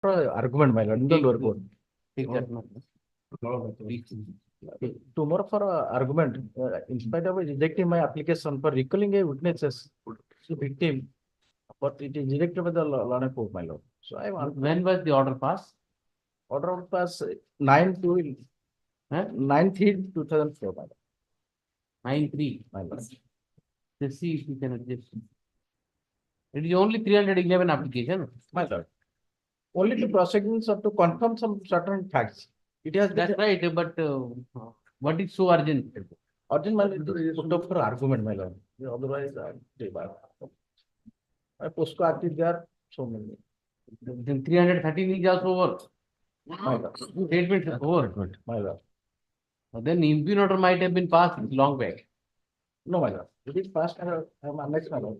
argument, my lord, in the lower court. Take that matter. Tomorrow for argument, in spite of rejecting my application for recalling a witnesses, victim, but it is rejected by the law court, my lord. So I want. When was the order passed? Order of pass 9/2, 9/3/2004, my lord. 9/3. My lord. Let's see if we can adjust. It is only 311 application. My lord. Only to proceedings or to confirm some certain facts. It has That's right, but what is so urgent? urgent, my lord, to put up for argument, my lord. Otherwise, I post act is there, so many. Then 313 is also over. My lord. Statement is over. My lord. Then imbue order might have been passed long back. No, my lord. It is passed, I am annexed, my lord.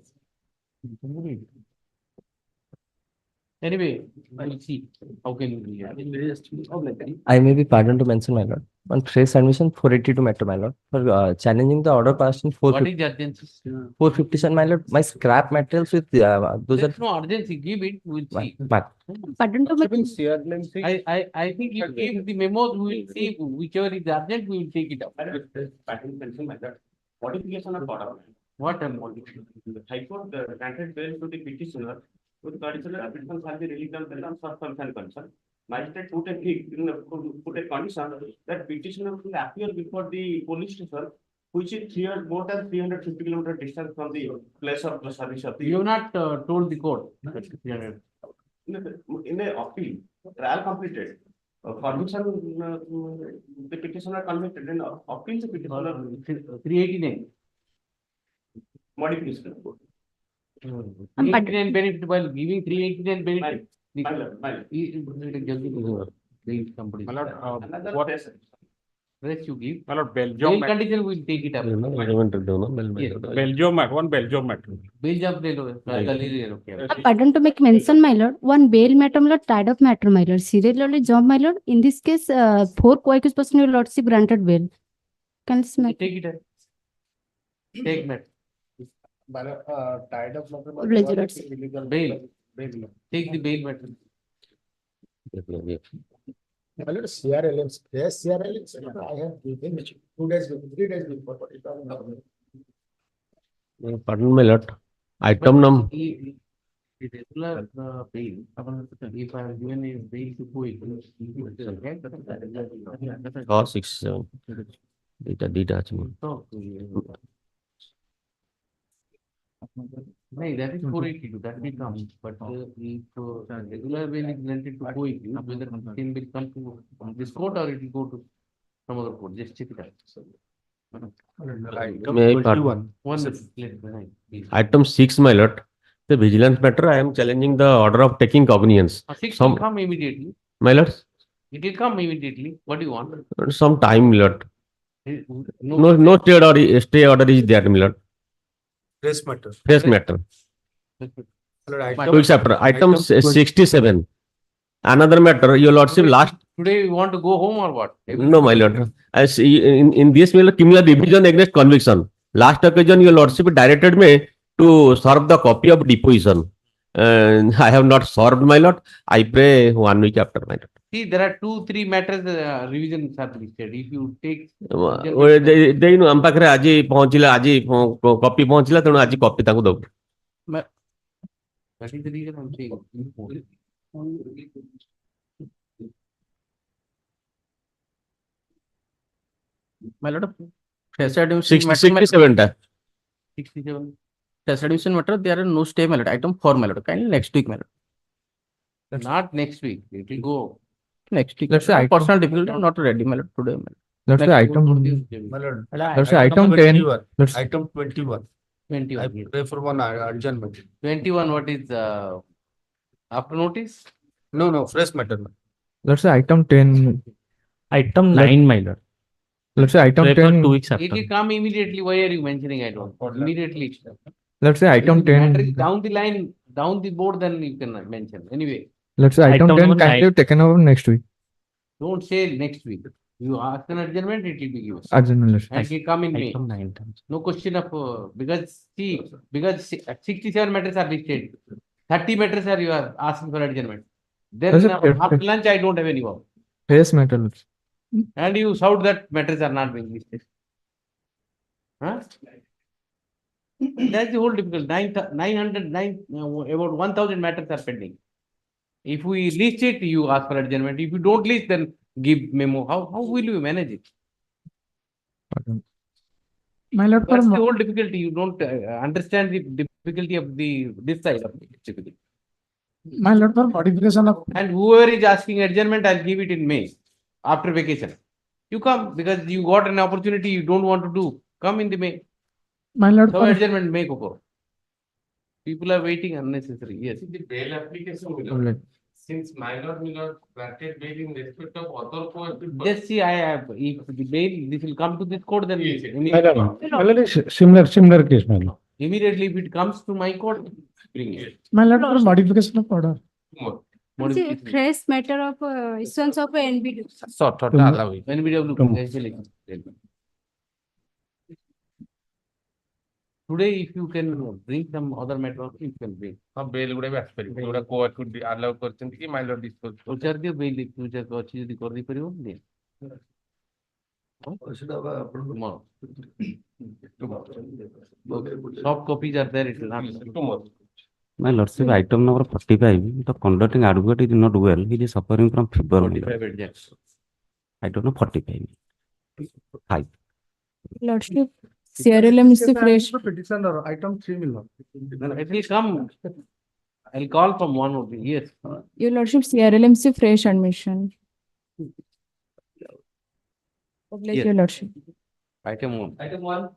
Anyway, we'll see. How can we do I may be pardoned to mention, my lord. On fresh admission, 482 matter, my lord, for challenging the order passed in What is the urgency? 457, my lord. My scrap materials with those There's no urgency. Give it. We'll see. Pardon to my I think if you give the memos, we will see whichever is urgent, we will take it up. Modification of order. What The High Court granted bail to the petitioner with condition that petition shall be released on bail on substantial concern. Magistrate put a condition that petitioner will appear before the police station, which is here more than 350 kilometer distance from the place of the service of the. You have not told the court. In the appeal, trial completed. Conviction, the petitioner convicted, and appeal the petitioner 389. modification. 389 benefit while giving 389 benefit. Somebody. What? Rest you give. Malord, Bail Belgium, condition will take it up. Yes. Belgium, one Belgium matter. Bail jump ले लो. कल ही ले लो क्या? pardon to make mention, my lord. One bail matter, my lord, tied up matter, my lord. Serially job, my lord. In this case, 4 co-accused person, your lordship granted bail. Can this matter? Take it. Take that. Tied up. Pleasure, lordship. Bail. Take the bail matter. My lord, CRLMs, yes, CRLMs, I have given 2 days, 3 days before. Pardon, my lord. Item number. The regular bail. If I have given a bail to who it is. 67. Data. No, that is 482, that will come, but if regular bail is granted to go, whether it can be come to this court or it will go to some other court, just check it out. May I pardon? Item 6, my lord. The vigilance matter, I am challenging the order of taking cognizance. 6 Some- will come immediately, My lord, it will come immediately, what do you want? some time, my lord. No, No stay order is there, my lord. Fresh matter. Fresh matter. But Quick chapter. Item 67. Another matter, your lordship last. today you want to go home or what? No, my lord. I see in this matter, criminal revision against conviction. Last occasion, your lordship directed me to serve the copy of deposition. And I have not served, my lord. I pray 1 week after, my lord. See, there are 2-3 matters revisions are listed, if you take. ଦେଇନୁ ଆମ ପାଖରେ ଆଜି ପହଞ୍ଚିଲା ଆଜି copy ପହଞ୍ଚିଲା ତେଣୁ ଆଜି copy ତାଙ୍କୁ ଦବୁ That is the reason I'm saying. My lord, fresh admission 67 ଟା 67. fresh admission matter, there are no stay, my lord. Item 4, my lord. Kindly next week, my lord. Not next week, it will go. Next week. Let's say item- Personal difficulty, not ready, my lord, today, my lord. Let's say Next item, My lord. let's say item 10, let's, Item 21. I 21. pray for one adjournment. 21, what is after notice? No, fresh matter. let's say item 10, Item 9, my lord. let's say item Pray for 10, 2 weeks It after. will come immediately. Why are you mentioning? I don't. Immediately. let's say item If the matter 10, is down the line, down the board, then you can mention. Anyway, let's say item Item 10 number can be nine. taken over next week. don't say next week. You ask an adjournment, it will be given. Adjournment, let's say. And it will come in May. Item 9 times. No question of, because 67 matters are listed. 30 matters are you are asking for adjournment. Then That's a fair- after lunch, I don't have any work. Face matter. And you shout that matters are not being listed. Huh? That's the whole difficult. 909, about 1000 matters are pending. If we list it, you ask for adjournment. If you don't list, then give memo. How will you manage it? My lord, That's the for whole difficulty. You don't understand the difficulty of this side of it. Typically. my lord, for modification of And whoever is asking adjournment, I'll give it in May after vacation. You come because you got an opportunity you don't want to do. Come in the May. my lord, So for adjournment May koko. People are waiting unnecessary. Yes. The bail application will Alright. since minor will not granted bail in respect of other court. Just see, I have, if the bail, this will come to this court, then Yes, yes. Similar case, my lord. immediately if it comes to my court, bring it. my lord, for modification of order. More. It's a Modification. fresh matter of issuance of NBD. NBW. Today, if you can bring some other matter, you can bring. ହଁ bail ଗୁଡା ବି ଆସିପାରିବ ଯୋଉଟା court allow କରିଛନ୍ତି କି ମାଇଲର dispose ପଚାରି ଦିଅ bail future ଅଛି ଯଦି କରିଦେଇ ପାରିବ ଦିଅ। Soft copies are there, it will not. My lordship, item number 45, the conducting advocate is not well. He is suffering from fever. my lord. Private jets. Item number 45. 5. Lordship, CRLM is the fresh. Petitioner, item 3 will. It will come. I'll call from one of the, yes. Your Lordship, CRLM is the fresh admission. Oblige Yes. Your Lordship. Item one. Item one.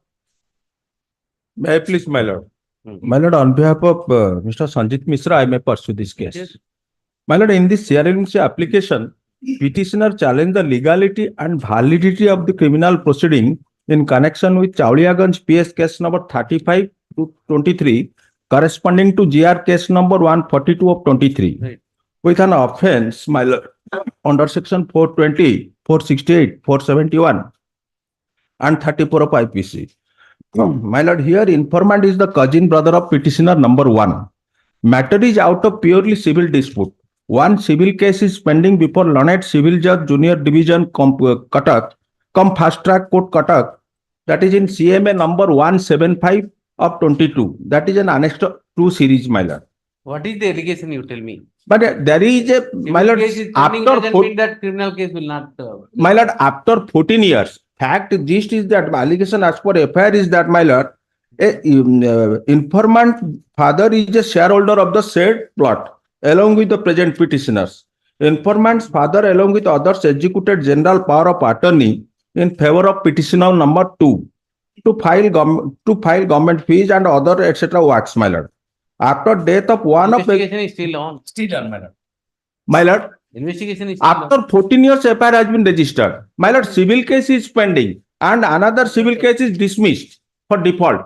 May I please, my lord? Hmm. My lord, on behalf of Mr. Sanjit Mishra, I may pursue this case. Yes. My lord, in this CRLMC application, petitioner challenged the legality and validity of the criminal proceeding in connection with Chauliaganj PS case number 35 to 23, corresponding to GR case number 142 of 23, Right. with an offense, my lord, under section 420, 468, 471, and 34 of IPC. My lord, here informant is the cousin brother of petitioner number 1. Matter is out of purely civil dispute. One civil case is pending before Learned Civil Judge Junior Division Cuttack, Fast Track Court Cuttack, that is in CMA number 175 of 22. That is an Annex 2 series, my lord. What is the allegation you tell me? But there is a, my Civil lord, case is pending, after doesn't mean that criminal case will not. my lord, after 14 years, fact gist is that allegation as per FIR is that, my lord, informant father is a shareholder of the said plot along with the present petitioners. Informant's father along with others executed general power of attorney in favor of petitioner number 2 to file government fees and other etc. works, my lord. After death of one of the, Investigation is still on. Still on, madam. my lord, Investigation is still on. after 14 years FIR has been registered. My lord, civil case is pending and another civil case is dismissed for default.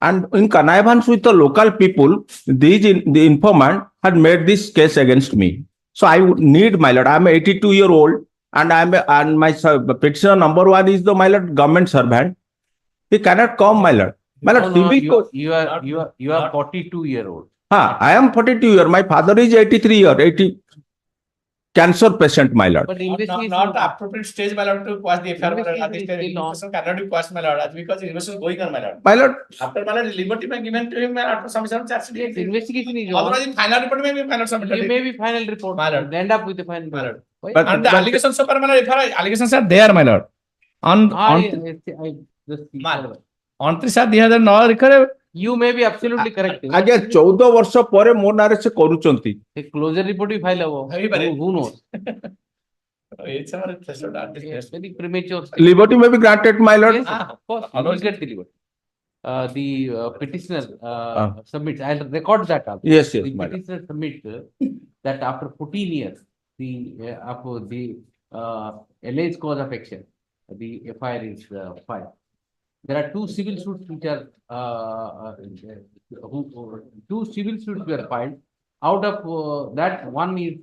And in connivance with the local people, the informant had made this case against me. So I would need, my lord, I am 82-year-old and my petitioner number 1 is the, my lord, government servant. He cannot come, my lord. My lord, No, civil court. you are 42-year-old. I am 42-year. My father is 80 cancer patient, my lord. But Not investigation. the appropriate stage, my lord, to quash the FIR. Investigation At this is stage, still on. investigation cannot be quashed, my lord, as because the investigation is going on, my lord. My lord, After, my lord, liberty may be given to him, my lord, after submission of charge sheet. Investigation is on. Otherwise, the final report may be final You submitted. may be final report. My lord. End up with the final My lord. report. Why? But- And the allegations so far, my lord, FIR allegations are there, my lord. On Just My lord. 29/2009 recorded. You may be absolutely correct. ଆଜ୍ଞା 14 ବର୍ଷ ପରେ ମୋ ନାଁରେ ସେ କରୁଛନ୍ତି। A closure report B file ହବ. ହେଇପାରେ। Who knows? It's our threshold at this Yes, stage. very premature. Liberty may be granted, my lord. Yes, of course. You will get the liberty. The petitioner submits. I'll record that also. Yes, yes, The my lord. petitioner submits that after 14 years, the alleged cause of action, the FIR is filed. There are two civil suits which are two civil suits were filed. Out of that, one is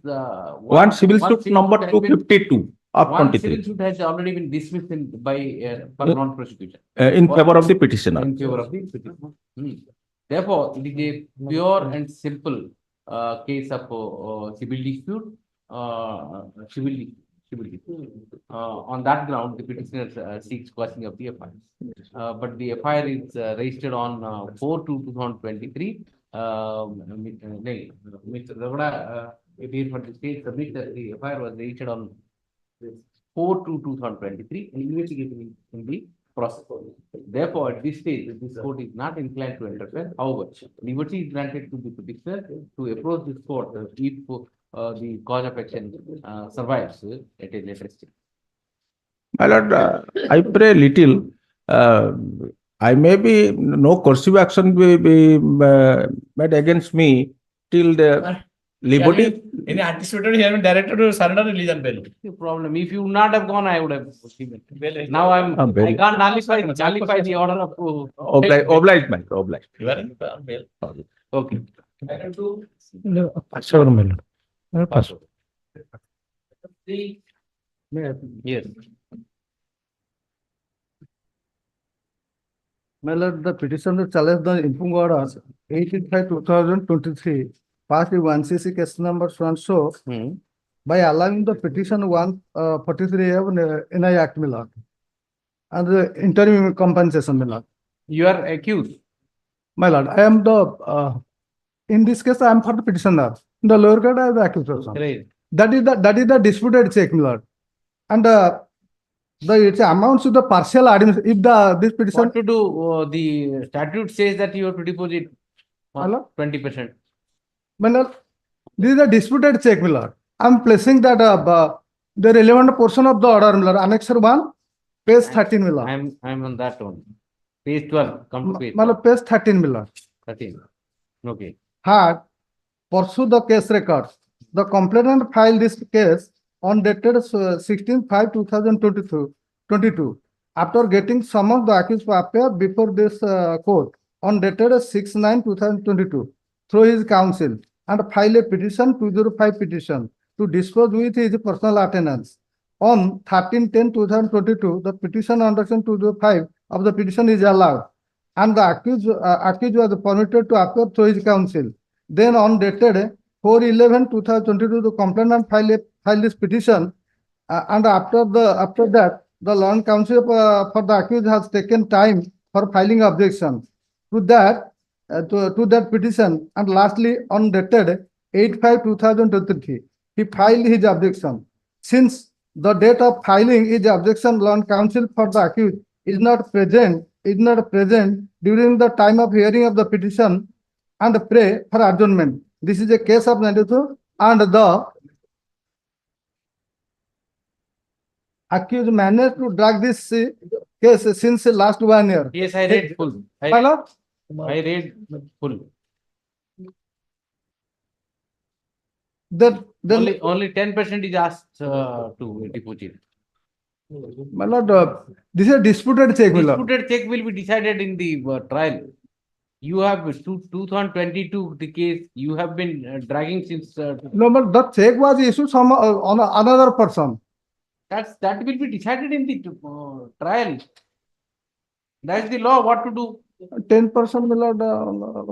One civil suit number has been- 252 of One civil 23 suit has already been dismissed by for non-prosecution in favor of the petitioner. in favor of the petitioner. Therefore, it is a pure and simple case of civil dispute civilly. On that ground, the petitioner seeks quashing of the FIR. But the FIR is registered on 4/2/2023. Mr. Ravada appeared for the state submit that the FIR was registered on 4/2/2023 and investigation is in the process. Therefore, at this stage, this court is not inclined to interfere. However, liberty is granted to the petitioner to approach this court if the cause of action survives at a later stage. My lord, I pray little. I may be no coercive action will be made against me till the liberty. Any anticipated hearing directed to surrender religion bail. No problem. If you would not have gone, I would have given. Now I bail. can't nullify the order of. Obliged, my lord, obliged. You are in bail. Okay. Passover, my lord. Passover. Yes. My lord, the petitioner challenged the impugned orders 18/5/2023 passed in 1cc case number so and so by allowing the petition 143 of NI Act, my lord, and the interim compensation, my lord. You are accused. My lord, I am the in this case I am for the petitioner. In the lower court I have the accused person. Right. That is the disputed check, my lord, and it amounts to the partial admission if this petition. What to do? The statute says that you have to deposit Hello? 20%. My lord, this is a disputed check, my lord. I am placing that the relevant portion of the order, my lord, Annexure 1, page 13, my lord. I'm on that one. Page 12. Come to page My lord, page 13, my lord. 13. Okay. Had pursue the case records. The complainant filed this case on dated 16/5/2022 after getting some of the accused to appear before this court on dated 6/9/2022 through his counsel and file a petition 205 petition to dispose with his personal attendance. On 13/10/2022, the petition under section 205 of the petition is allowed and the accused was permitted to appear through his counsel. Then on dated 4/11/2022, the complainant filed this petition, and after that, the Learned Counsel for the accused has taken time for filing objection to that petition, and lastly, on dated 8/5/2023, he filed his objection. Since the date of filing his objection, Learned Counsel for the accused is not present during the time of hearing of the petition and pray for adjournment. This is a case of 92 and the accused managed to drag this case since last 1 year. Yes, I read full. My lord, I read full. then Only 10% is asked to deposit. my lord, this is a disputed check, my lord. Disputed check will be decided in the trial. You have 2022 the case. You have been dragging since. No, but the check was issued on another person. That will be decided in the trial. That's the law. What to do? 10%, my lord,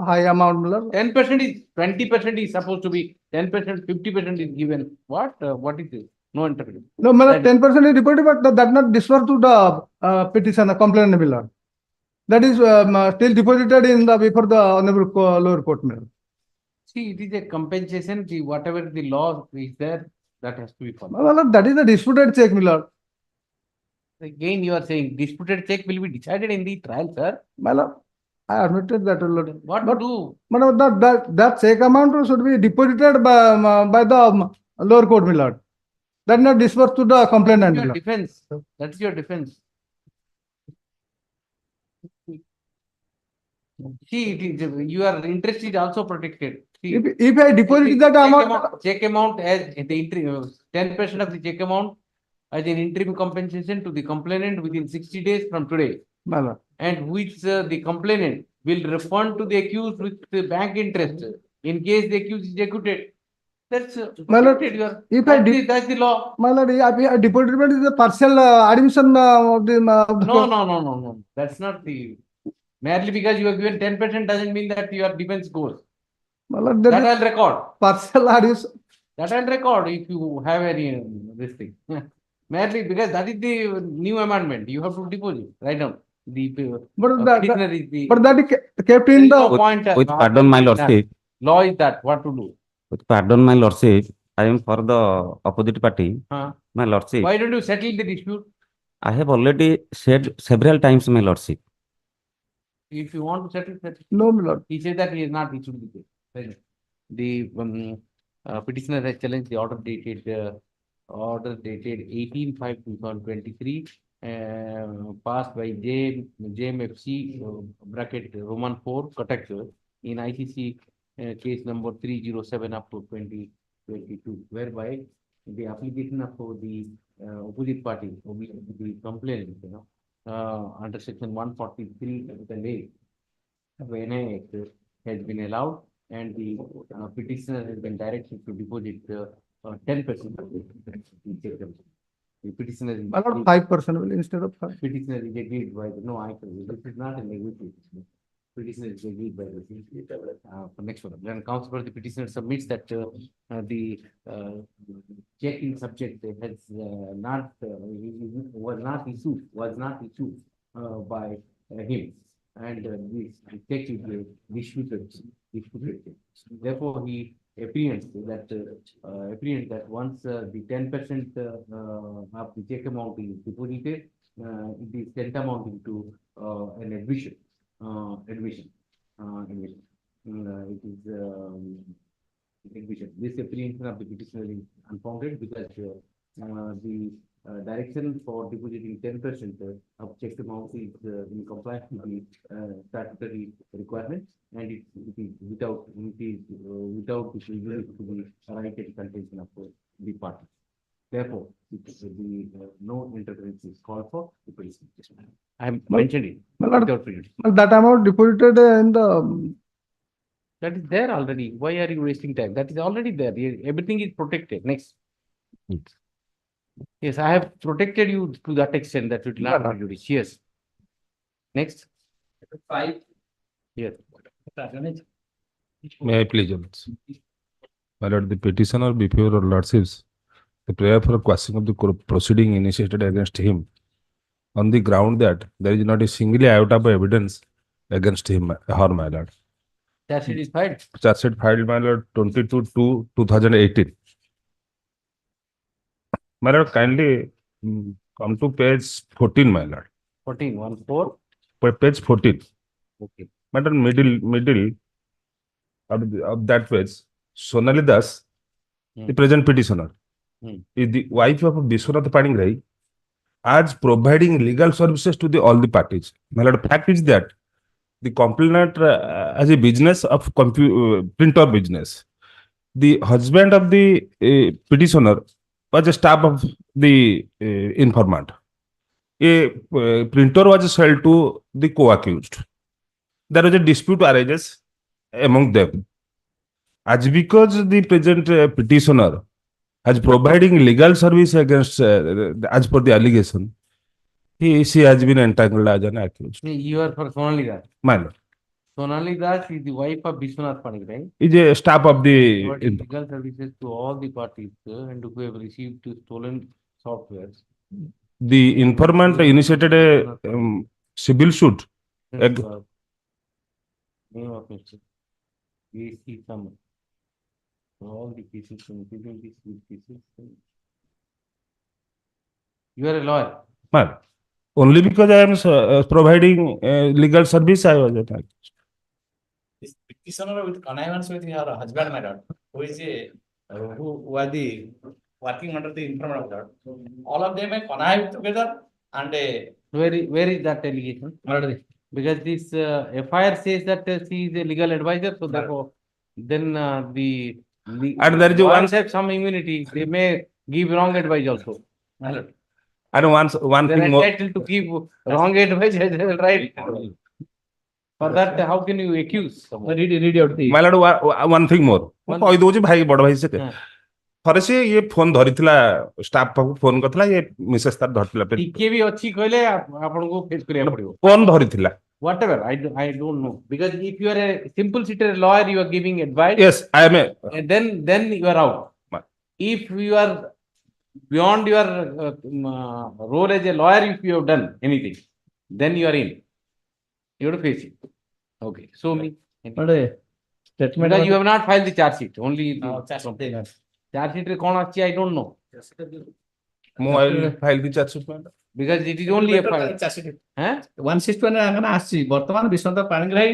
high amount, my lord. 10% is 20% is supposed to be 10%, 50% is given. What? What is this? No interpretation. No, my lord, 10% is reported, but that not dispersed to the petitioner, complainant, my lord. That is still deposited in the before the honorable lower court, my lord. See, it is a compensation. See, whatever the law is there, that has to be followed. My lord, that is a disputed check, my lord. Again, you are saying disputed check will be decided in the trial, sir. My lord, I admitted that, my lord. What to do? But that check amount should be deposited by the lower court, my lord. That not dispersed to the complainant, my Your lord. defense. That's your defense. See, it is, your interest is also protected. See, If I deposit that amount, check amount as the 10% of the check amount as an interim compensation to the complainant within 60 days from today, my lord. and which the complainant will refund to the accused with the bank interest in case the accused is acquitted. That's My lord, protected. if That's the law. My lord, if deportment is a partial admission of the. No. That's not the. Merely because you have given 10% doesn't mean that your defense goes. My lord, That I'll record. partial admission. That I'll record if you have any this thing. Merely because that is the new amendment. You have to deposit right now. The But that, petitioner is the. but that is kept There in is no the, point. With pardon, my lordship, Law is that what to do. with pardon, my lordship, I am for the opposite party. Huh? My lordship, Why don't you settle the dispute? I have already said several times, my lordship. If you want to settle, settle. no, my lord. He said that he is not issued the case. Right. The petitioner has challenged the order dated 18/5/2023 passed by JMFC bracket Roman 4 Cuttack in ICC case number 307 up to 2022, whereby the application of the opposite party, the complainant, under section 143 of the lay of NI Act has been allowed, and the petitioner has been directed to deposit 10% of the petitioner is My lord, 5% will instead of 5. petitioner is agreed by the, no, I, this is not a negotiation. Petitioner is agreed by the, for next one. Then counsel for the petitioner submits that the checking subject has was not issued by him, and this check is disputed. Therefore, he appears that once the 10% of the check amount is deposited, it is sent amounting to an admission. It is admission. This apprehension of the petitioner is unfounded because the direction for depositing 10% of check amount is in compliance with the statutory requirements, and it is without the right and contention of the party. Therefore, no interference is called for the petitioner. I have mentioned it. My lord, Without prejudice. that amount deposited in the, That is there already. Why are you wasting time? That is already there. Everything is protected. Next. Yes, I have protected you to that extent that it will not prejudice. Yes. Next. 5. Yes. May I please? My lord, the petitioner before your lordships, the prayer for quashing of the proceeding initiated against him on the ground that there is not a single iota of evidence against him, her, my lord. That it is filed. Charge sheet filed, my lord, 22/2/2018. My lord, kindly come to page 14, my lord. 14. Page 14. Okay. My lord, middle of that page, Sonali Das, the present petitioner, is the wife of Vishwanath Paningrai, as providing legal services to all the parties. My lord, fact is that the complainant has a business of printer business. The husband of the petitioner was a staff of the informant. A printer was sold to the co-accused. There was a dispute arises among them. As because the present petitioner has providing legal service against, as per the allegation, she has been entangled as an accused. You are for Sonali Das. My lord. Sonali Das is the wife of Vishwanath Paningrai. Is a staff of the Providing legal services to all the parties and who have received stolen softwares. The informant initiated a civil suit. Name of Mr. A.C. Saman. All the cases, including these cases. You are a lawyer. Man, only because I am providing legal service, I was attacked. This petitioner with connivance with her husband, my lord, who is who are the working under the informant, my lord. All of them are connived together and Where is that allegation? Because this FIR says that she is a legal advisor, so therefore, then And there is lawyers have some immunity. They may give wrong advice also. my lord. And one They thing are more. entitled to give wrong advice as well, right? For that, how can you accuse someone? Read out the. My lord, one thing more. One- कही दउछि भाई बड़ भाई से हाँ। थरे से ये phone धरिथिला staff पाखु phone करथिला ये मिसेस तार धरथिला पे टीके भी अच्छी कहले आपको फेस करिया पड़ियो. Phone धरिथिला. Whatever, I don't know. Because if you are a simple sitter lawyer, you are giving advice, Yes, I am a and then you are out. if you are beyond your role as a lawyer, if you have done anything, then you are in. You have to face it. Okay, so me. Statement. Because you have not filed the charge sheet, only No, the charge charge sheet is I don't know. Mobile file the charge sheet, madam. Because it is only a file. Huh? 161 ଆଙ୍ଗନା ଆସିଛି ବର୍ତ୍ତମାନ ବିଶ୍ୱନାଥ ପାଣିଗ୍ରାହୀ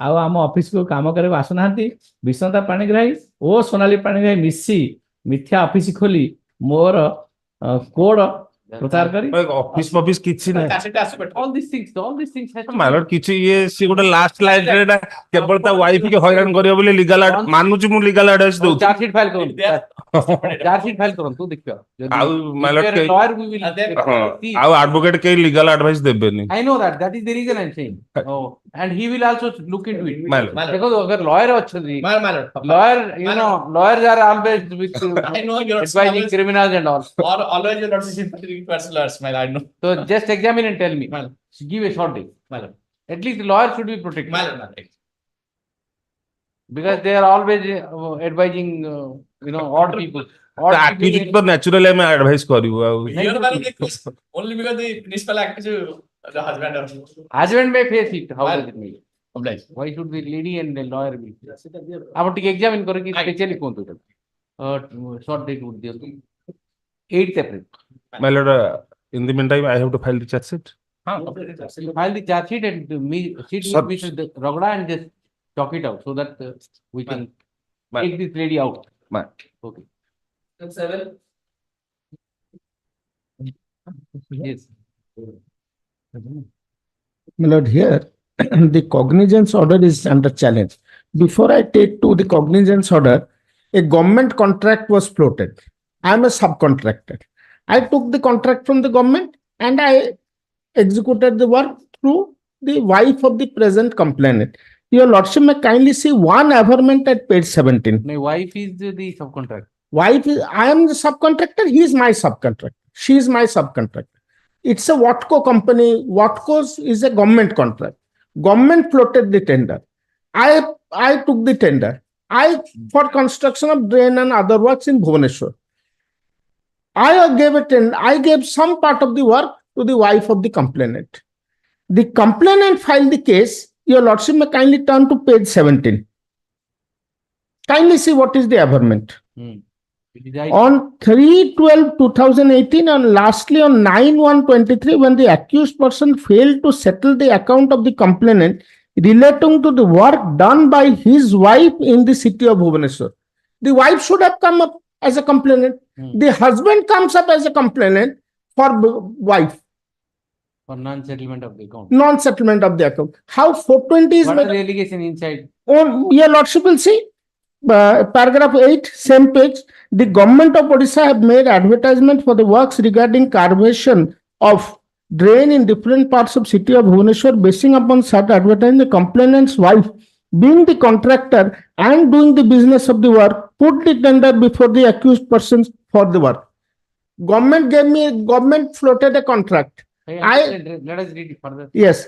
ଆଉ ଆମ ଅଫିସକୁ କାମ କରିବାକୁ ଆସୁନାହାନ୍ତି। ବିଶ୍ୱନାଥ ପାଣିଗ୍ରାହୀ ଓ ସୋନାଲି ପାଣିଗ୍ରାହୀ ମିଶି ମିଥ୍ୟା ଅଫିସ ଖୋଲି ମୋର କୋଡ ପ୍ରଚାର କରି ଅଫିସ କିଛି ନାହିଁ। All these things has to be- ମାଲର କିଛି ଇଏ ସିଏ ଗୋଟେ ଲାଷ୍ଟ ଲାଇଫ ରେ ଏଟା କେବଳ ତା ୱାଇଫ କି ହଇରାଣ କରିବ ବୋଲି ଲିଗାଲ ମାନୁଛି ମୁଁ ଲିଗାଲ ଆଡଭାଇସ ଦଉଛି। charge sheet file କରନ୍ତୁ। charge sheet file କରନ୍ତୁ ଦେଖିବା। ଆଉ ମାଲର If you are a lawyer, we will see. ଆଉ ଆଡଭୋକେଟ କେହି ଲିଗାଲ ଆଡଭାଇସ ଦେବେନି। I know that. That is the reason I am saying. Oh, and he will also look into it. Malad. Because अगर lawyer अच्छी lawyer, you know, lawyers are always with I know you're advising criminals and all. or always you're not sympathetic towards lawyers, I know. So just examine and tell me. Give a short date. At least the lawyer should be protected. Because they are always advising, you know, odd people. Odd ଆକ୍ୟୁଜ people. ତ naturally ଆମେ advice କରିବୁ ଆଉ Here only because the principal accused the husband or Husband may face it. How Well, does it mean? Why should the lady and the lawyer be? आप ठीक examine करो कि specially कौन तो short date would be 8th April. ମାଲର in the meantime I have to file the charge sheet. You file the charge sheet and sit Sir. with Mr. Ragda and just talk it out so that we can Ma'am. take this lady out. Ma'am. Okay. Yes. My lord, here the cognizance order is under challenge. Before I take to the cognizance order, a government contract was floated. I am a subcontractor. I took the contract from the government and I executed the work through the wife of the present complainant. Your lordship may kindly see one averment at page 17. My wife is the subcontractor. Wife is, I am the subcontractor, he is my subcontractor. She is my subcontractor. It's a Watco company. Watco is a government contract. Government floated the tender. I took the tender. For construction of drain and other works in Bhubaneswar. I gave some part of the work to the wife of the complainant. The complainant filed the case. Your lordship may kindly turn to page 17. Kindly see what is the averment. On 3/12/2018 and lastly on 9/1/23, when the accused person failed to settle the account of the complainant relating to the work done by his wife in the city of Bhubaneswar. The wife should have come up as a complainant. The husband comes up as a complainant for wife. For non-settlement of the account. Non-settlement of the account. How 420 is What are made? the allegation inside? Your lordship will see. Paragraph 8, same page. The government of Odisha have made advertisement for the works regarding carvation of drain in different parts of city of Bhubaneswar. Basing upon such advertising, the complainant's wife, being the contractor and doing the business of the work, put the tender before the accused persons for the work. Government floated a contract. Let us read it further. Yes.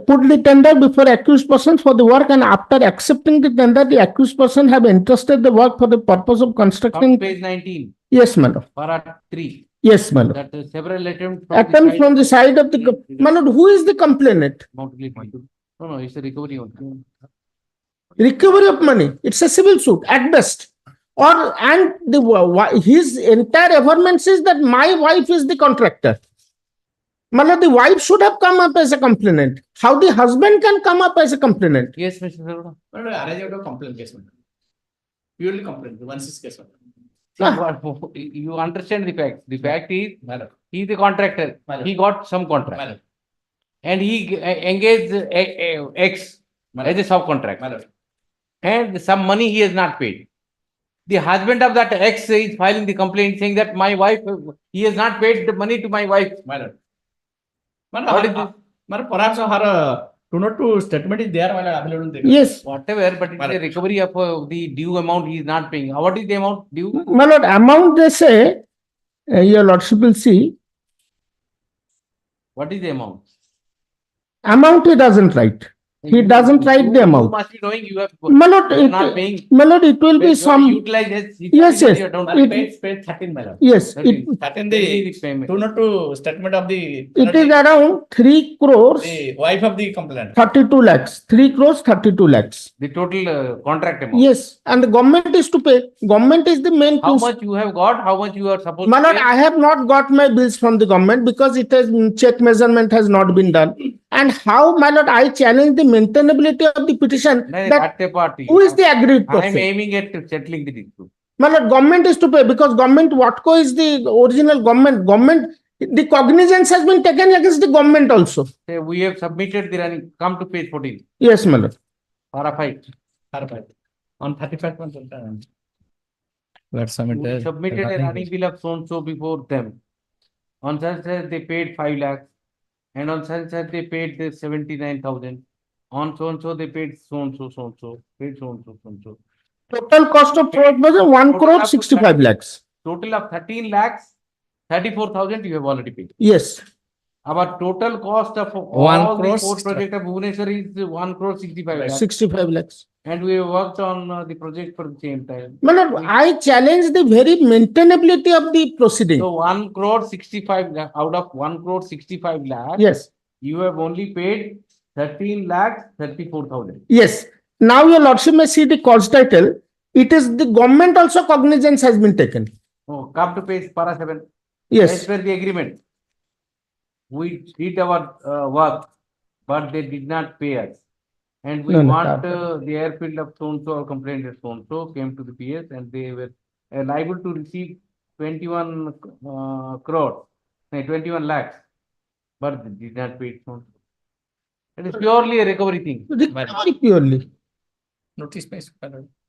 Put the tender before accused persons for the work, and after accepting the tender, the accused person have entrusted the work for the purpose of constructing. Page 19. Yes, madam. Para 3. Yes, madam. That several attempts From the side of the madam. Who is the complainant? No, it's a recovery. Recovery of money. It's a civil suit at best. His entire averment is that my wife is the contractor. The wife should have come up as a complainant. How the husband can come up as a complainant? Yes, Mr. Sarvada. arrange a complaint case. Purely complaint. Once is case. You understand the fact. The fact is, he is the contractor. He got some contract. And he engaged X as a subcontractor. And some money he has not paid. The husband of that X is filing the complaint saying that my wife, he has not paid the money to my wife. What is this? Perhaps her to statement is there. Yes. Whatever, but it's a recovery of the due amount he is not paying. What is the amount due? My lord, amount they say, your lordship will see. What is the amount? Amount he doesn't write. He doesn't write the You amount. must be knowing you have. My lord, you are not paying. my lord, it will be You some, utilize it. Yes, yes. You don't It- Paid 13, my lord. yes, 13. it, 13 Only the the payment. 202 statement of the. it is around 3 crores, The wife of the complainant. 32 lakhs, 3 crores, 32 lakhs. The total contract amount. Yes, and the government is to pay. Government is the main. How much you have got? How much you are supposed My to lord, pay? I have not got my bills from the government because it has check measurement has not been done. And how, my lord, I challenge the maintainability of the petition. No, That that party. who is the aggrieved I am person? aiming at settling the dispute. My lord, government is to pay because government, Watco is the original government. Government, the cognizance has been taken against the government also. Say, we have submitted the running. Come to page 14. Yes, my lord. Para 5. On 31st month. Let's submit. We submitted a running bill of so and so before them. On such as they paid 5 lakhs, and on such as they paid the 79,000. On so and so they paid so and so, paid so and so. Total cost of fraud was 1 crore 65 lakhs. Total of 13 lakhs, 34,000 you have already paid. Yes. Our total cost of 1 all crore the port project of Bhubaneswar is 1 crore 65 lakhs. 65 lakhs. And we have worked on the project for the same time. My lord, I challenge the very maintainability of the proceeding. So 1 crore 65 lakh, out of 1 crore 65 lakhs. Yes. You have only paid 13 lakhs 34,000. Yes. Now your lordship may see the cause title. It is the government also cognizance has been taken. Oh, come to page para 7. Yes. As per the agreement. We did our work, but they did not pay us. And we No, no, want the airfield of so-and-so or complaint of so-and-so came to the PS and they were liable to receive 21 crore, 21 lakhs, but they did not pay it. It is purely a recovery thing. Recovery purely. Notice space.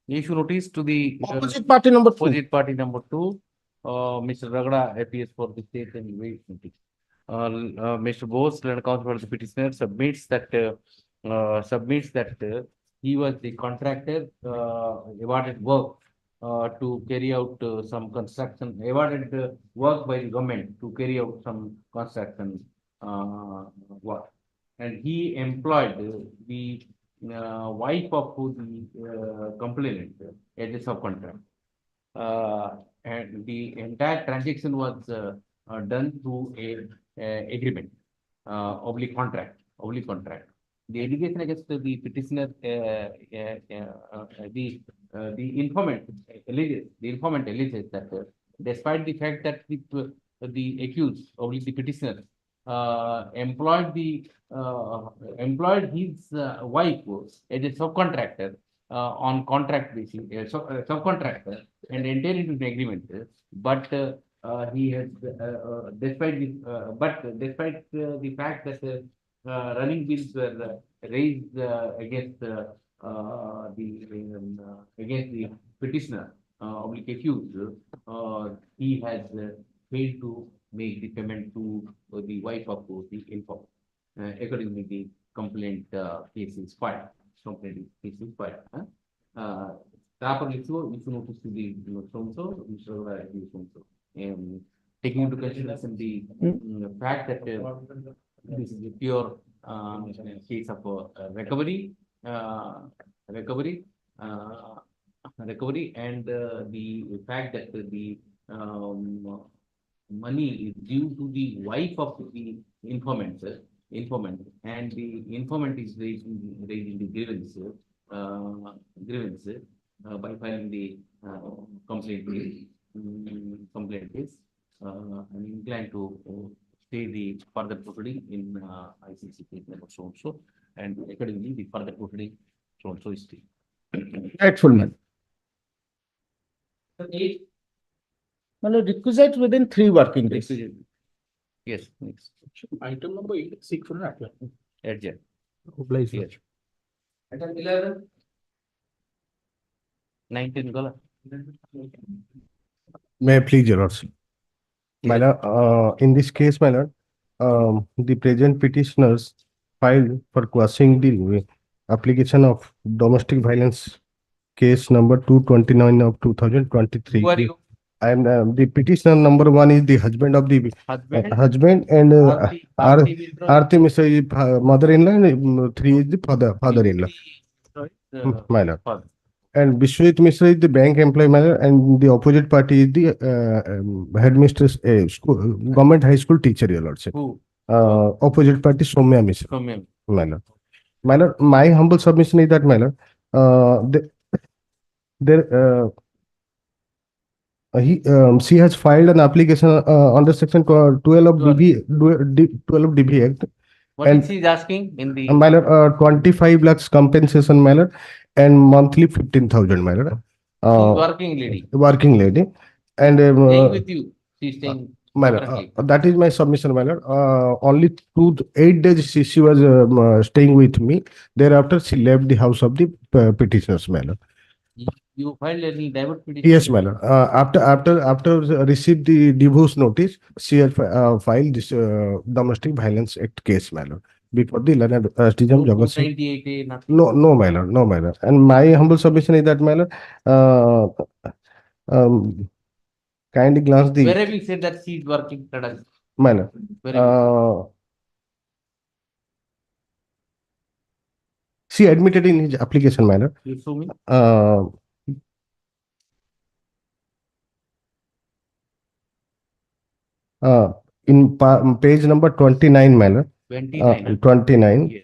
Issue notice to the Opposite party number 2. opposite party number 2, Mr. Ragada appears for the state and wait. Mr. Bose, learned counsel for the petitioner, submits that he was the contractor awarded work to carry out some construction, awarded work by the government to carry out some construction work, and he employed the wife of the complainant as a subcontract, and the entire transaction was done through a agreement, oblique contract. The allegation against the petitioner, the informant alleges that despite the fact that the accused, or the petitioner, employed his wife as a subcontractor on contract basis, subcontractor, and entered into an agreement, but he has, despite the fact that running bills were raised against the petitioner, oblique accused, he has failed to make the payment to the wife of the informant. Accordingly, the complaint case is filed. Properly so, we should notice to the so-and-so, and taking into consideration the fact that this is a pure case of recovery, and the fact that the money is due to the wife of the informant, and the informant is raising the grievance by filing the complaint case. I'm inclined to stay the further proceeding in ICC case number so, and accordingly the further proceeding so is still. Rightful man. Well, requisite within 3 working days. Yes, next. Item number 8, seek for an appeal. Adjourn. Yes. Item 11. 19 Gola. May I please, Your Lordship? My lord, in this case, my lord, the present petitioners filed for quashing the application of domestic violence case number 229 of 2023. Who are you? And the petitioner number one is the husband of the husband, and Aarti Mishra is mother-in-law, and three is the father-in-law. My lord. And Vishwajit Mishra is the bank employee, my lord, and the opposite party is the headmistress, school, government high school teacher, your lordship. Who? Opposite party Soumya Mishra. From My lord. My lord, my humble submission is that, my lord, she has filed an application under section 12 of 12 DB Act. What And is she asking in the? my lord, 25 lakhs compensation, my lord, and monthly 15,000, my lord. She's working lady. Working lady. And Staying with you. She's staying. my lord, separately. that is my submission, my lord. Only 8 days she was staying with me. Thereafter, she left the house of the petitioners, my lord. You filed any divert petition? Yes, my lord. After received the divorce notice, she had filed this domestic violence act case, my lord, before the learned SDM Jagat Singh. 298A, nothing. No, my lord, no, my lord. And my humble submission is that, my lord, kindly glance the. Where have you said that she is working? My lord. Where have you She admitted in his application, my lord. You show me. In page number 29, my lord. 29. 29 Yes.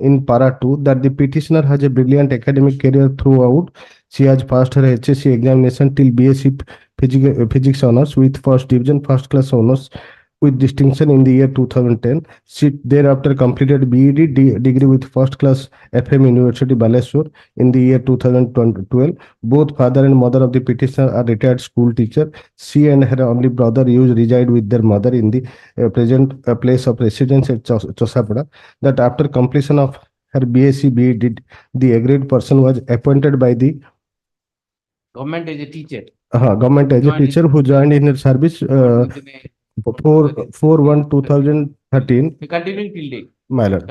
In para 2, that the petitioner has a brilliant academic career throughout. She has passed her HSC examination till BSc physics honors with first division, first class honors with distinction in the year 2010. She thereafter completed BEd degree with first class FM University Baleshwar in the year 2012. Both father and mother of the petitioner are retired school teacher. She and her only brother reside with their mother in the present place of residence at Chosapada. That after completion of her BSc BEd, the agreed person was appointed by the Government as a teacher. government as a Joined teacher in- who joined in her service Within a- 4/1/2013. Continuing till date. My lord,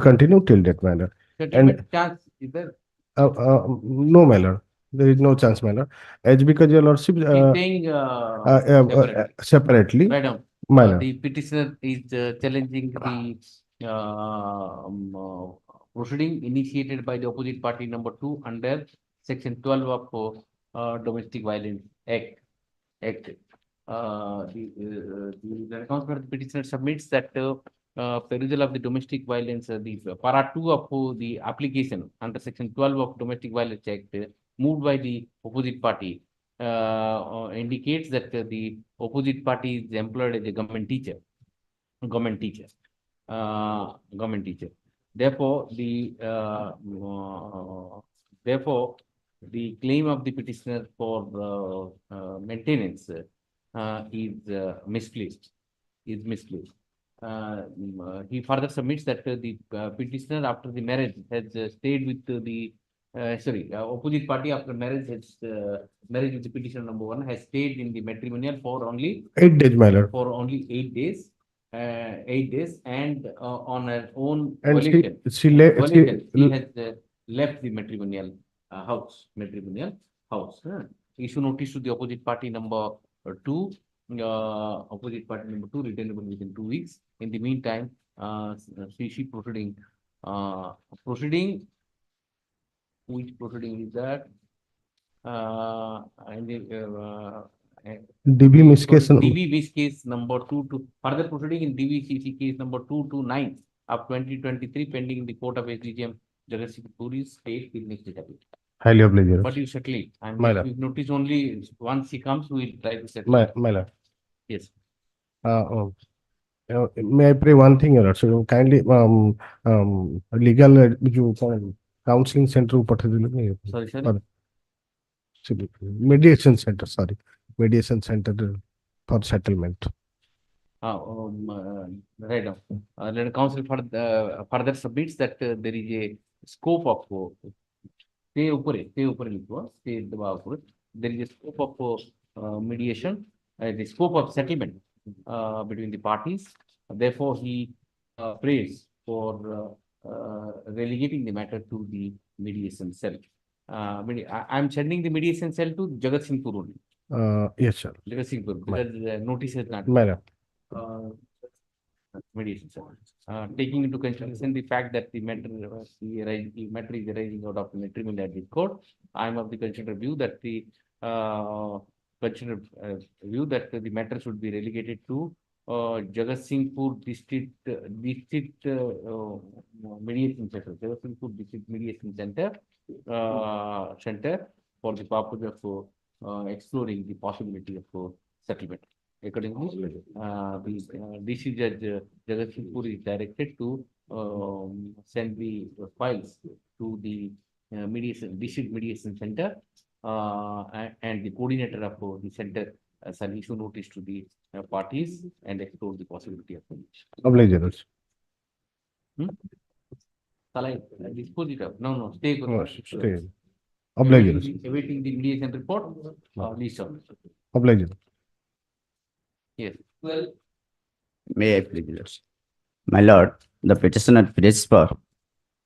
continue till that, my lord. Settlement chance is there? No, my lord. There is no chance, my lord. As because your lordship She's saying separately. separately, Right down. my lord. The petitioner is challenging the proceeding initiated by the opposite party number 2 under section 12 of Domestic Violence Act. The response of the petitioner submits that perusal of the domestic violence, the para 2 of the application under section 12 of Domestic Violence Act moved by the opposite party indicates that the opposite party is employed as a government teacher. Therefore, the claim of the petitioner for maintenance is misplaced. He further submits that the petitioner after the marriage has stayed with the opposite party after marriage has marriage with the petitioner number 1 has stayed in the matrimonial for only 8 days, my lord. for only 8 days. 8 days, and on her own And volition, she has left the matrimonial house. Issue notice to the opposite party number 2. Opposite party number 2 returnable within 2 weeks. In the meantime, she proceeding. Which proceeding is that? DB miss case. DB miss case number 2 to further proceeding in DVCC case number 229 of 2023 pending in the court of SDGM Jagat Singh Puri state with next data. Highly obliged. But you settle it. And My if lord. you notice only once he comes, we will try to settle. My lord. Yes. May I pray one thing, your lord? So kindly legal counseling center Sorry. mediation center, mediation center for settlement. Right now, let council further submits that there is a scope of there is a scope of mediation, the scope of settlement between the parties. Therefore, he prays for relegating the matter to the mediation cell. I am sending the mediation cell to Jagat Singh Puri. Yes, sir. Jagatsinghpur, because notice has not. My lord. Mediation, sir. Taking into consideration the fact that the matter is arising out of the matrimonial at this court, I am of the considered view that the the matter should be relegated to Jagatsinghpur district mediation center, Jagatsinghpur district mediation center for the purpose of exploring the possibility of settlement. Accordingly, the DC Judge Jagatsinghpur is directed to send the files to the district mediation center, and the coordinator of the center shall issue notice to the parties and explore the possibility of mediation. Oblige, Your Lordship. Shall I dispose it of? No, stay. No, stay. Oblige, Your Lordship. Awaiting the mediation report, list of. Oblige. Your Lordship. Yes. Well, May I please, Lordship? My lord, the petitioner prays for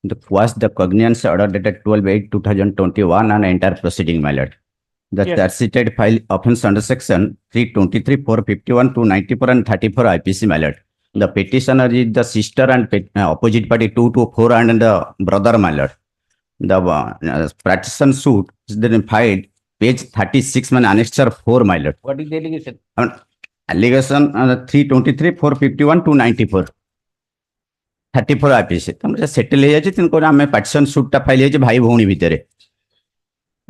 the quash the cognizance order dated 12/8/2021 and entire proceeding, my lord. The Yes. charge cited file offense under section 323, 451, 294 and 34 IPC, my lord. The petitioner is the sister and opposite party 2 to 4 and the brother, my lord. The petition suit is then filed page 36, man, annexure 4, my lord. what is the allegation? Allegation 323, 451, 294. 34 IPC. तमरे settle हे जाछि तिनको आमे petition suit टा file हे भाई भौणी भितरे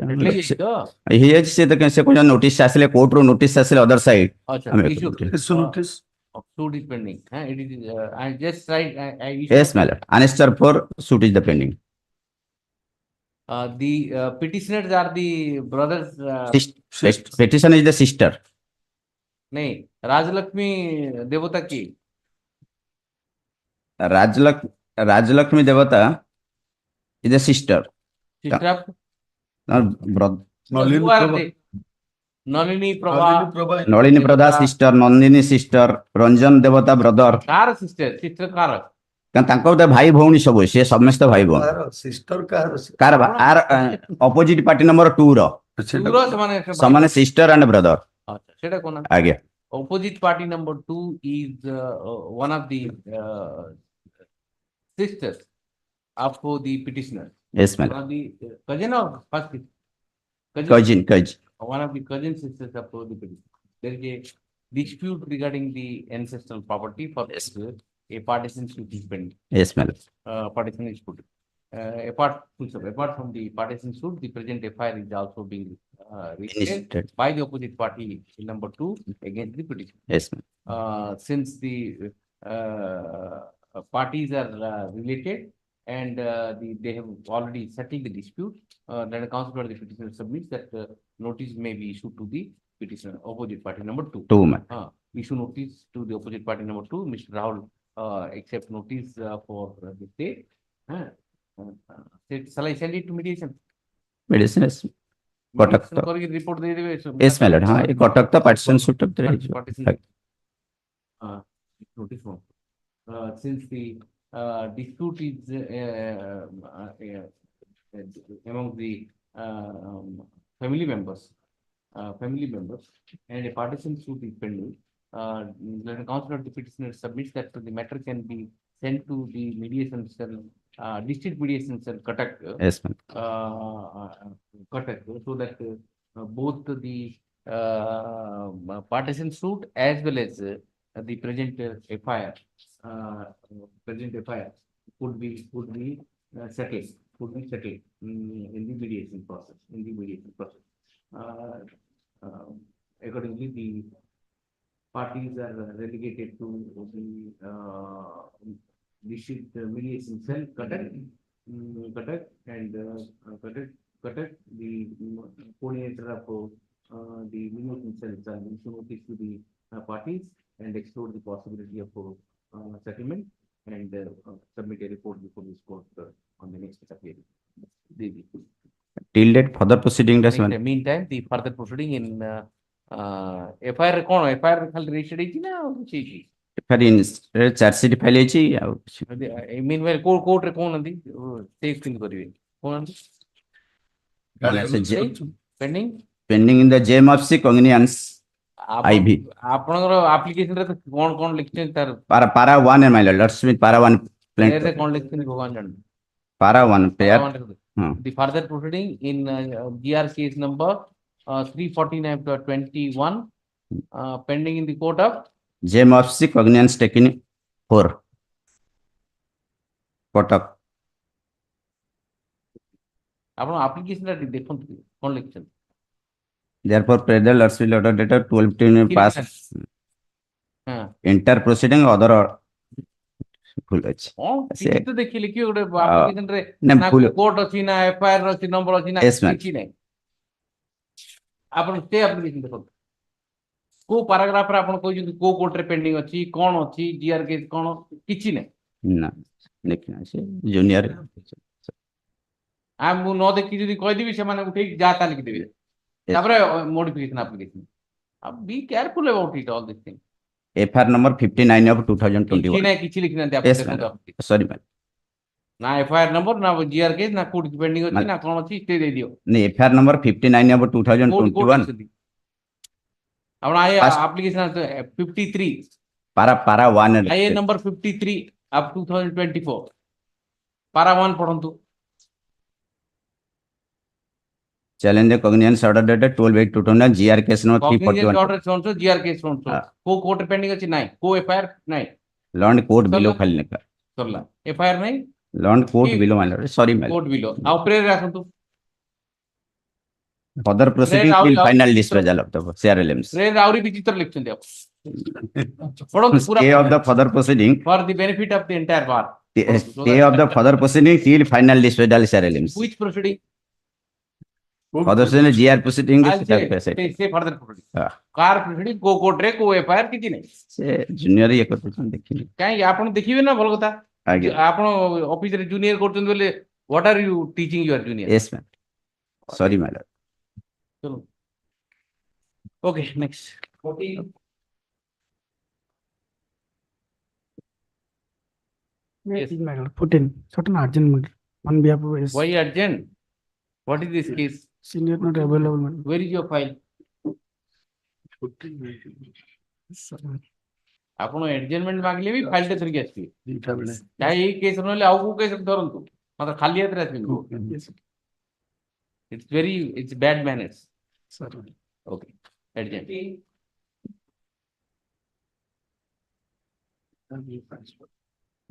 हे जाछि से त से को notice आसले कोर्ट रो नोटिस आसले other side Issue notice of suit is pending. It is, I just write, I issue. yes my lord annexure 4 suit is the pending. The petitioners are the brothers. Petition is the sister. नहीं, राजलक्ष्मी देवता की. Rajlakshmi Devata is the sister. Sister of Brother. who are they? Nalini Prabha. Nalini Prabha sister, Nandini sister, Ranjan Devata brother. कार sister कार. कारण तांको तो भाई भौणी सब से समस्त भाई भौणी सिस्टर कार कार आर ऑपोजिट पार्टी नंबर 2 रो समान सिस्टर एंड ब्रदर. अच्छा सेटा कोना आगे opposite party number 2 is one of the sisters of the petitioner. yes One madam of the cousin or first cousin one of the cousin sisters of the petitioner. There is a dispute regarding the ancestral property for a partition suit is pending. yes madam Partition is put. Apart from the partition suit, the present FIR is also being registered by the opposite party number 2 against the petition. yes madam Since the parties are related and they have already settled the dispute, then the counsel for the petitioner submits that notice may be issued to the petitioner opposite party number 2. 2 madam Issue notice to the opposite party number 2. Mr. Rahul accept notice for the state. Shall I send it to mediation? medicine yes Cuttack तो report दे देवे. yes my lord हाँ ये कटक तो partition suit up there Partition. Notice one. Since the dispute is among the family members, and a partition suit is pending, the counsel of the petitioner submits that the matter can be sent to the mediation cell, district mediation cell, Cuttack. yes ma'am Cuttack, so that both the partition suit as well as the present FIR could be settled in the mediation process. Accordingly, the parties are relegated to the district mediation cell, Cuttack, and Cuttack, the coordinator of the mediation cell shall issue notice to the parties and explore the possibility of settlement and submit a report before this court on the next appeal. till date further proceeding does In the meantime, the further proceeding in FIR खाली registered है कि ना कुछ ही फिर charge sheet file है जी meanwhile court रे कौन आंदी take fill करिवे कौन आंदी pending pending in the JMFC cognizance IV. ଆପଣଙ୍କର application ରେ କଣ ଲେଖିଛନ୍ତି ତାର Para 1 my lord, locksmith para 1 ରେ plaintiff. କଣ ଲେଖିଛନ୍ତି ଭଗବାନ ଜାଣନ୍ତି। Para 1 pair. The further proceeding in GR case number 349/21 pending in the court of JMFC cognizance taken 4. Kotak. ଆପଣ application ରେ ଦେଖନ୍ତୁ କଣ ଲେଖିଛନ୍ତି। Therefore, Predel Earthsville order data 12 pass enter proceeding other full ଅଛି। କିଛି ତ ଦେଖିଲି କି ଗୋଟେ application ରେ ନା ନା full କୋର୍ଟ ଅଛି ନା FIR ଅଛି ନମ୍ବର ଅଛି ନା Yes, ma'am. କିଛି ନାହିଁ। ଆପଣ ସେ application ଦେଖନ୍ତୁ କୋଉ paragraph ରେ ଆପଣ କହିଛନ୍ତି କୋଉ କୋର୍ଟ ରେ ପେଣ୍ଡିଂ ଅଛି କଣ ଅଛି GR କେସ୍ କଣ କିଛି ନାହିଁ। ନା ଦେଖିନା ସେ ଜୁନିୟର ମୁଁ ନ ଦେଖି ଯଦି କହିଦେବି ସେମାନେ ଉଠେଇକି ଯା ତା ଲେଖିଦେବେ ତାପରେ modification application be careful about it all this thing FR number 59 of କିଛି 2021 ନାହିଁ କିଛି ଲେଖିନାହାନ୍ତି ଆପଣ yes ଦେଖନ୍ତୁ madam sorry madam ନା FIR number ନା GR କେସ୍ ନା କୋର୍ଟ ପେଣ୍ଡିଂ ଅଛି ନା କଣ ଅଛି ସେ ଦେଇଦିଅ ne FR number 59 of 2021 ଆପଣ application 53 para 1 IA number 53 of 2024 para 1 ପଢନ୍ତୁ challenge the cognizance order data 12/8/2021 GR case number cognizance 341 order ଶୁଣନ୍ତୁ GR କେସ୍ ଶୁଣନ୍ତୁ କୋଉ କୋର୍ଟ ପେଣ୍ଡିଂ ଅଛି ନାହିଁ କୋଉ FIR ନାହିଁ land court below ଖାଲି ଲେଖା ସରିଲା FIR ନାହିଁ land court below my lord sorry my court below ଆଉ ପ୍ରେର ଆସନ୍ତୁ further proceeding till final disposal of the CRLMs ପ୍ରେର ଆହୁରି ବିଚିତ୍ର ଲେଖିଛନ୍ତି ଆପଣ ପଢନ୍ତୁ ପୁରା stay of the further proceeding for the benefit of the entire bar stay of the further proceeding till final disposal CRLMs which proceeding further proceeding GR proceeding say further proceeding car proceeding को court रे को FIR କିଛି ନାହିଁ ସେ junior ଇଏ କରୁଛନ୍ତି ଦେଖିଲି କାଇଁ ଆପଣ ଦେଖିବେ ନା ଭଲ କଥା ଆଜ୍ଞା ଆପଣ ଅଫିସ ରେ ଜୁନିୟର କରୁଛନ୍ତି ବୋଲେ what are you teaching your junior yes ma'am sorry my lord चलो okay next 40 Yes, madam. Put in certain urgent matter on behalf of his why urgent what is this case senior not available, madam. where is your file ଆପଣ ଏଡଜମେଣ୍ଟ ମାଗିଲେ ବି file ଟେ ଧରିକି ଆସିବେ ଚାहे ଏଇ case ନହେଲେ ଆଉ କୋଉ କେସ୍ ଧରନ୍ତୁ ମାତ୍ର ଖାଲି ହାତରେ ଆସିବେନି it's bad manners okay adjourn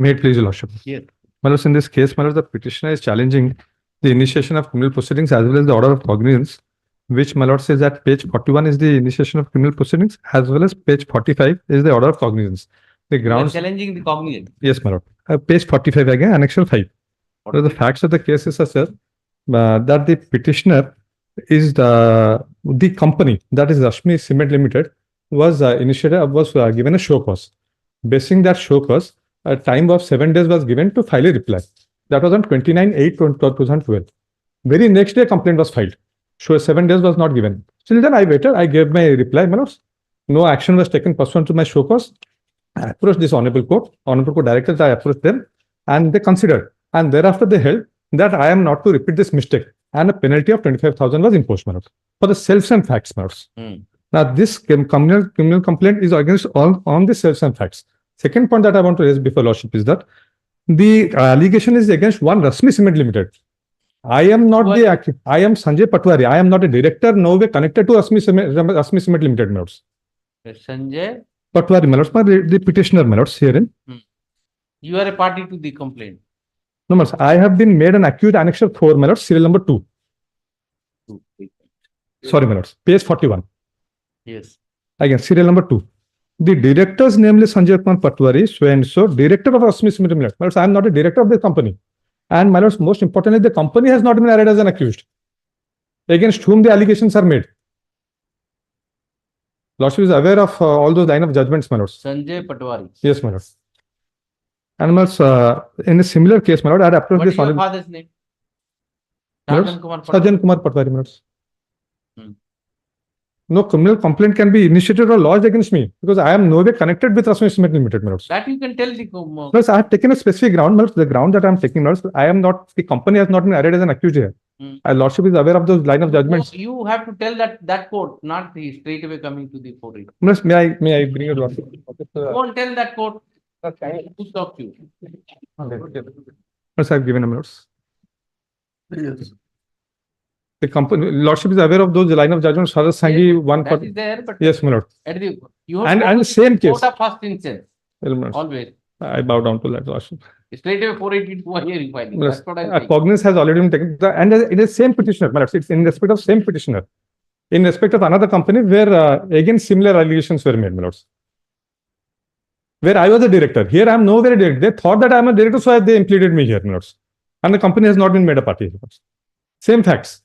May it please your lordship. Yes. My lords, in this case, my lords, the petitioner is challenging the initiation of criminal proceedings as well as the order of cognizance, which my lord says that page 41 is the initiation of criminal proceedings as well as page 45 is the order of cognizance. The grounds challenging the cognizance. Yes, my lord. Page 45 again, annexure 5. So the facts of the case is such that the petitioner is the company, that is Rashmi Cement Limited, was given a show cause. Basing that show cause, a time of 7 days was given to file a reply. That was on 29/8/2012. Very next day, complaint was filed. So 7 days was not given. Till then, I waited. I gave my reply, my lords. No action was taken pursuant to my show cause. I approached this honorable court. Honorable court directors, I approached them, and they considered. And thereafter, they held that I am not to repeat this mistake, and a penalty of 25,000 was imposed, my lords, for the self and facts, my lords. Now, this criminal complaint is against on the self and facts. Second point that I want to raise before lordship is that the allegation is against one Rashmi Cement Limited. I am not I am Sanjay Patwari. I am not a director, no way connected to Rashmi Cement Limited, my lords. Sanjay Patwari, my lords, the petitioner, my lords, herein. You are a party to the complaint. No, my lords, I have been made an accused annexure 4, my lords, serial number 2. Sorry, my lords, page 41. Yes. Again, serial number 2. The directors, namely Sanjay Kumar Patwari, so and so, director of Rashmi Cement Limited. My lords, I am not a director of the company. And my lords, most importantly, the company has not been added as an accused, against whom the allegations are made. Lordship is aware of all those line of judgments, my lords. Sanjay Patwari. Yes, my lords. And my lords, in a similar case, my lord, I had approached What this is your honorable. father's name? My lords, Sajan Kumar Patwari. Sajan Kumar Patwari, my lords. No criminal complaint can be initiated or lodged against me because I am no way connected with Rashmi Cement Limited, my lords. That you can tell the Plus, I have taken a specific ground, my lords. The ground that I am taking, my lords, I am not, the company has not been added as an accused here. Lordship is aware of those line of judgments. You have to tell that court, not the straight away coming to the 482. Miss, may I bring your lordship? Go and tell that court. Who stopped you? Yes, I have given a notes. The company lordship is aware of those line of judgments. Father Sanghi one. That is there, but Yes, my lord. at the you have And to the go to same case. court of first instance. Well, my lord, Always. I bow down to that lordship. Straight away 482 are here you filing. That's what I A think. cognizance has already been taken. And it is same petitioner, my lord. It's in respect of same petitioner. In respect of another company where again similar allegations were made, my lords. Where I was a director. Here I am nowhere a director. They thought that I am a director, so they implemented me here, my lords. And the company has not been made a party. Same facts.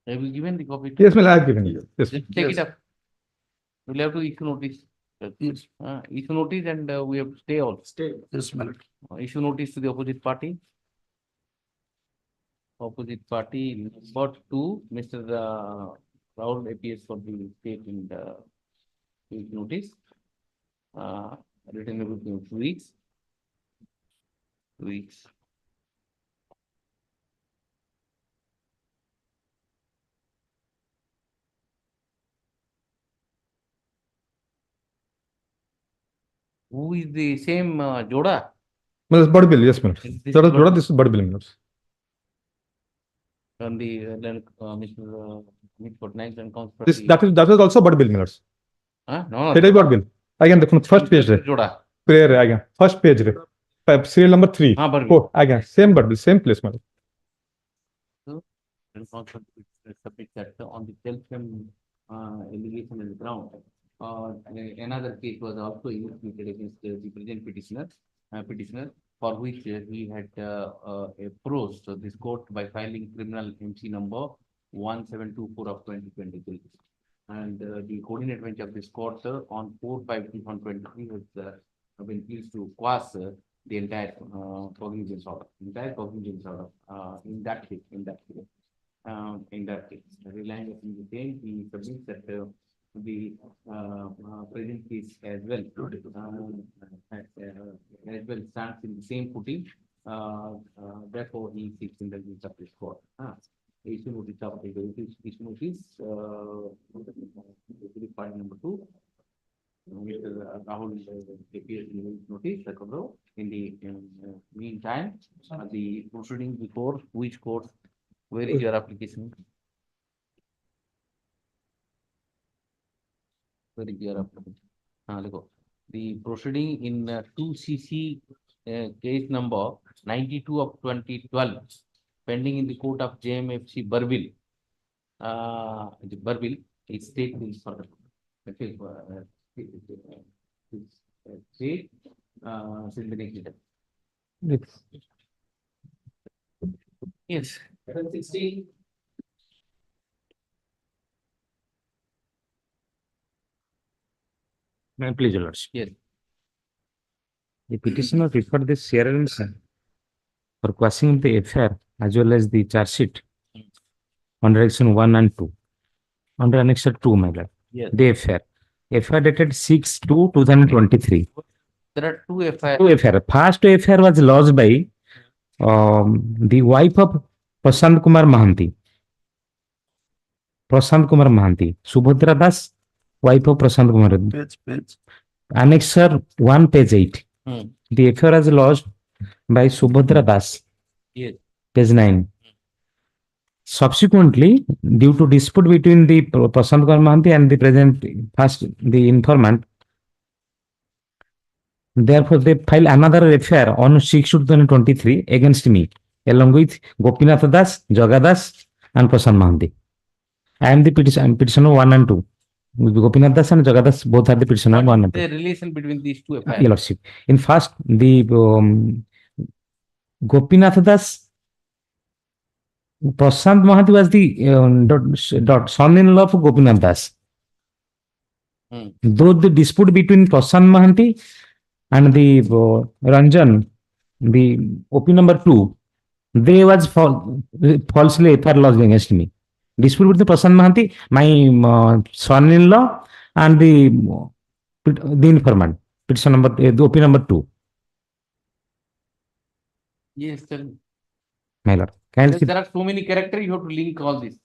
Have you given the copy? Yes, my lord, I have given you. Yes. Just take it up. We'll have to issue notice. Issue notice and we have to stay also. Stay. Yes, my lord. Issue notice to the opposite party. Opposite party number 2, Mr. Rahul appears for the state in the notice. Written everything 2 weeks. 2 weeks. Who is the same Joda? Well, it's Bud Bill, yes, my lord. This That was is Joda, this is Bud Bill, my lords. From the Mr. Patnaik and comes from This the- that was also Bud Bill, my lords. No, It is Bud Bill. Again, the first page. Joda. Prayer again. First page. Serial number 3. Bud Bill. Oh, again, same Bud Bill, same place, my lord. And also submit that on the self-claim allegation in the ground. Another case was also initiated against the present petitioner, for which he had approached this court by filing criminal MC number 1724 of 2023. And the coordinate bench of this court on 4/5/2023 has been pleased to quash the entire cognizance order. In that case. Relying on the same, he submits that the present case as well stands in the same footing. Therefore, he seeks indulgence of this court. Issue notice of issue notice. Part number 2. Mr. Rahul appears in his notice. In the meantime, the proceeding before which court? Where is your application? Where is your application? The proceeding in 2CC case number 92 of 2012, pending in the court of JMFC Burville. Burville, its state will further. State, yes. 760. May I please, your lordship? Yes. The petitioner referred this CRLM for quashing the FIR as well as the charge sheet under section 1 and 2. Under annexure 2, my lord. Yes. The FIR. FIR dated 6/2/2023. There are two FIR. Two FIR. First FIR was lodged by the wife of Prashant Kumar Mahanti. Prashant Kumar Mahanti. Subhadra Das, wife of Prashant Kumar. Page. Annexure 1, page 8. The FIR was lodged by Subhadra Das. Yes. Page 9. Subsequently, due to dispute between the Prashant Kumar Mahanti and the present the informant, therefore they filed another FIR on 6/2023 against me, along with Gopinath Das, Jaga Das, and Prashant Mahanti. I am the petitioner 1 and 2. Gopinath Das and Jaga Das both are the petitioner 1 and 2. The relation between these two FIR. Your lordship. In first, the Gopinath Das, Prashant Mahanti was the son-in-law of Gopinath Das. Though the dispute between Prashant Mahanti and the Ranjan, the OP number 2, they was falsely FIR lodged against me. Dispute with the Prashant Mahanti, my son-in-law, and the informant. Petition number, the OP number 2. Yes, tell me. My lord. Because there are so many characters, you have to link all this.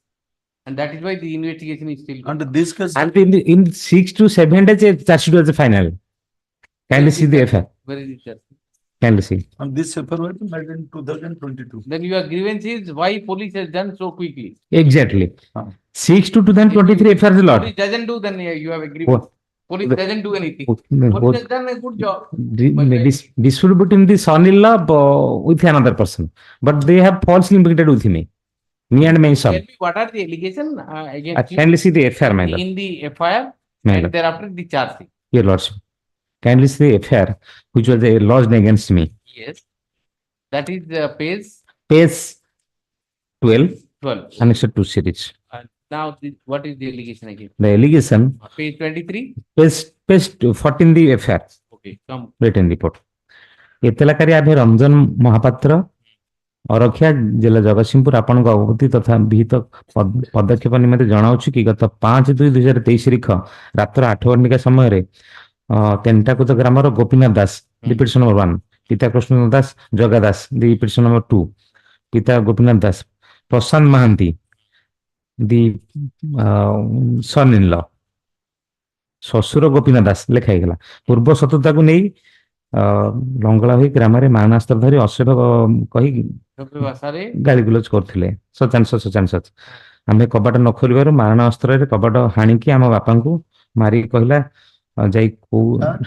And that is why the investigation is still. Under this case, And in 6 to 7 days, a charge sheet was the final. Kindly see the FIR. Where is it? Kindly see. and this FIR was made in 2022. Then your grievance is why police has done so quickly. Exactly. 6 to 2023 FIR is a lot. Police doesn't do, then you have a grievance. Police doesn't do anything. Police has done a good job. Dispute between the son-in-law with another person. But they have falsely implicated with me. Me and my son. Tell me what are the allegations against you Kindly see the FIR, my lord. in the FIR My and lord. thereafter the charge sheet. Your lordship. Kindly see the FIR which was lodged against me. Yes. That is Page 12, 12. Annexure 2 series. And now what is the allegation again? The allegation, Page 23. page 14 the FIR. Okay, come. Written report. एतलाकारी आभे Ranjan Mahapatra अरक्षा जिला जगतसिंहपुर आपन अवगति तथा विहित पदक्षेप निमित्त जनाऊछु कि गत 5/2/2023 तारिख रात्र 8 घंटा समय तेंटाकुत ग्रामर गोपीनाथ दास पिटिशन नंबर 1, पिता कृष्ण दास जगा दास पिटिशन नंबर 2, पिता गोपीनाथ दास प्रशांत महांती सन इन लॉ शशुर गोपीनाथ दास लिखाई गला पूर्व शत्रुता को नहीं लंगला हुई ग्राम मारणास्त्र धरी अश्लील कही गाली गुलज करते सचान आम कबाट न खोल मारणास्त्र कबाट हाणिकी आम बापा को मारी कहला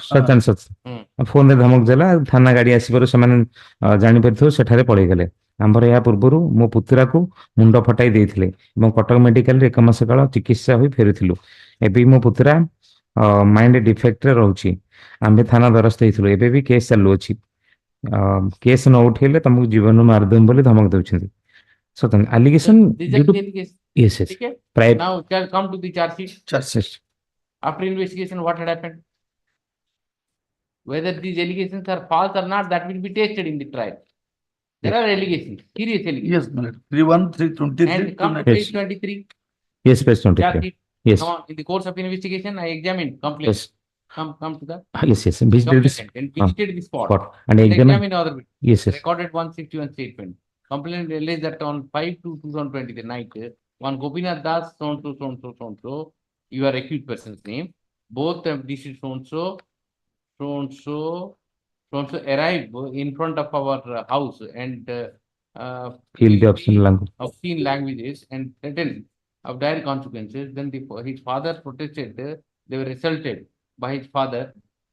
सचान फोन रे धमक देला थाना गाड़ी आसबार से जापर से पलि गले आमर या पूर्व मो पुतुरा को मुंड फटाई देते कटक मेडिकल 1 मास काल चिकित्सा हो फेरुलु एवं मो पुतुरा माइंड डिफेक्ट रोचे आम थाना द्वारस्थ होइथिलु एबे भी केस चालू अछि केस न उठेले तुमको जीवन मारदेम बोली धमक देउछन्ती सतन allegation yes Okay. Private Now shall come to the charge sheet. After investigation, what had happened? Whether these allegations are false or not, that will be tested in the trial. There are allegations, serious allegations. Yes, madam. 31323. And come to page 23. yes page 23 Charge sheet. yes Now, in the course of investigation, I examined complaint. yes Come to that. yes visited this Complainant and visited the spot. and examine Examine other witness. yes Recorded 161 statement. Complainant alleged that on 5/2/2020 the night, one Gopinath Das, so, you are accused person's name. Both of this is so arrive in front of our house and feel the option language obscene languages and threatened of dire consequences. Then his father protested. They were assaulted by his father,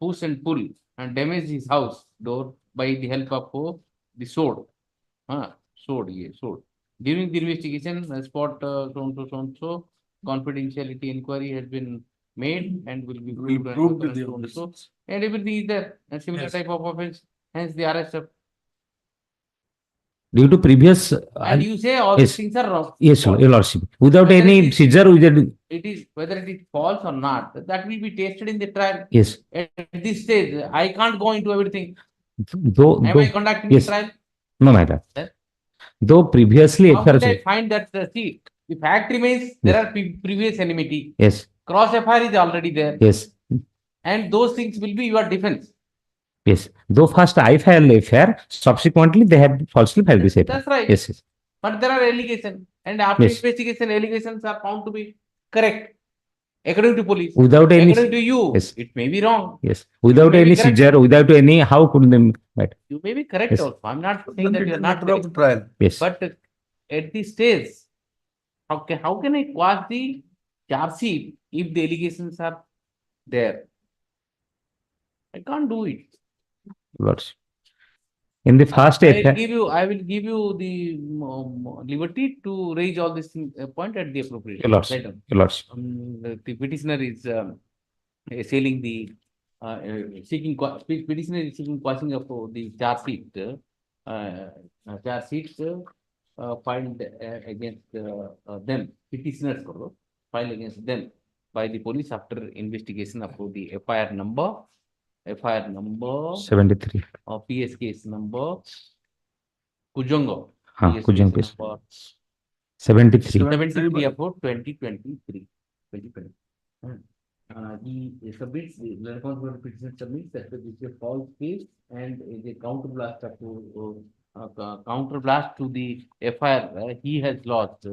push and pull, and damaged his house door by the help of the sword. Sword. During the investigation, spot so confidentiality inquiry has been made and will be proved and everything is there. A similar type of offense, hence the arrest of. due to previous And you say all these things are wrong. yes your lordship without Whether any it is- seizure without It is whether it is false or not, that will be tested in the trial. yes At this stage, I can't go into everything. though Am I conducting yes the trial? no matter Yes. though previously How FIR will I find that? See, the fact remains there are previous enmity. yes Cross FIR is already there, yes and those things will be your defense. yes though first I filed FIR subsequently they have falsely filed this FIR That's right. yes yes But there are allegations, and after Yes. investigation, allegations are found to be correct according to police. without any According to you, yes it may be wrong. yes without may be any correct. seizure without any how could they right You may be correct Yes. also. I'm not saying that you are not Matter of correct. trial. yes But at this stage, how can I quash the charge sheet if the allegations are there? I can't do it. lords in the first FIR I will give you the liberty to raise all these things, point at the appropriate your lords time. your lords The petitioner is assailing the petitioner is seeking quashing of the charge sheet filed against them, petitioners filed against them by the police after investigation of the FIR number 73 or PS case number Kujongo हाँ, PS Kujang case case. number 73. 73 of 2023. 2020. He submits, the responsible petitioner submits that this is a false case and is a counterblast to the FIR he has lost,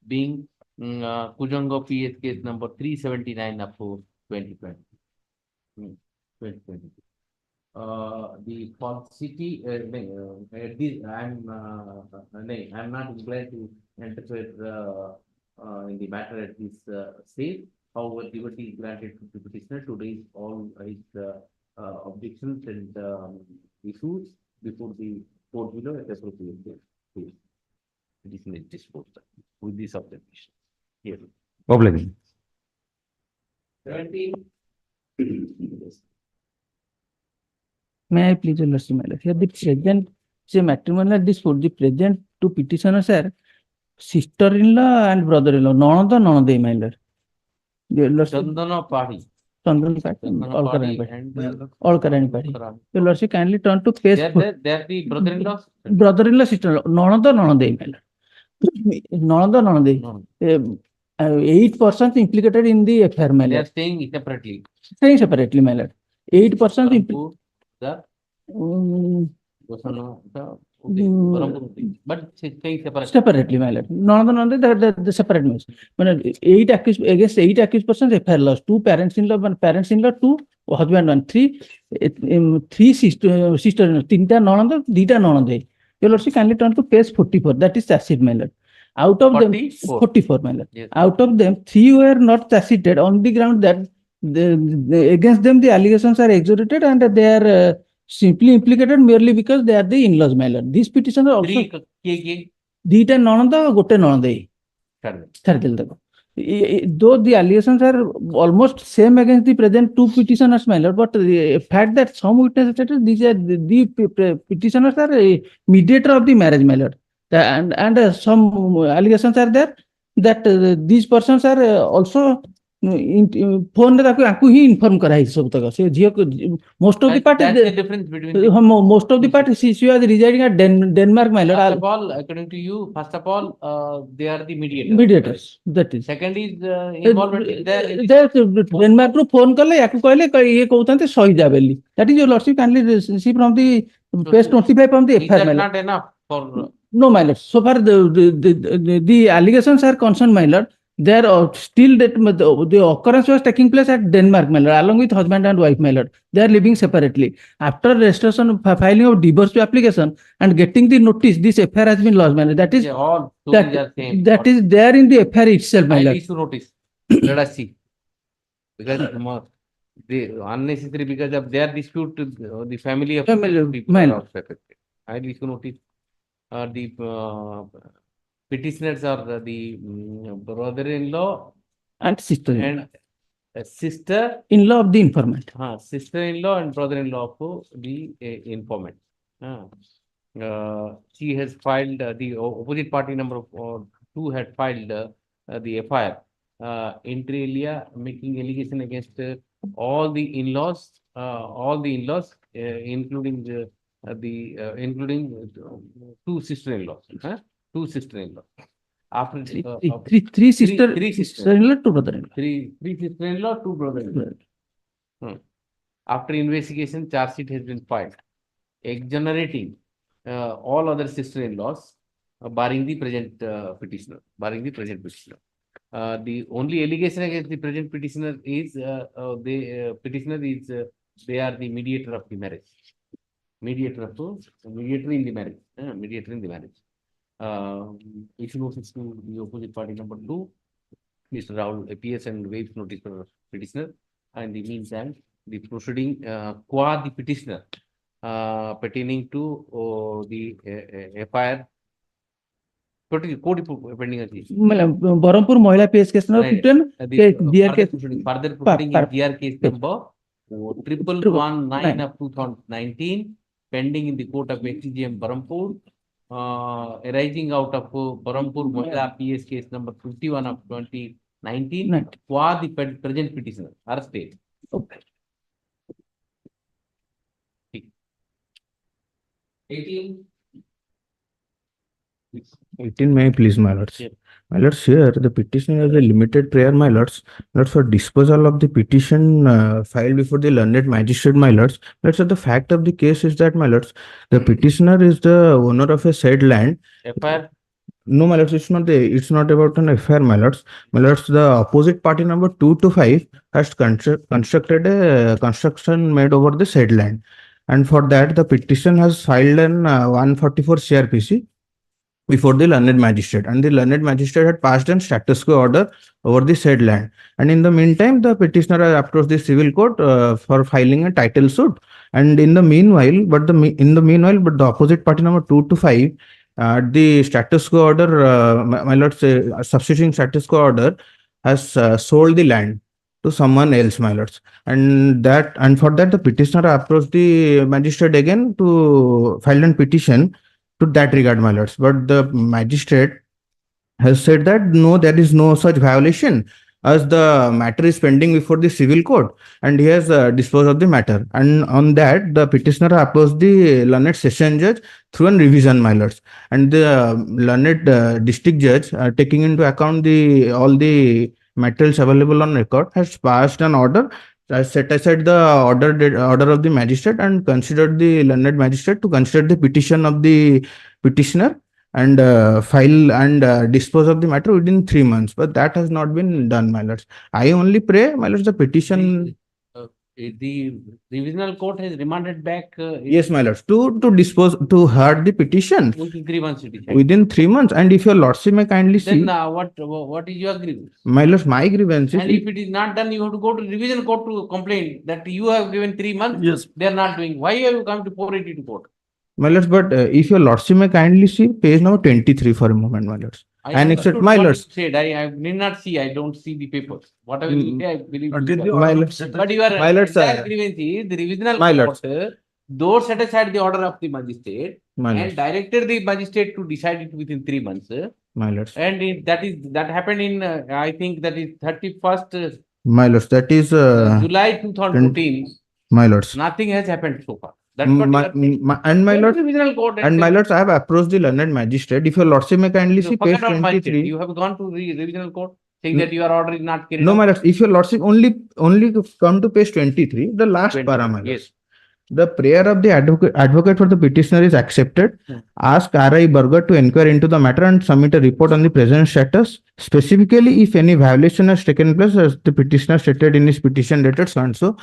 being Kujango PS case number 379 of 2020. 2020. The falsity, I'm not inclined to interfere in the matter at this stage. However, liberty is granted to the petitioner to raise all his objections and issues before the court below at appropriate date. Petitioner is disposed of with this observation. Here. Obliging. 17. May I please, Your Lordship, my lord. Here the present, say matrimonial dispute, the present two petitioners are sister-in-law and brother-in-law, nonode, my lord. Your Lordship, Chandana Padi. Chandana Padi, Chandana Padi and all Karani Padi. Your Lordship, kindly turn to page. They're the brother-in-law. Brother-in-law, sister-in-law, nonode, my lord. Nonode. 8% implicated in the affair, my They are lord. staying separately. Staying separately, my lord. 8% implicated. The but staying separately. Separately, my lord. Nonode, the separate means. When 8 accused against 8 accused persons, affair lost. 2 parents-in-law, 1 parents-in-law, 2 husband, 1, 3 sister-in-law, 3 nonode, 2 nonode. Your Lordship, kindly turn to page 44. That is chassis, my lord. Out of them, 44, my lord. Yes. Out of them, 3 were not chassited on the ground that against them the allegations are exaggerated and they are simply implicated merely because they are the in-laws, my lord. These petitions are also 3 Dita nonanda, gote nonande. Though the allegations are almost same against the present two petitioners, my lord, but the fact that some witnesses stated these are the petitioners are a mediator of the marriage, my lord. And some allegations are there that these persons are also phone he inform kara सब तक से most of the part that's the difference between most of the part she was residing at Denmark, my lord. First of all, according to you, first of all, they are the mediators. Mediators, that is. Second is involvement in their Denmark ru phone kale yaku कहले ये कहउतंते सही जाबेली. That is, your lordship, kindly see from the page 25 from the is FIR, that my not lord. enough for No, my lord. So far the allegations are concerned, my lord. There are still that the occurrence was taking place at Denmark, my lord, along with husband and wife, my lord. They are living separately. After registration, filing of divorce application and getting the notice, this affair has been lost, my lord. That is all stories are same. that is there in the affair itself, my I lord. need to notice. Let us see. Because the unnecessary because of their dispute, the family of people my are lord. also affected. I need to notice the petitioners are the brother-in-law And sister-in-law. and sister-in-law of the informant. Sister-in-law and brother-in-law of the informant. She has filed the opposite party number 2 had filed the FIR inter alia making allegation against all the in-laws, including including 2 sister-in-laws. 2 sister-in-law. After three sister-in-law, 2 brother-in-law. Three sister-in-law, 2 brother-in-law. After investigation, charge sheet has been filed, exonerating all other sister-in-laws, barring the present petitioner. The only allegation against the present petitioner is they are the mediator of the marriage. Mediator in the marriage. Issue notice to the opposite party number 2, Mr. Rahul appears and waives notice for petitioner. And in the meantime, the proceeding qua the petitioner pertaining to the FIR. Pending Barampur Mohila PS case number further proceeding in GR case number 1119 of 2019, pending in the court of XCGM Barampur, arising out of Barampur Mohila PS case number 51 of 2019, qua the present petitioner are stayed. Okay. 18. 18 May, please, my lords. Yeah. My lords, here the petitioner has a limited prayer, my lords. Lords, for disposal of the petition filed before the learned magistrate, my lords. Lords, the fact of the case is that, my lords, the petitioner is the owner of a said land. FIR, No, my lords, it's not about an affair, my lords. My lords, the opposite party number 2 to 5 has constructed a construction made over the said land. And for that, the petition has filed an 144 CRPC before the learned magistrate, and the learned magistrate had passed an status quo order over the said land. And in the meantime, the petitioner has approached the civil court for filing a title suit. And in the meanwhile, but the opposite party number 2 to 5, the status quo order, my lord, substituting status quo order has sold the land to someone else, my lords. And for that, the petitioner approached the magistrate again to file a petition to that regard, my lords. But the magistrate has said that no, there is no such violation, as the matter is pending before the civil court, and he has disposed of the matter. And on that, the petitioner approached the learned session judge through a revision, my lords. And the learned district judge, taking into account all the materials available on record, has passed an order, set aside the order of the magistrate, and considered the learned magistrate to consider the petition of the petitioner and file and dispose of the matter within 3 months. But that has not been done, my lords. I only pray, my lords, the petition. the revisional court has remanded back. Yes, my lords, to heard the petition Within 3 months. It is right. within 3 months. And if your lordship may kindly see, Then what is your grievance? my lords, my grievance is, And if it is not done, you have to go to revision court to complain that you have given 3 months. Yes. They are not doing. Why have you come to 482 court? my lords, but if your lordship may kindly see page number 23 for a moment, my lords. I And understood except my what lords. you said. I need not see. I don't see the papers. Whatever you say, I believe. But you did are. you My lords, But your my lords, entire grievance is the revisional my court, lords. though set aside the order of the magistrate My and lords. directed the magistrate to decide it within 3 months. My lords. And that happened in I think that is 31st My lords, that is July 2014. my lords. Nothing has happened so far. That's what My, you are saying. my Go to lords, revisional court and my say, lords, I have approached the learned magistrate. If your lordship may kindly see page forget about magistrate. 23. You have gone to revisional court saying that your order is not carried No, out. my lords, if your lordship only come to page 23, the last 20, para, my lords. yes. The prayer of the advocate for the petitioner is accepted. Ask R.I. Burger to inquire into the matter and submit a report on the present status. Specifically, if any violation has taken place, as the petitioner stated in his petition dated so and so,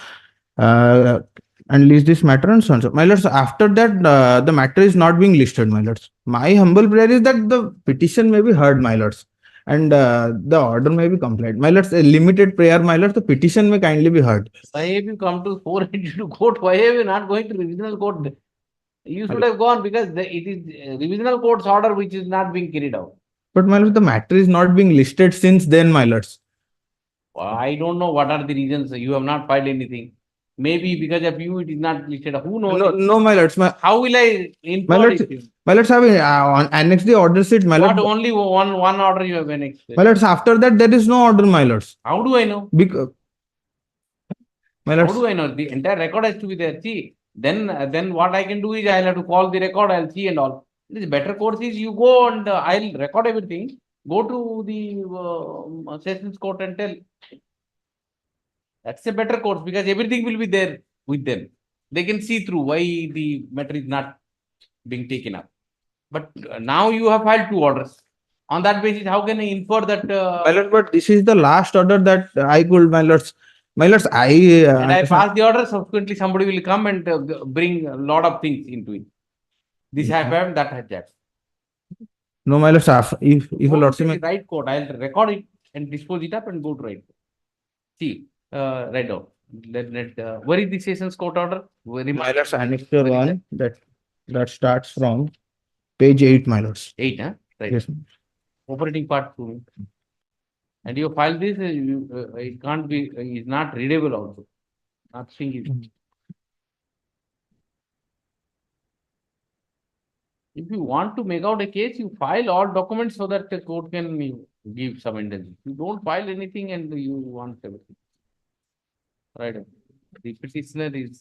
and list this matter and so and so. My lords, after that, the matter is not being listed, my lords. My humble prayer is that the petition may be heard, my lords, and the order may be complied. My lords, a limited prayer, my lords, the petition may kindly be heard. Why have you come to 482 court? Why have you not going to revisional court? You should have gone because it is revisional court's order which is not being carried out. But my lords, the matter is not being listed since then, my lords. I don't know what are the reasons. You have not filed anything. Maybe because of you, it is not listed. Who knows? No, my lords. How will I My inform lords, it? my lords have annexed the order sheet, my What lords. only one order you have annexed? My lords, after that, there is no order, my lords. How do I know? Because, my How lords, do I know? The entire record has to be there. See, then what I can do is I'll have to call the record, I'll see and all. This better course is you go and I'll record everything. Go to the sessions court and tell. That's a better course because everything will be there with them. They can see through why the matter is not being taken up. But now you have filed 2 orders. On that basis, how can I infer that? my lords, but this is the last order that I could, my lords. My lords, And I pass the order, subsequently somebody will come and bring a lot of things into it. This has happened, that has happened. No, my lords, if a Go lordship to may. the right court, I'll record it and dispose it up and go to right court. See, right down. Where is the sessions court order? My lords, annexure 1 that starts from page 8, my lords. 8, huh? Right. Yes. Operating part 2. And you file this, it can't be, is not readable also. Nothing is. If you want to make out a case, you file all documents so that the court can give some indulgence. You don't file anything and you want everything. Right. The petitioner is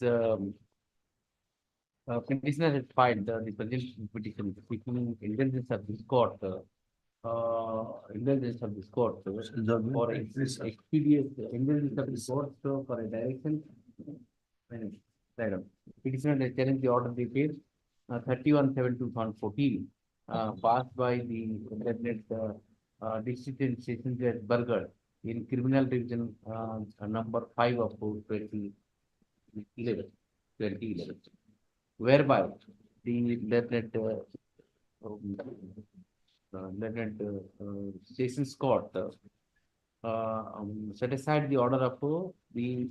Petitioner has filed the present petition seeking indulgence of this court, indulgence of this court for expedient indulgence of this court for a direction. Right on. Petitioner has challenged the order detailed 31/7/2014 passed by the Cabinet District and Session Judge Burger in Criminal Division number 5 of 2011, whereby the Sessions Court set aside the order of the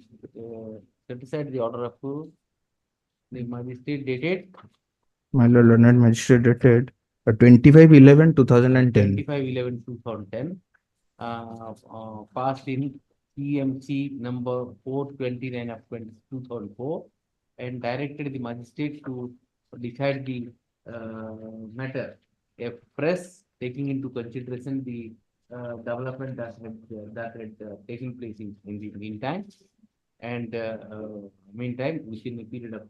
set aside the order of the magistrate dated My Lord, Learned Magistrate dated 25/11/2010. 25/11/2010, passed in CMC number 429 of 2004, and directed the magistrate to decide the matter. A press taking into consideration the development that had taken place in the meantime, and meantime within a period of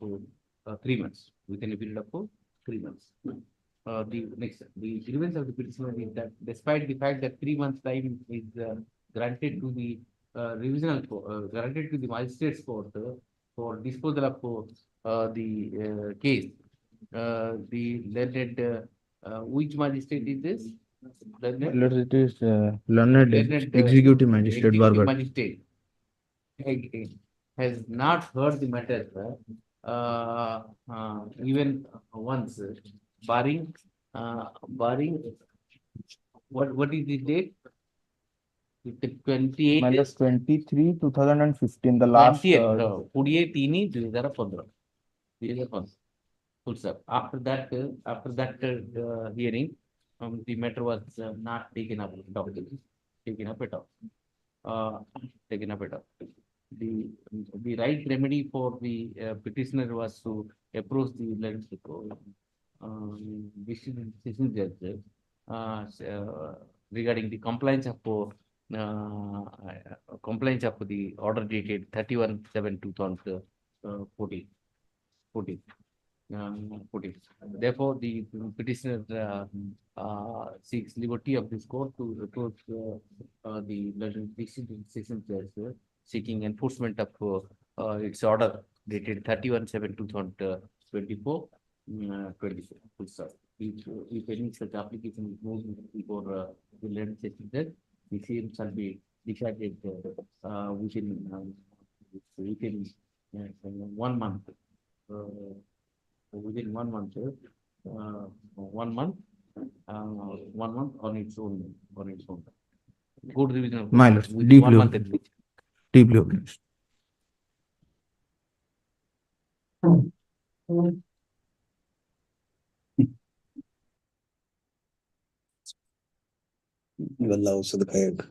3 months. Within a period of 3 months. The grievance of the petitioner is that despite the fact that 3 months time is granted to the granted to the magistrate's court for disposal of the case, the learned which magistrate is this? It is Learned Executive Magistrate Executive Burger. Magistrate has not heard the matter even once, barring what is the date? The 28 Minus 23/2015, the last. 28/3/2015. Full stop. After that hearing, the matter was not taken up at all. Taken up at all. Taken up at all. The right remedy for the petitioner was to approach the decision judge regarding the compliance of the order dated 31/7/2014. Therefore, the petitioner seeks liberty of this court to approach the decision judge seeking enforcement of its order dated 31/7/2024. 24. Full stop. If any such application is moved before the legislative judge, the same shall be decided within 1 month. Within 1 month, 1 month, 1 month on its own. Good revision of My Lord, within deeply 1 month. obliged. Deeply obliged. गल्ला उससे दिखाएगा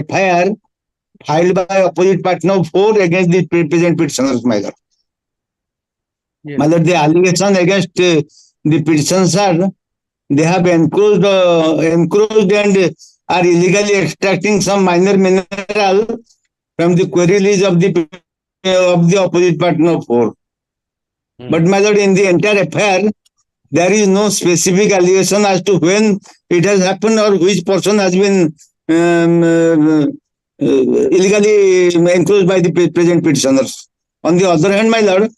FIR filed by opposite partner 4 against the present petitioners, my lord. Yes. My lord, the allegation against the petitioners are they have encroached and are illegally extracting some minor mineral from the quarry lease of the opposite partner 4. But my lord, in the entire affair, there is no specific allegation as to when it has happened or which person has been illegally encroached by the present petitioners. On the other hand, my lord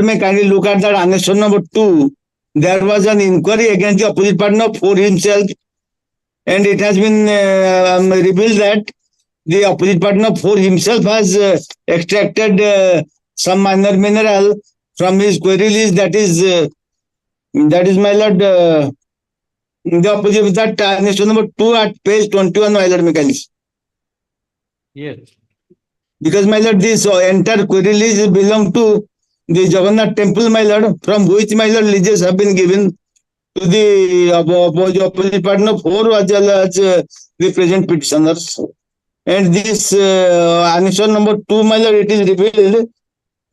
may kindly look at that annexation number 2. There was an inquiry against the opposite partner for himself, and it has been revealed that the opposite partner for himself has extracted some minor mineral from his quarry lease. That is my lord, the opposite of that annexation number 2 at page 21, my lord Michaelis. Yes. Because my lord, this entire quarry lease belong to the Jagannath temple, my lord, from which my lord leases have been given to the opposite partner 4 as well as the present petitioners. And this annexation number 2, my lord, it is revealed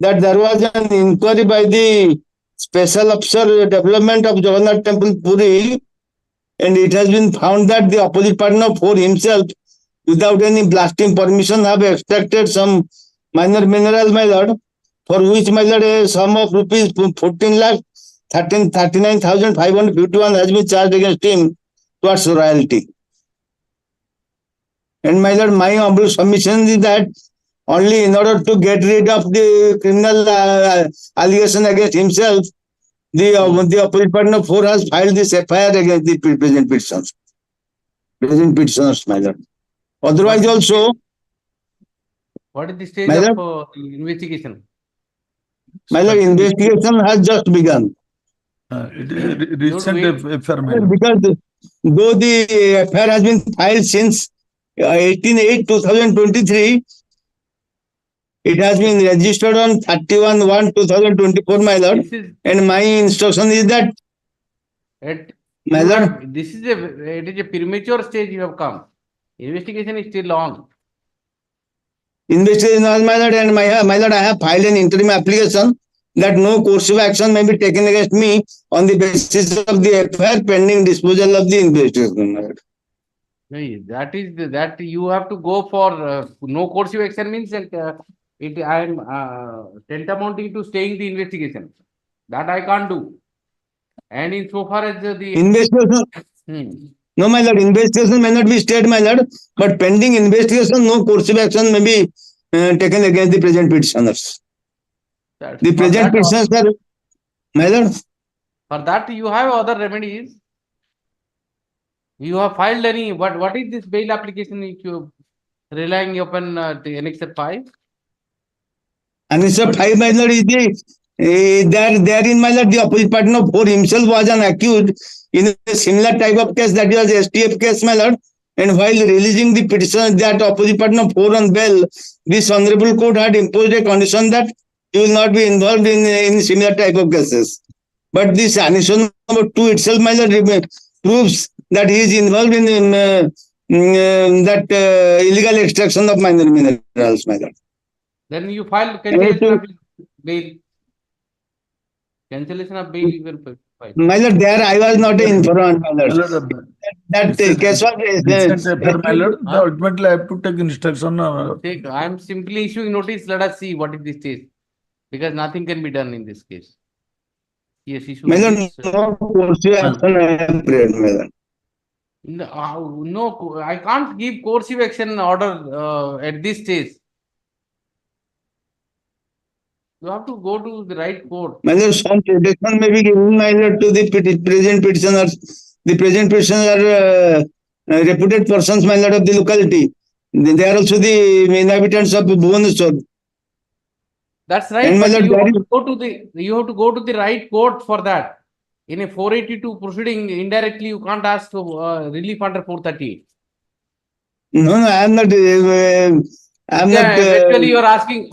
that there was an inquiry by the Special Officer Development of Jagannath Temple Puri, and it has been found that the opposite partner 4 himself, without any blasting permission, have extracted some minor mineral, my lord, for which my lord a sum of rupees 14,39,551 has been charged against him towards royalty. And my lord, my humble submission is that only in order to get rid of the criminal allegation against himself, the opposite partner 4 has filed this FIR against the present petitioners, my lord. Otherwise also, What is the stage my lord, of investigation? my lord, investigation has just begun. Recent Because though the FIR has been filed since 18/8/2023, it has been registered on 31/1/2024, my lord. And my instruction is that, my lord, It is a premature stage you have come. Investigation is still on. investigation on, my lord, and my lord, I have filed an interim application that no course of action may be taken against me on the basis of the FIR pending disposal of the investigation, my lord. That is that you have to go for no course of action means that I am tantamounting to staying the investigation. That I can't do. And in so far as the investigation, no, my lord, investigation may not be stayed, my lord, but pending investigation, no course of action may be taken against the present petitioners. The present petitioners are, my lord. For that you have other remedies. You have filed any, what is this bail application which you relying upon the Annexure 5? Annexure 5, my lord, is therein, my lord, the opposite partner 4 himself was an accused in a similar type of case, that was STF case, my lord. And while releasing the petition, that opposite partner 4 on bail, this honorable court had imposed a condition that he will not be involved in similar type of cases. But this annexation number 2 itself, my lord, proves that he is involved in that illegal extraction of minor minerals, my lord. Then you file cancellation of bail. Cancellation of bail you will file. My lord, there I was not informed, my lord. That case was my lord, they ultimately have to take instruction. I am simply issuing notice. Let us see what is the stage, because nothing can be done in this case. Yes, issue. My lord, no course of action I have prayed, my lord. No, I can't give coercive action order at this stage. You have to go to the right court. My lord, some protection may be given, my lord, to the present petitioners. The present petitioners are reputed persons, my lord, of the locality. They are also the inhabitants of Bhubaneswar. That's right, and but you have to go to the right court for that. In a 482 proceeding, indirectly you can't ask for relief under 438. No, I am not. Actually, you are asking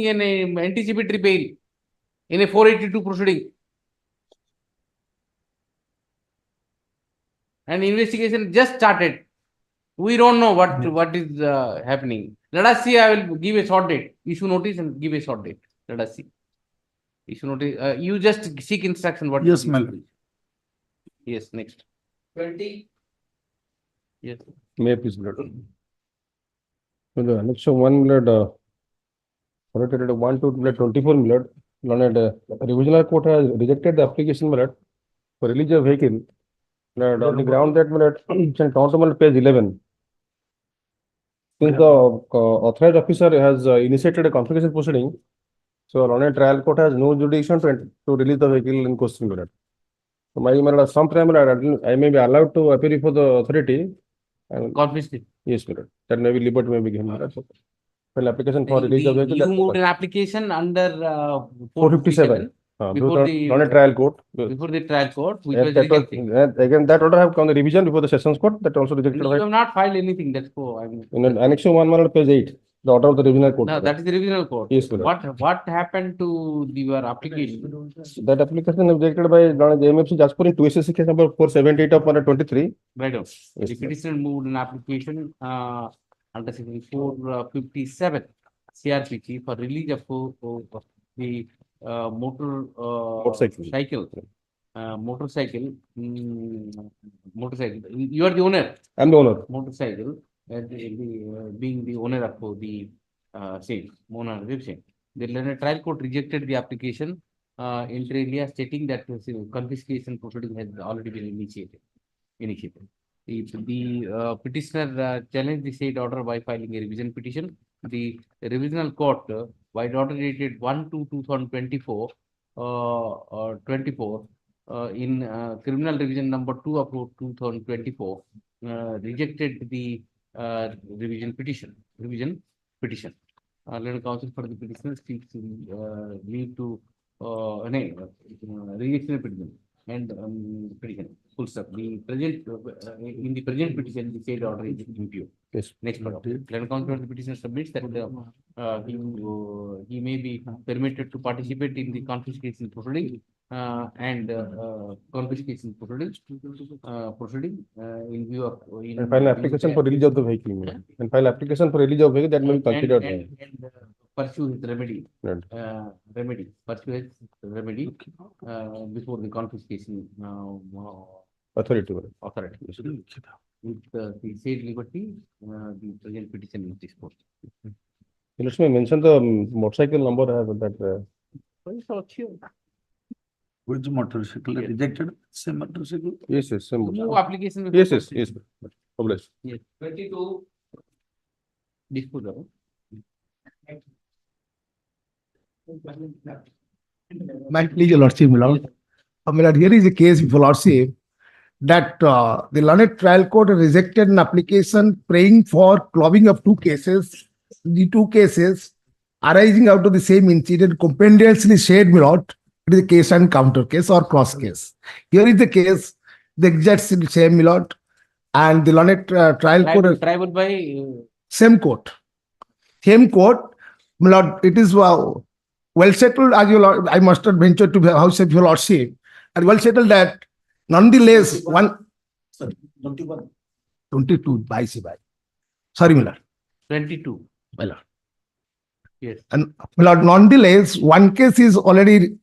an anticipatory bail in a 482 proceeding. And investigation just started. We don't know what is happening. Let us see. I will give a short date. Issue notice and give a short date. Let us see. Issue notice. You just seek instruction. What? Yes, my lord. Yes. Next. 20. Yes. May I please, Lord. So the annexure 1, Lord, annotated 1 to 24, Lord. Lord, revisional court has rejected the application, Lord, for release of vehicle. Lord, on the ground that, Lord, it's on count on page 11. Since the authorized officer has initiated a confiscation proceeding, so Lord, trial court has no jurisdiction to release the vehicle in question, Lord. So my, Lord, sometime, Lord, I may be allowed to appear before the authority. Confiscate. Yes, Lord. That may be liberty may be given. Well, application for release of vehicle. You moved an application under 457. Before the on a trial court. Before the trial court, which was That rejected. again, that order have come the revision before the sessions court. That also rejected. You have not filed anything. That's so. I mean, in an annexure 1, Lord, page 8, the order of the revisional court. No, that is the revisional court. Yes, Lord. What happened to your application? That application rejected by Lord, JMFC Jaspur in 2 SSC case number 478 of 123. Right. Yes, The petitioner moved an application under section 457 CRPC for release of the motorcycle. You are the owner. I'm the owner. Motorcycle, being the owner of the same owner of the same. The trial court rejected the application inter alia, stating that confiscation proceeding has already been initiated. The petitioner challenged the said order by filing a revision petition. The revisional court, by order dated 1/2/2024, in criminal revision number 2 of 2024, rejected the revision petition. Learned counsel for the petitioner seeks leave to rejection of petition and petition. Full stop. The present in the present petition, the said order is impure. Yes. Next part. Learned counsel for the petitioner submits that he may be permitted to participate in the confiscation proceeding and confiscation proceeding in view of and file application for release of the vehicle. And file application for release of vehicle that may be considered. And pursue his remedy. Right. Pursue his remedy before the confiscation authority. With the said liberty, the present petition is disposed. Let me mention the motorcycle number I have that. Which motorcycle rejected? Same motorcycle? Yes, same. No application. Yes. Published. Yes. 22. Disposed. My please, your lordship, my lord. My lord, here is a case before lordship that the learned trial court rejected an application praying for clubbing of two cases. The two cases arising out of the same incident compendiously shared, my lord. It is a case and counter case or cross case. Here is the case, the exact same, my lord, and the learned trial court. Tribal by same court. My lord, it is well settled, as you lord, I must not venture to house of your lordship, and well settled that nonetheless 22 by CBI. Sorry, my lord. 22. My lord. Yes. And my lord, nonetheless, one case is already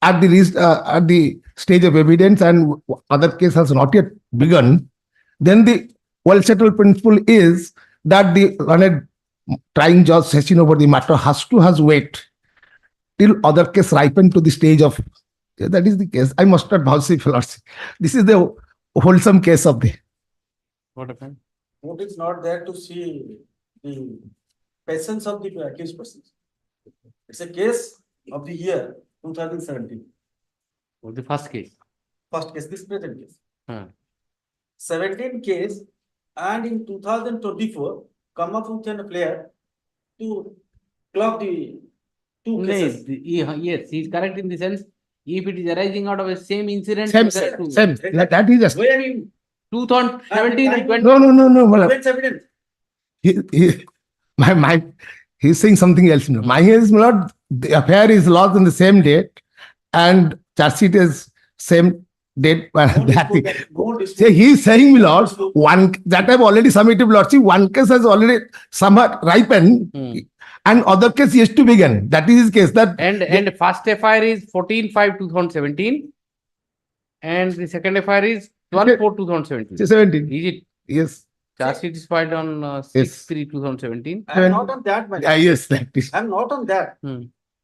at the stage of evidence and other case has not yet begun. Then the well settled principle is that the learned trying judge session over the matter has to wait till other case ripen to the stage of. That is the case. I must not vouch for lordship. This is the wholesome case of the. What happened? What is not there to see the patience of the accused persons. It's a case of the year 2017. The first case. This present case. 17 case, and in 2024 come up with a player to club the two cases. Yes, he is correct in the sense, if it is arising out of a same incident. Same. That is just. Where you 2017 and 20. No. When's evidence? He's saying something else. My is not, the affair is lost on the same date and charge sheet is same That, No dispute. say he is saying, my lord, one that I've already submitted, lordship, one case has already somewhat ripened, and other case is to begin. That is his case. That And first FIR is 14/5/2017, and the second FIR is 12/4/2017. 17. Is it? Yes. Charge sheet is filed on 6/3/2017. I'm not on that, my lord. Yes, that is. I'm not on that.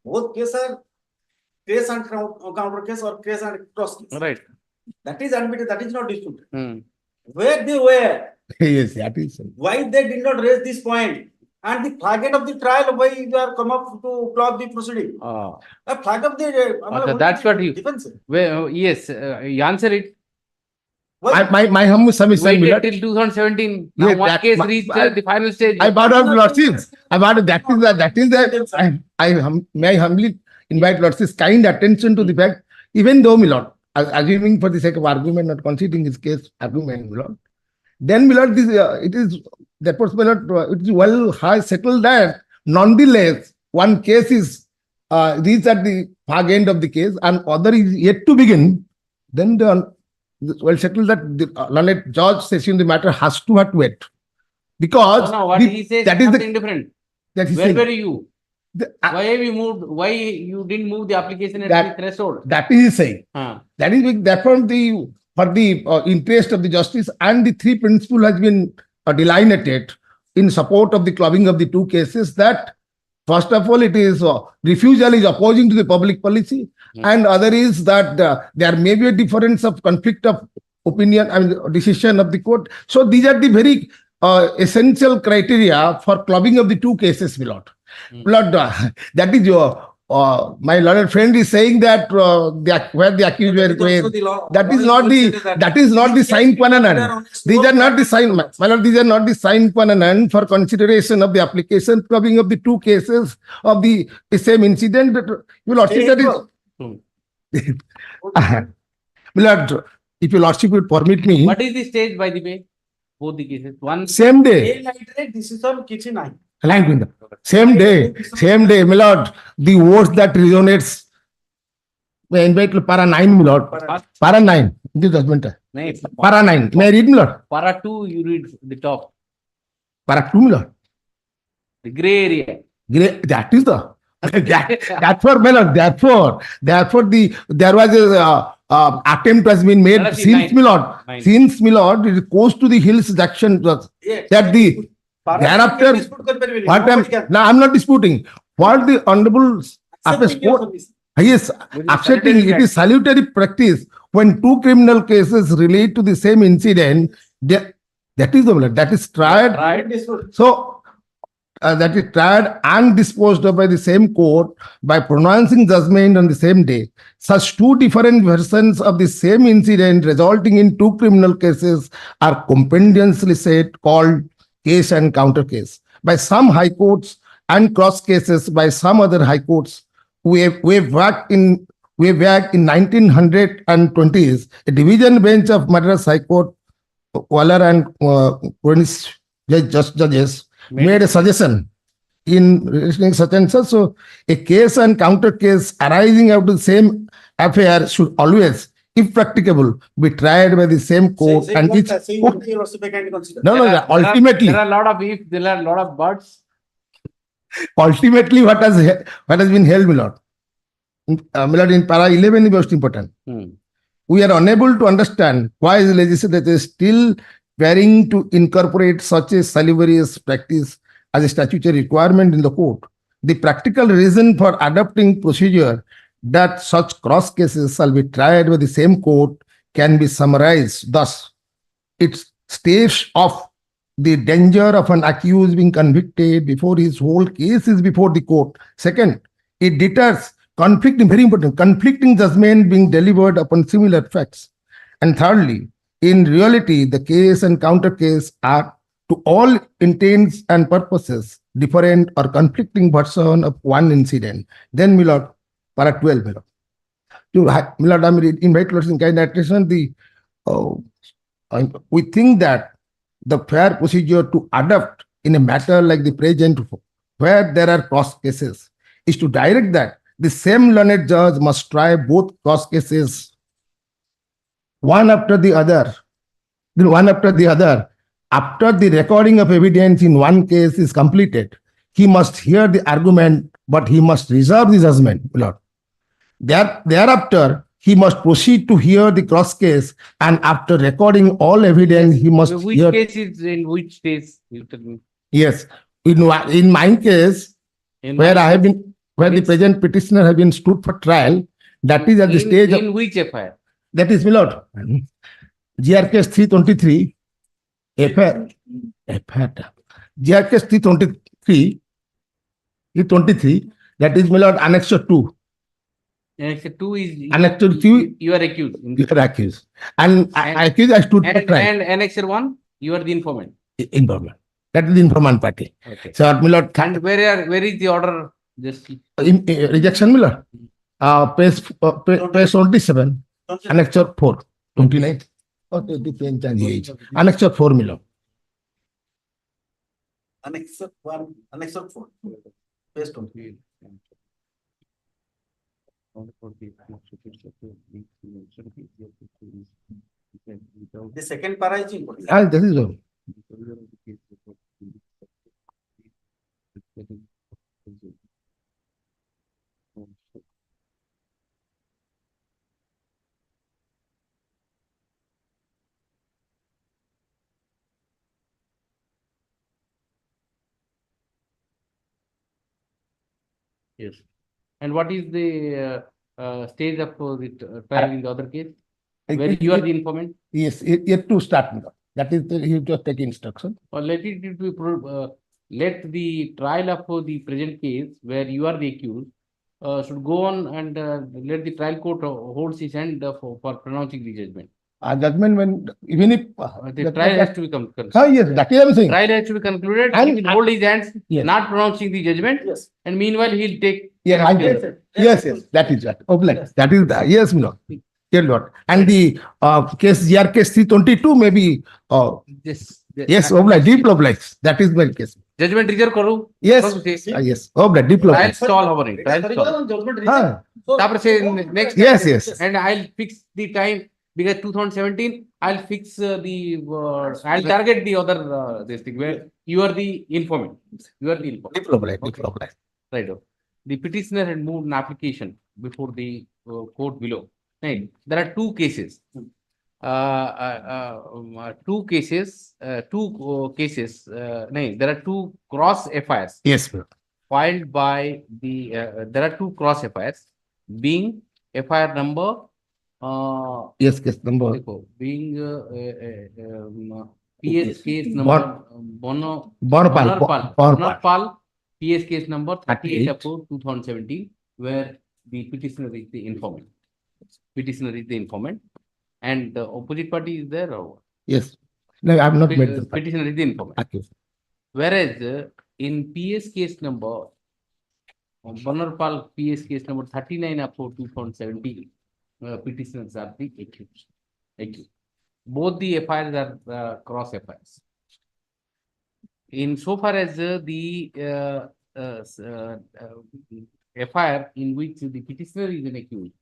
Both cases are case and counter case or case and cross case. Right. That is admitted, that is not disputed. Where they were, Yes, that is. why they did not raise this point, and the flagging of the trial, why you are come up to clog the proceeding. A flag of the Okay, that's what you. defense. Well, yes, you answer it. My humble submission, my Waited lord. till 2017. Now Yes, one that- case my- reached I- the final stage. I brought out lordships. I brought that is the may I humbly invite lordships kind attention to the fact, even though, my lord, assuming for the sake of argument, not considering his case argument, my lord, then, my lord, this it is therefore, my lord, it is well high settled that nonetheless one case is reached at the far end of the case and other is yet to begin. Then the well settled that the learned judge session the matter has to wait. Because No, what the- he says that is is something the different. that is Where saying. were you? Why have you moved? Why you didn't move the application at That- the threshold? That is saying. That is therefore the for the interest of the justice and the three principle has been delineated in support of the clubbing of the two cases that first of all it is refusal is opposing to the public policy and other is that there may be a difference of conflict of opinion and decision of the court. So these are the very essential criteria for clubbing of the two cases, my lord. Lord, that is your my learned friend is saying that where the accused were going, that is not the sign qua non. These are not the sign, my lord, these are not the sign qua non for consideration of the application clubbing of the two cases of the same incident. But your lordship, that is, my lord, if your lordship would permit me, What is the stage, by the way? Both the cases. One same day. Decision kitchen nine. Same day, my lord, the words that resonates, may I invite para 9, my lord. Para 9, the judgment. No, Para 9, may I read, my lord? Para 2, you read the top. Para 2, my lord. The gray area. That is the, that's for, my lord, therefore there was a attempt has been made since, my lord, it goes to the Hills action that the thereafter, what I'm not disputing. What the honorable yes, accepting it is salutary practice when two criminal cases relate to the same incident. That is the matter. That is tried. So that is tried and disposed of by the same court by pronouncing judgment on the same day. Such two different versions of the same incident resulting in two criminal cases are compendiously said called case and counter case by some high courts and cross cases by some other high courts. We have worked in 1920s, a division bench of Madras High Court, Waller and Cornish judges made a suggestion in such and such. So a case and counter case arising out of the same affair should always, if practicable, be tried by the same court and each ultimately There are a lot of ifs, there are a lot of buts. ultimately what has been held, my lord. My lord, in para 11 is most important. We are unable to understand why the legislature is still daring to incorporate such a salubrious practice as a statutory requirement in the court. The practical reason for adopting procedure that such cross cases shall be tried by the same court can be summarized thus. It staves off the danger of an accused being convicted before his whole case is before the court. Second, it deters very important, conflicting judgment being delivered upon similar facts. And thirdly, in reality, the case and counter case are to all intents and purposes different or conflicting version of one incident. Then, my lord, para 12, my lord. My lord, I invite lords in kind attention. We think that the fair procedure to adopt in a matter like the present, where there are cross cases, is to direct that the same learned judge must try both cross cases one after the other, after the recording of evidence in one case is completed, he must hear the argument, but he must reserve the judgment, my lord. Thereafter, he must proceed to hear the cross case, and after recording all evidence, he must Which hear. case is in which stage? You tell me. Yes, in my case, where the present petitioner have been stood for trial, that is at the stage of. In which FIR? That is, my lord, GR case 323, FIR, GR case 323, that is, my lord, annexure 2. Annexure 2 is Annexure 2, you are accused. you are accused. And I stood for trial. And annexure 1, you are the informant. Informant. That is the informant party. Okay. So, my lord, And where is the order? Just rejection, my lord. Page 27, annexure 4, 29. Okay, the pen change. Annexure 4, my lord. Annexure 1, Annexure 4, page 20. The second para is important. This is all. yes. And what is the stage of the trial in the other case? Where you are the informant? Yes, yet to start, my lord. That is, you just take instruction. Or let it be let the trial of the present case where you are the accused should go on, and let the trial court hold his hand for pronouncing the judgment. Judgment when, even if The trial has to be concluded. yes, that is what I'm saying. Trial has to be concluded. And- He will hold his hands, Yes. not pronouncing the judgment. Yes. And meanwhile, he'll take. Yeah, I get it. Yes, that is that. Obliged. That is that. Yes, my lord. Dear Lord. And the case, GR case 322 may be, yes, obliged, deep obliged. That is my case. Judgment reserve karo. Yes, yes, obliged, deep Trial obliged. stall happening. Trial stall. Tapos say next. Yes, yes. And I'll fix the time because 2017. I'll fix I'll target the other this thing where you are the informant. You are the informant. Deep obliged, deep obliged. Right. The petitioner had moved an application before the court below. Right. There are two cases. There are two cross FIRs. Yes, sir. Filed by the. There are two cross FIRs, being FIR number. Yes, case number. Being PS case number Bonapal. PS case number 38 of 2017, where the petitioner is the informant. Petitioner is the informant, and the opposite party is there. Or Yes. No, I have not made the petitioner is the informant. Okay. Whereas in PS case number, Bonapal PS case number 39 of 2017, petitioners are the accused. Both the FIRs are cross FIRs. In so far as the FIR in which the petitioner is an accused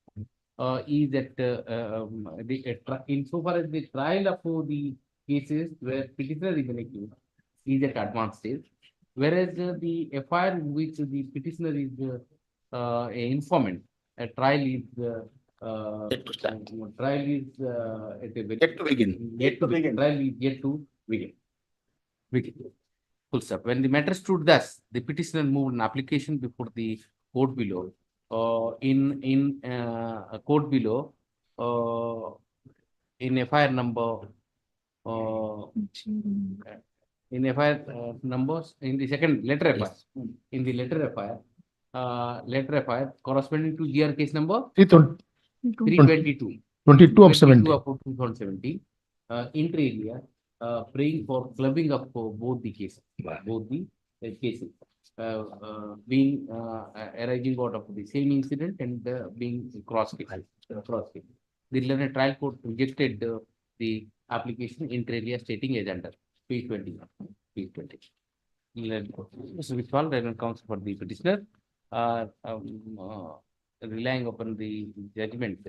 is that in so far as the trial of the cases where petitioner is an accused is at advanced stage, whereas the FIR in which the petitioner is an informant, a trial is yet to start. Trial is at a very Yet to begin. Trial is yet to begin. Full stop. When the matter stood thus, the petitioner moved an application before the court below. In a court below, in FIR number, in FIR numbers, in the second letter FIR, in the letter FIR, corresponding to GR case number 322. 22 of 70. 2017, inter alia, praying for clubbing of both the cases, being arising out of the same incident and being cross case. The London trial court rejected the application inter alia, stating as under P20. So which all relevant counsel for the petitioner relying upon the judgment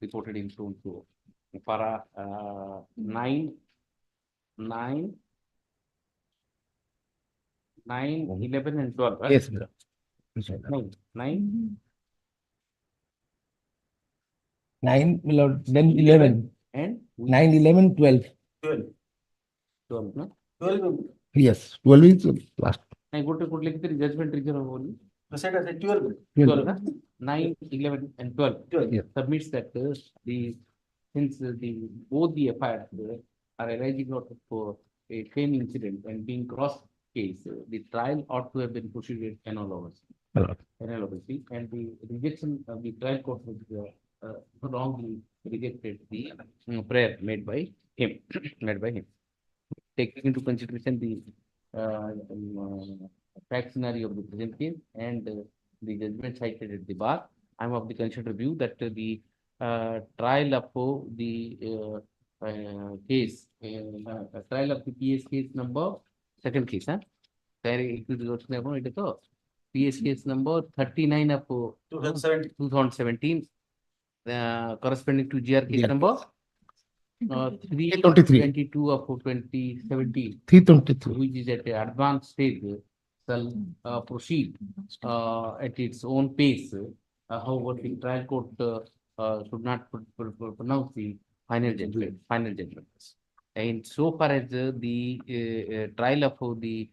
reported in so para 9, 11 and 12, right? Yes, sir. 9, 9, my lord, then 11. and 9, 11, 12. 12, no? 12. Yes, 12 is last. I go to the judgment reason of only. Proceed as a 12. 12, huh? 9, 11 and 12. 12. Yes. Submits that since both the FIRs are arising out of a same incident and being cross case, the trial ought to have been proceeded analogously, and the rejection of the trial court was wrongly rejected the prayer made by him. Taking into consideration the fact scenario of the present case and the judgment cited at the bar, I am of the considered view that the trial of the case, trial of the PS case number, second case, huh? PS case number 39 of 2017, corresponding to GR case number 322 of 2017, 323. which is at the advanced stage, shall proceed at its own pace. However, the trial court should not pronounce the final judgment. And so far as the trial of the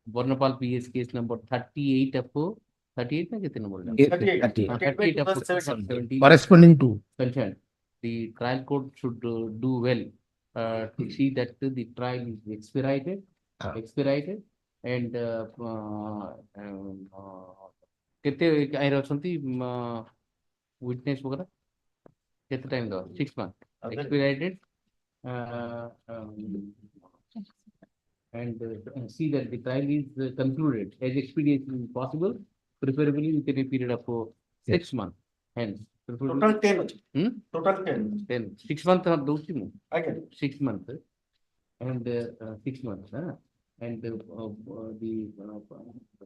Bornapal PS case number 38 of 38 na kitne number? 38 of 2017 Corresponding to. concerned, the trial court should do well to see that the trial is expedited and kete I something witness वगैरह कितना time दो 6 months expedited and see that the trial is concluded as expeditiously possible, preferably within a period of 6 months. Hence, Total 10. Total 10. 6 months are those things. Again. 6 months and 6 months. And the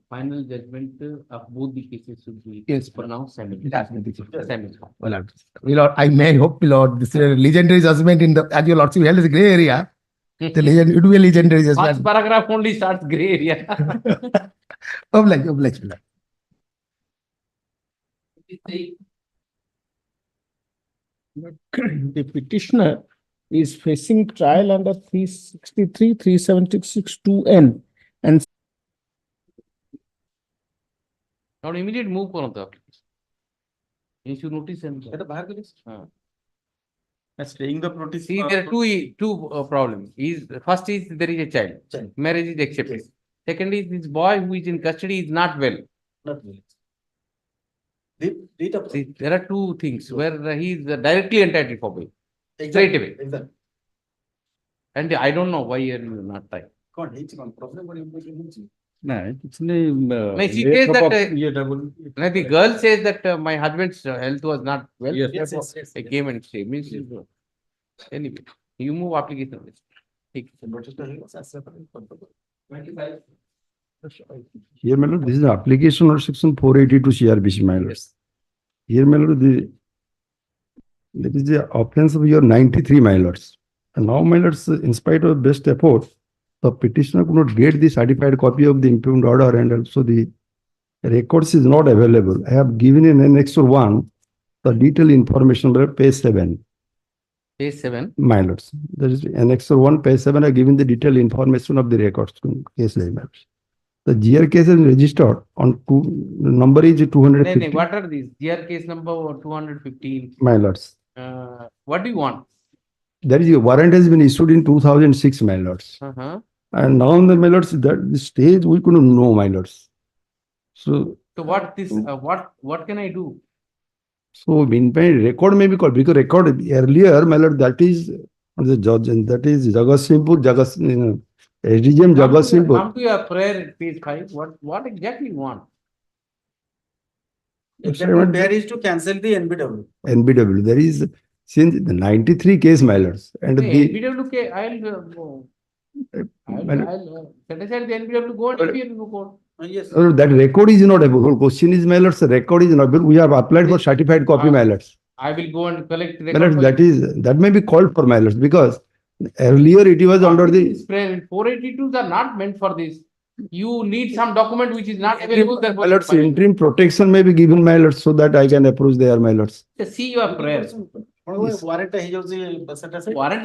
final judgment of both the cases should be pronounced simultaneously. Well, Lord, I may hope, Lord, this is a legendary judgment in the, as your lordship held is a gray area. The legend, it will be a legendary First judgment. paragraph only starts gray area. Oblige. The petitioner is facing trial under 363, 376, 2N and Now immediate move on the application. You should notice and staying the notice. see, there are two problems. First is there is a child. Marriage is accepted. Second is this boy who is in custody is not well. See, there are two things where he is directly entitled for bail. Straight away. Exactly. And I don't know why you are not tying. No, she says that the girl says that my husband's health was not well. Yes. I came and stayed. Means anyway, you move application. Here, my lord, this is the application or section 482 CRPC, my lord. Here, my lord, that is the offense of your 93, my lords. And now, my lords, in spite of best effort, the petitioner could not get the certified copy of the impugned order, and also the records is not available. I have given in Annex 1 the detailed information by page 7. Page 7. My lords, there is Annex 1, page 7. I have given the detailed information of the records. Case, my lords. The GR case is registered on the number is 250. What are these? GR case number 215. My lords. What do you want? There is a warrant has been issued in 2006, my lords. And now, my lords, that the stage we couldn't know, my lords. So what this? What can I do? So in record may be called because record earlier, my lord, that is the judge, and that is Jagatsinghpur, SDGM Jagatsinghpur. Come to your prayer at page 5. What exactly you want? Exactly, there is to cancel the NBW. NBW. There is since the 93 case, my lords, and the NBW case, I'll set aside the NBW go and appear in the court. Yes. That record is not able. Question is, my lords, the record is not able. We have applied for certified copy, my lords. I will go and collect My record. lord, that may be called for, my lords, because earlier it was under the. 482s are not meant for this. You need some document which is not available. Therefore, My lords, interim protection may be given, my lords, so that I can approach there, my lords. see your prayer. Warrant Warrant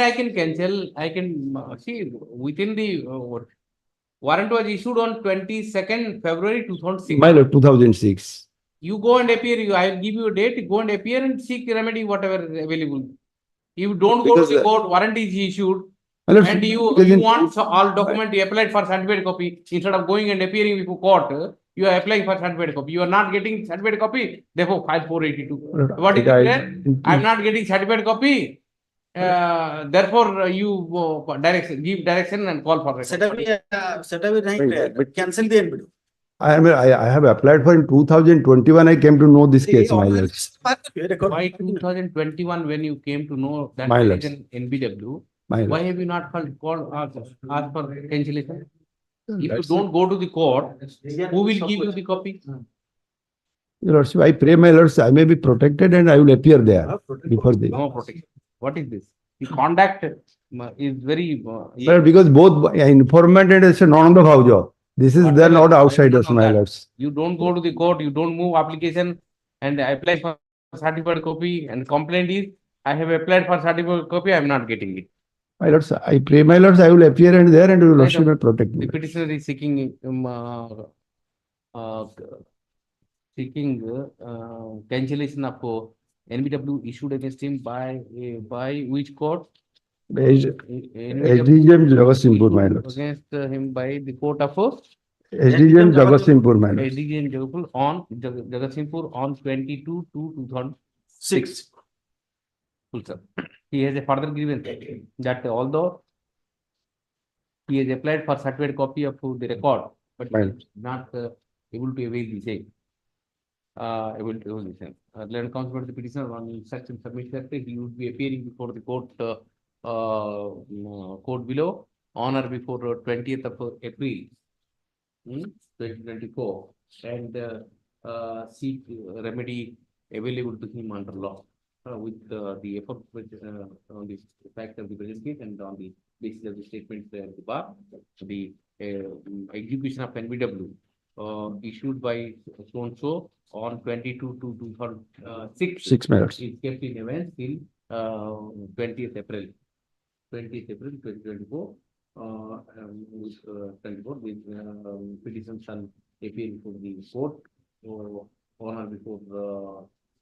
I can cancel. I can see within the warrant was issued on 22nd February 2006. My lord, 2006. You go and appear. I will give you a date. Go and appear and seek remedy whatever is available. You don't go Because, to the court. Warrant is issued. my lords, And you because in- want all document you applied for certificate copy instead of going and appearing before court. You are applying for certificate copy. You are not getting certificate copy. Therefore, file 482. What is the prayer? I am not getting certificate copy. Therefore, you give direction and call for it. cancel the NBD. I have applied for in 2021. I came to know this case, my lords. Why 2021 when you came to know that My there is lords. an NBW? My Why lords. have you not called ask for cancellation? If you don't go to the court, who will give you the copy? Your lordship, I pray, my lords, I may be protected and I will appear there before the. No protection. What is this? The conduct is very. Well, because both informant and it's a non-bhaujo. This is, they're not outsiders, my lords. You don't go to the court, you don't move application and I apply for certificate copy and complaint is, I have applied for certificate copy, I am not getting it. My lords, I pray, my lords, I will appear and there and your lordship may protect me. The petitioner is seeking cancellation of NBW issued against him by which court? SDGM Jagatsinghpur, my lords. Against him by the court of SDGM Jagatsinghpur, my lords. SDGM Jagatsinghpur on 22/2/2006. Full stop. He has a further grievance that although he has applied for certificate copy of the record, but he is not able to avail the same. Able to avail the same. Land counsel the petitioner on instruction submitted, he would be appearing before the court court below on or before 20th of April 2024 and seek remedy available to him under law with the effort on the fact of the present case and on the basis of the statement at the bar, the execution of NBW issued by so and so on 22/2/2006. 6 minutes. Is kept in events till 20th April 2024. With petition shall appear before the court on or before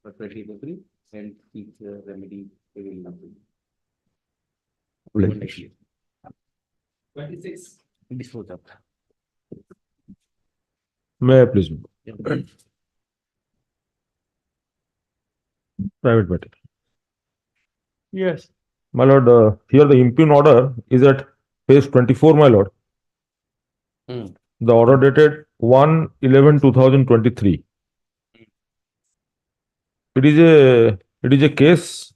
20th April and seek remedy available. 26. Dispose of. May I please? Private matter. Yes. My lord, here the impugn order is at page 24, my lord. The order dated 1/11/2023. It is a case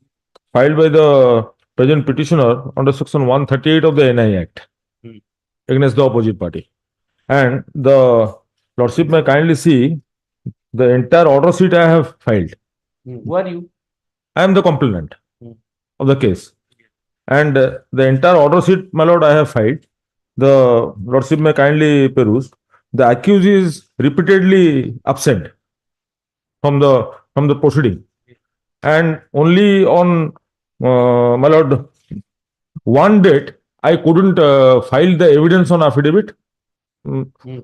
filed by the present petitioner under section 138 of the NI Act against the opposite party. And the lordship may kindly see the entire order sheet I have filed. Who are you? I am the complainant of the case. And the entire order sheet, my lord, I have filed. The lordship may kindly peruse. The accused is repeatedly absent from the proceeding. And only on, my lord, one date, I couldn't file the evidence on affidavit,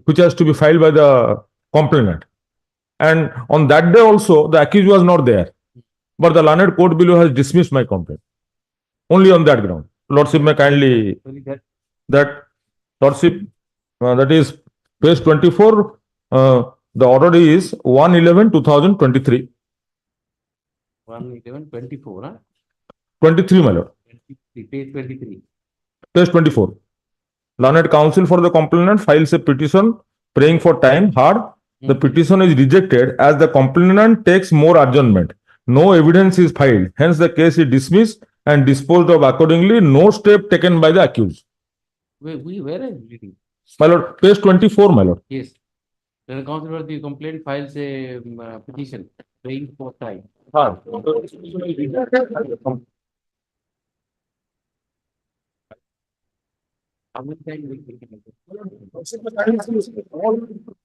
which has to be filed by the complainant. And on that day also, the accused was not there. But the learned court below has dismissed my complaint. Only on that ground. Lordship may kindly that lordship that is page 24. The order is 1/11/2023. 1/11/24, huh? 23, my lord. Page 23. Page 24. Learned counsel for the complainant files a petition praying for time hard. The petition is rejected as the complainant takes more adjournment. No evidence is filed. Hence, the case is dismissed and disposed of accordingly. No step taken by the accused. Where are you reading? My lord, page 24, my lord. Yes. The counsel for the complaint files a petition praying for time. हाँ How many times we can make it?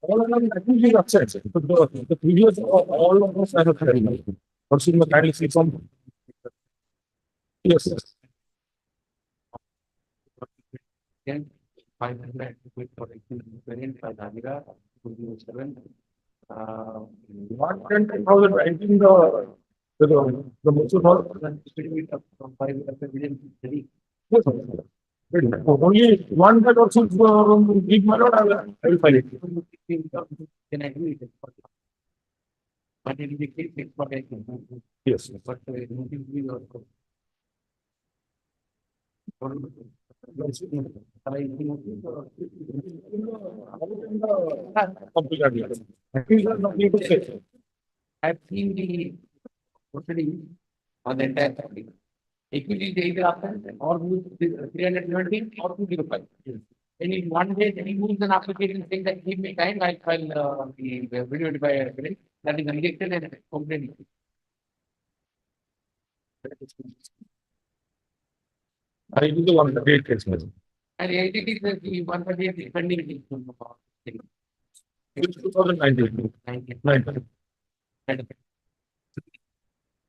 all accusing absent. The previous all of us have a Proceeding mechanically from yes. Then 500 with protection variant by Davira to be 7. Not 10,000, I think the Mutual Hall. From 5 within 3. Yes, only one that also big matter, I will find it. Then I do it. But in the case, it's what I can do. Yes. But we also. I've seen the proceeding on the entire family. Equity is either after or 320 or 205. And in one day, he moves an application saying that give me time, I'll file the video by evidence that is rejected and complained. I will the one great case. And it is the 138 pending. 2019. 19.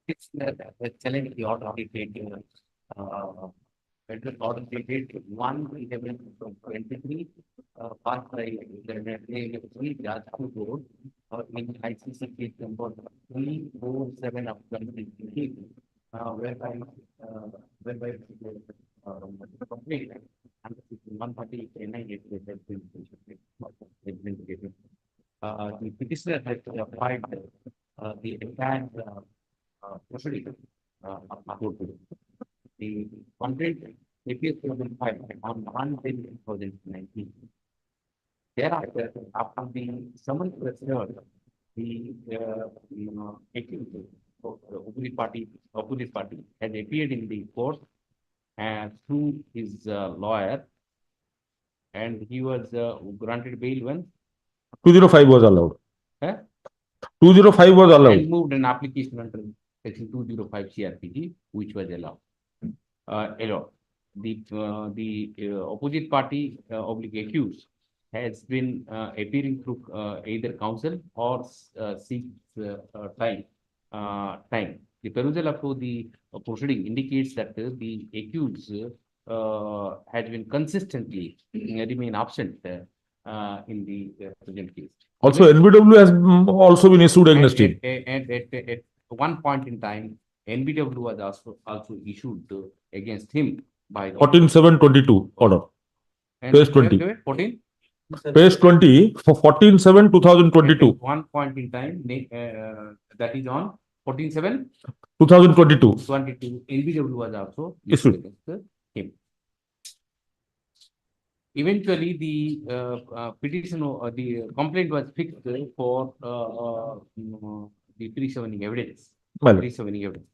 It's the challenge the order dated federal order dated 1/11/23 passed by the three judge board in ICC case number 347 of 2023 whereby complete and 130 the petitioner has filed the entire proceeding the content appears to have been filed on 1/10/2019. Thereafter, after the summons was heard, the accused opposite party has appeared in the court through his lawyer, and he was granted bail when 205 was allowed. eh? 205 was allowed. And moved an application under section 205 CRPG, which was allowed. The opposite party accused has been appearing through either counsel or seeks time. The perusal of the proceeding indicates that the accused has been consistently remain absent in the present case. Also, NBW has also been issued against him. At one point in time, NBW was also issued against him by 14/7/22 order. Page 20. 14? Page 20 for 14/7/2022. One point in time, that is on 14/7 2022. 22. NBW was also issued against him. Eventually, the petition, the complaint was fixed for the pre-summoning evidence. Pre-summoning evidence.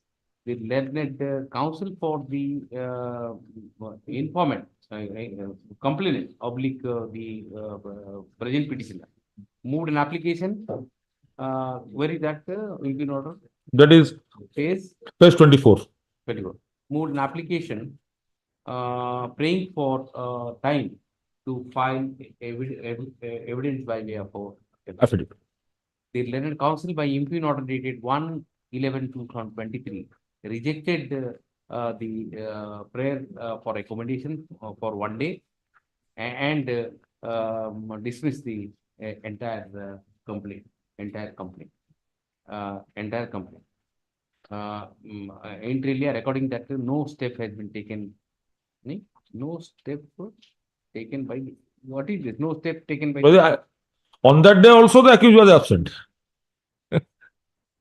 The learned counsel for the informant, complainant, the present petitioner, moved an application. Where is that will be in order? That is page 24. 24. Moved an application praying for time to file evidence by way of affidavit. The learned counsel by impugn order dated 1/11/2023 rejected the prayer for accommodation for 1 day and dismissed the entire complaint. Inter alia, according that no step has been taken. No step taken by what is this? No step taken by. On that day also the accused was absent.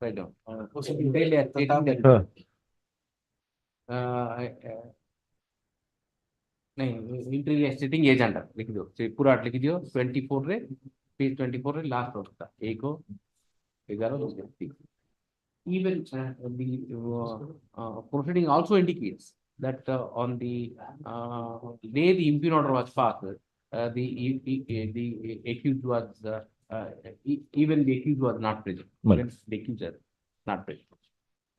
Right down. Inter alia stating that. नहीं interview स्टेटिंग agenda लिख दो पूरा लिख दियो 24 रे page 24 रे last होता एक हो 11 even the proceeding also indicates that on the day the impugn order was passed, the accused was even the accused was not present. The accuser not paid.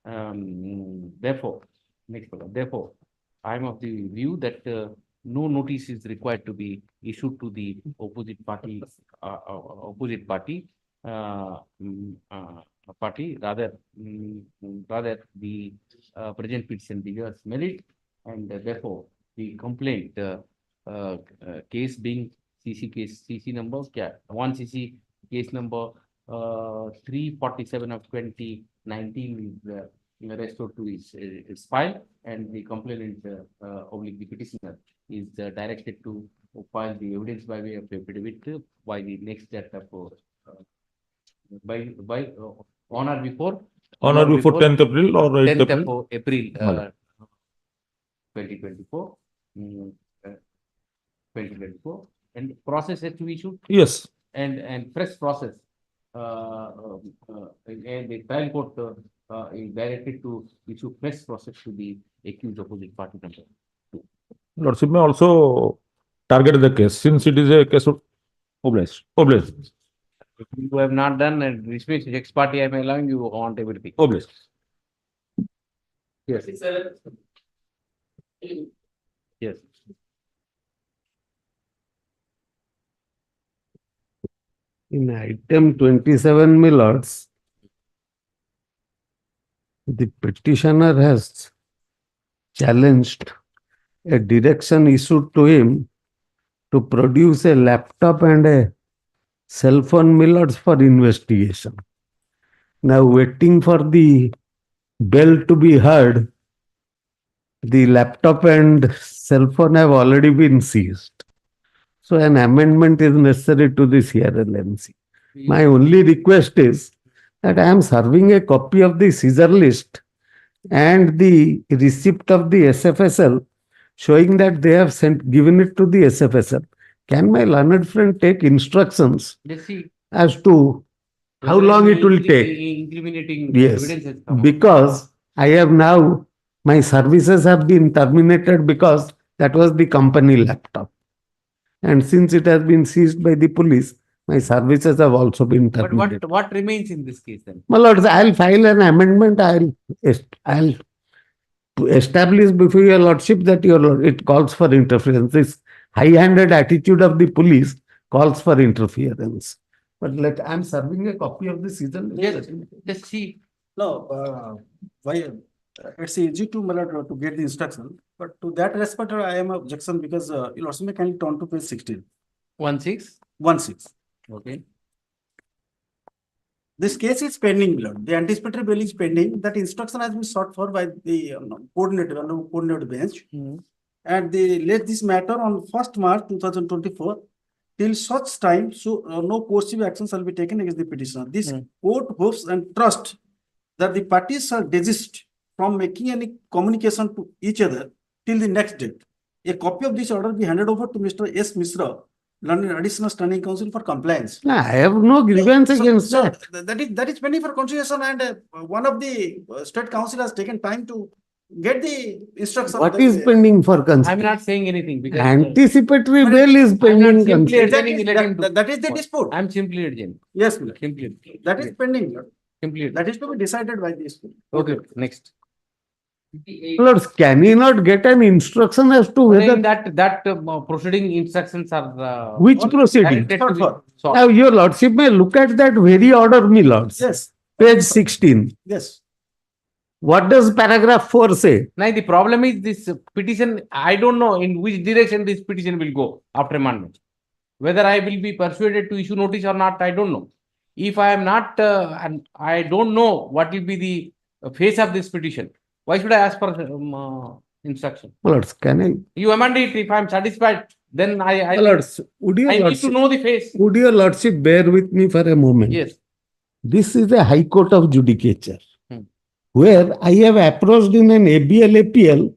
Therefore, next one. Therefore, I am of the view that no notice is required to be issued to the opposite party, rather the present petition bears merit, and therefore the complaint case being CC number 1 CC case number 347 of 2019 is restored to its file, and the complainant oblique the petitioner is directed to file the evidence by way of affidavit by the next date of by on or before 10th April or 8th 10th April. of April 2024. 2024, and process has to be issued. Yes. And fresh process. And the trial court is directed to issue fresh process to the accused opposite party member. Lordship may also target the case since it is a case of oblast. If you have not done, and which means next party I am allowing you on everything. Oblast. Yes. Yes. In item 27, my lords, the petitioner has challenged a direction issued to him to produce a laptop and a cell phone, my lords, for investigation. Now, waiting for the bell to be heard, the laptop and cell phone have already been seized. So an amendment is necessary to this CRLNC. My only request is that I am serving a copy of the seizure list and the receipt of the SFSL showing that they have given it to the SFSL. Can my learned friend take instructions as to how long it will take? Incriminating Yes, evidence has come. because I have now, my services have been terminated because that was the company laptop. And since it has been seized by the police, my services have also been But terminated. what remains in this case then? My lords, I'll file an amendment. I'll establish before your lordship that it calls for interference. This high-handed attitude of the police calls for interference. But I'm serving a copy of the season. Yes, just see. No, why? It's easy to, my lord, to get the instruction, but to that respect, I am objection because you also may kindly turn to page 16. 16? Okay. This case is pending, my lord. The anticipatory bail is pending. That instruction has been sought for by the coordinated bench. And they let this matter on 1st March 2024 till such time, so no coercive action shall be taken against the petitioner. This court hopes and trust that the parties shall desist from making any communication to each other till the next date. A copy of this order be handed over to Mr. S. Mishra, London Additional Standing Counsel for compliance. No, I have no grievance against that. That is pending for consideration, and one of the state council has taken time to get the instruction. What is pending for consideration? I'm not saying anything because anticipatory bail is pending. That is the dispute. I'm simply urging. Yes, simply. That is pending. Simply. That is to be decided by the school. Okay, next. Lords, can he not get an instruction as to whether that proceeding instructions are which proceeding? directed to be- Now, your lordship may look at that very order, my lords. Yes. Page 16. Yes. What does paragraph 4 say? Now, the problem is this petition, I don't know in which direction this petition will go after amendment. Whether I will be persuaded to issue notice or not, I don't know. If I am not, and I don't know what will be the face of this petition, why should I ask for instruction? Lords, can I? You amend it. If I am satisfied, then I Lords, would your I need lordship, to know the face. would your lordship bear with me for a moment? Yes. This is a High Court of Judicature, where I have approached in an ABL APL,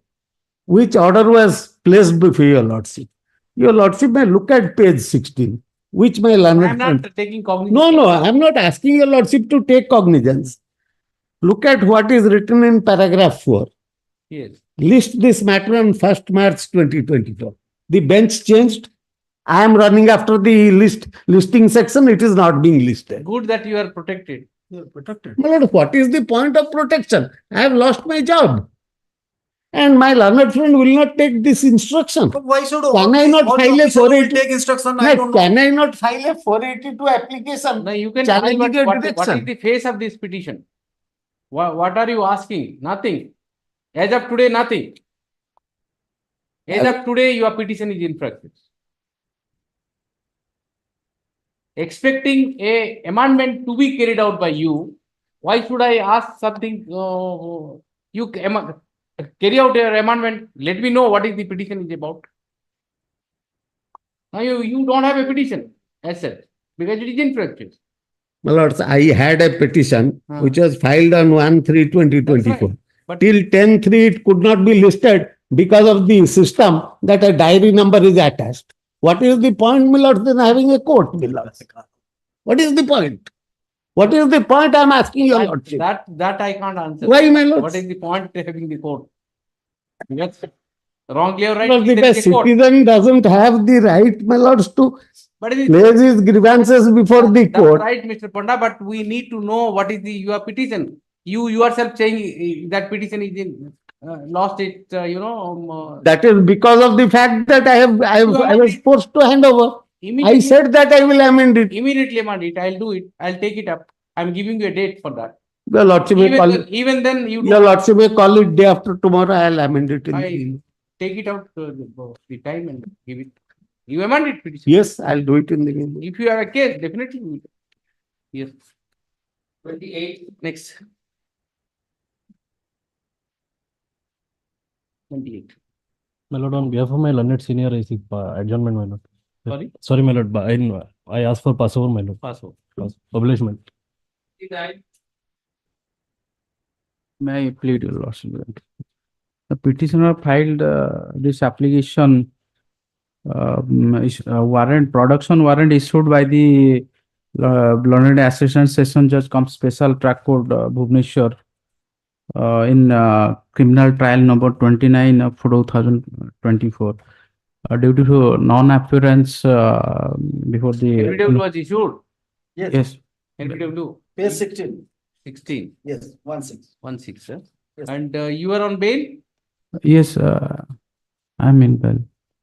which order was placed before your lordship. Your lordship may look at page 16, which my learned I am friend. not taking cognizance. No, I am not asking your lordship to take cognizance. Look at what is written in paragraph 4. Yes. List this matter on 1st March 2024. The bench changed. I am running after the listing section. It is not being listed. Good that you are protected. You're protected. My lord, what is the point of protection? I have lost my job. And my learned friend will not take this instruction. But why should Can I not all the file a officer will 482? take instruction? No, I don't know. can I not file a 482 application? No, you can file, challenging but your what is direction? the face of this petition? What are you asking? Nothing. As of today, nothing. As of today, your petition is infracted. Expecting a amendment to be carried out by you, why should I ask something? You carry out your amendment. Let me know what is the petition is about. Now you don't have a petition as such because it is infracted. My lords, I had a petition Huh. which was filed on 1/3/2024. But Till 10/3 it could not be listed because of the system that a diary number is attached. What is the point, my lords, in having a court, my lords? What is the point? What is the point I am asking your lordship? that I can't answer. Why, my lords? What is the point of having the court? Yes. Wrongly or Lords, rightly, if there a is a court. citizen doesn't have the right, my lords, to But it is place his grievances before the that's court. right, Mr. Panda, but we need to know what is your petition. You yourself saying that petition is in lost it, That is because of the fact that I was forced to hand over. I said that I will amend it. immediately amend it. I'll do it. I'll take it up. I'm giving you a date for that. Your lordship may call it. Even then, you Your lordship may call it day after tomorrow. I'll amend it. I take it out the time and give it. You amend it petition. Yes, I'll do it in the evening. If you have a case, definitely we will. Yes. 28 next. 28. My lord, on behalf of my learned senior, I seek adjournment, my lord. Sorry? Sorry, my lord, but I ask for passover, my lord. Passover. Oblation. May I plead your lordship? The petitioner filed this application warrant, production warrant issued by the Learned Assistant Session Judge Cum Special Track Court Bhubaneswar in criminal trial number 29 of 2024. Due to non-appearance before the NBW was issued. yes. NBW. Page 16. 16. Yes, 16. 16, sir. Yes. And you are on bail? Yes, I'm in bail.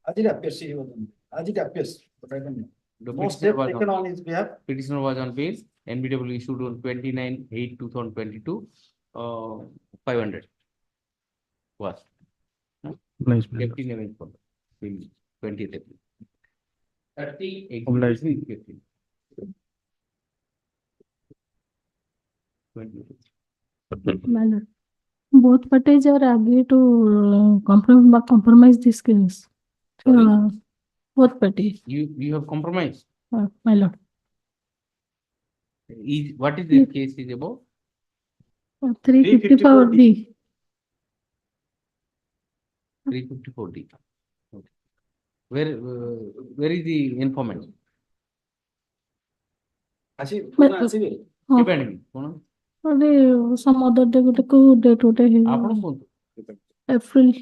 As it appears, he was on. As it appears, but I don't know. The No petitioner step was taken on his behalf. Petitioner was on bail. NBW issued on 29/8/2022. 500 was. Obliged, my lord. Deputy name for 20th April. 30. Obliged. 15. 20. My lord, both parties are agreed to compromise this case. Sorry? Both parties, You have compromised. my lord. What is the case is about? 354D. 354D. Okay. Where is the informant? ହଁ Depending. ଗୋଟେ some other day ଗୋଟେ କୋଉ date ଗୋଟେ ଆପଣ କୁହନ୍ତୁ। April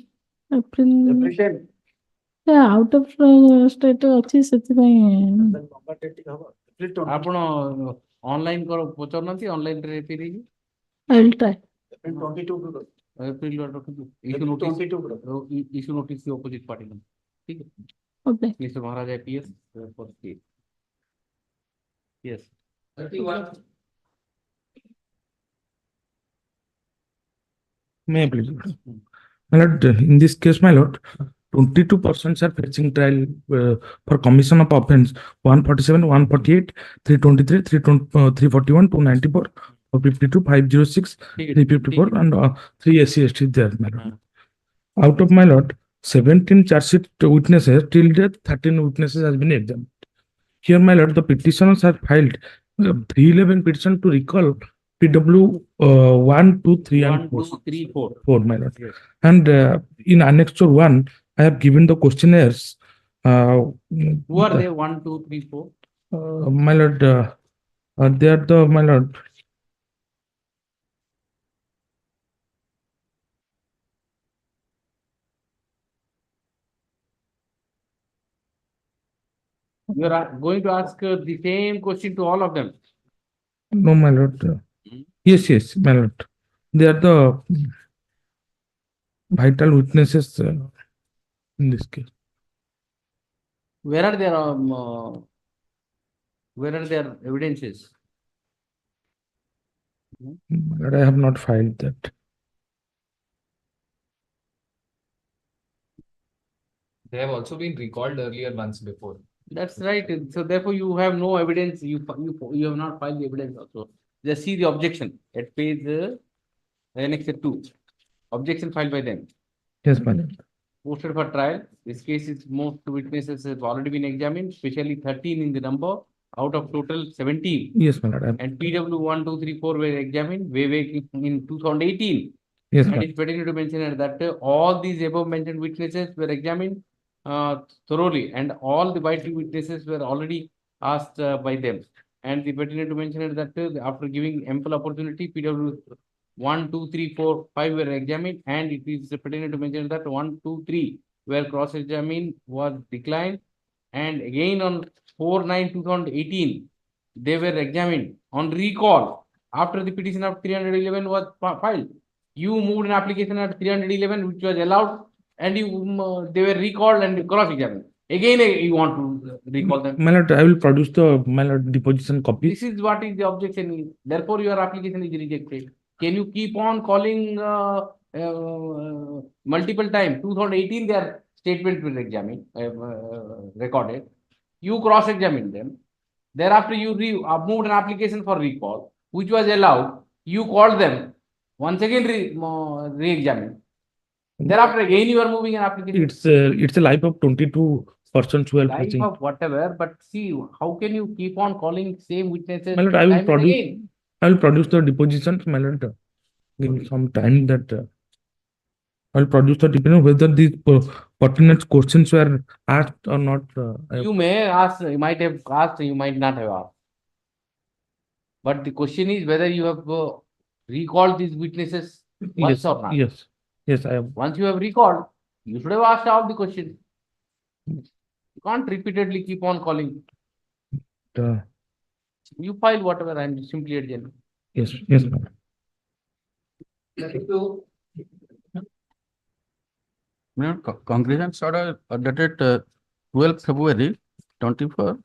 out of state ଅଛି ସେଥିପାଇଁ ଆପଣ ଅନଲାଇନ ପଚାରୁନାହାନ୍ତି ଅନଲାଇନ ରେ ଫେରିକି I'll try. एप्रिल रखिए इशू नोटिस की ऑपोजिट पार्टी में ठीक है Okay. Mister Maharaj IPS for state yes 31 May I please? My lord, in this case, my lord, 22 persons are facing trial for commission of offence 147, 148, 323, 341, 294, 452, 506, 354, and 3 SC ST there, my lord. Out of my lord, 17 charge sheet witnesses till date, 13 witnesses has been examined. Here, my lord, the petitioners have filed 311 petition to recall PW 1, 2, 3, and 4. 1, 2, 3, 4. 4, my lord. And in Annexure 1, I have given the questionnaires. Who are they? 1, 2, 3, 4. My lord, they are the, my lord. You are going to ask the same question to all of them. No, my lord. Yes, yes, my lord. They are the vital witnesses in this case. Where are their evidences? But I have not filed that. They have also been recalled earlier months before. That's right. So therefore, you have no evidence. You have not filed the evidence also. Just see the objection at page Annex 2. Objection filed by them. Yes, my lord. Posted for trial. This case is most witnesses have already been examined, especially 13 in the number out of total 17. Yes, my lord. And PW 1, 2, 3, 4 were examined way in 2018. Yes, And ma'am. it's pertinent to mention that all these above mentioned witnesses were examined thoroughly, and all the vital witnesses were already asked by them. And the pertinent to mention that after giving ample opportunity, PW 1, 2, 3, 4, 5 were examined, and it is pertinent to mention that 1, 2, 3 were cross-examined was declined, and again on 4/9/2018 they were examined on recall after the petition of 311 was filed. You moved an application at 311 which was allowed, and they were recalled and cross-examined. Again, you want to recall them. My lord, I will produce the deposition copy. This is what is the objection. Therefore, your application is rejected. Can you keep on calling multiple times? 2018, their statement was examined, recorded. You cross-examined them. Thereafter, you moved an application for recall, which was allowed. You called them. Once again, re-examined. Thereafter, again, you are moving an application. It's a life of 22 persons who are Life facing. of whatever, but see, how can you keep on calling same witnesses? My lord, I will time and produce. again? I will produce the depositions. My lord, give me some time that I will produce the depending on whether these pertinent questions were asked or not. You may ask, you might have asked, you might not have asked. But the question is whether you have recalled these witnesses once Yes, or not. yes, yes, I have. Once you have recalled, you should have asked all the questions. You can't repeatedly keep on calling. You file whatever, I'm simply adjourning. Yes, yes, ma'am. Congregants order dated 12 February 24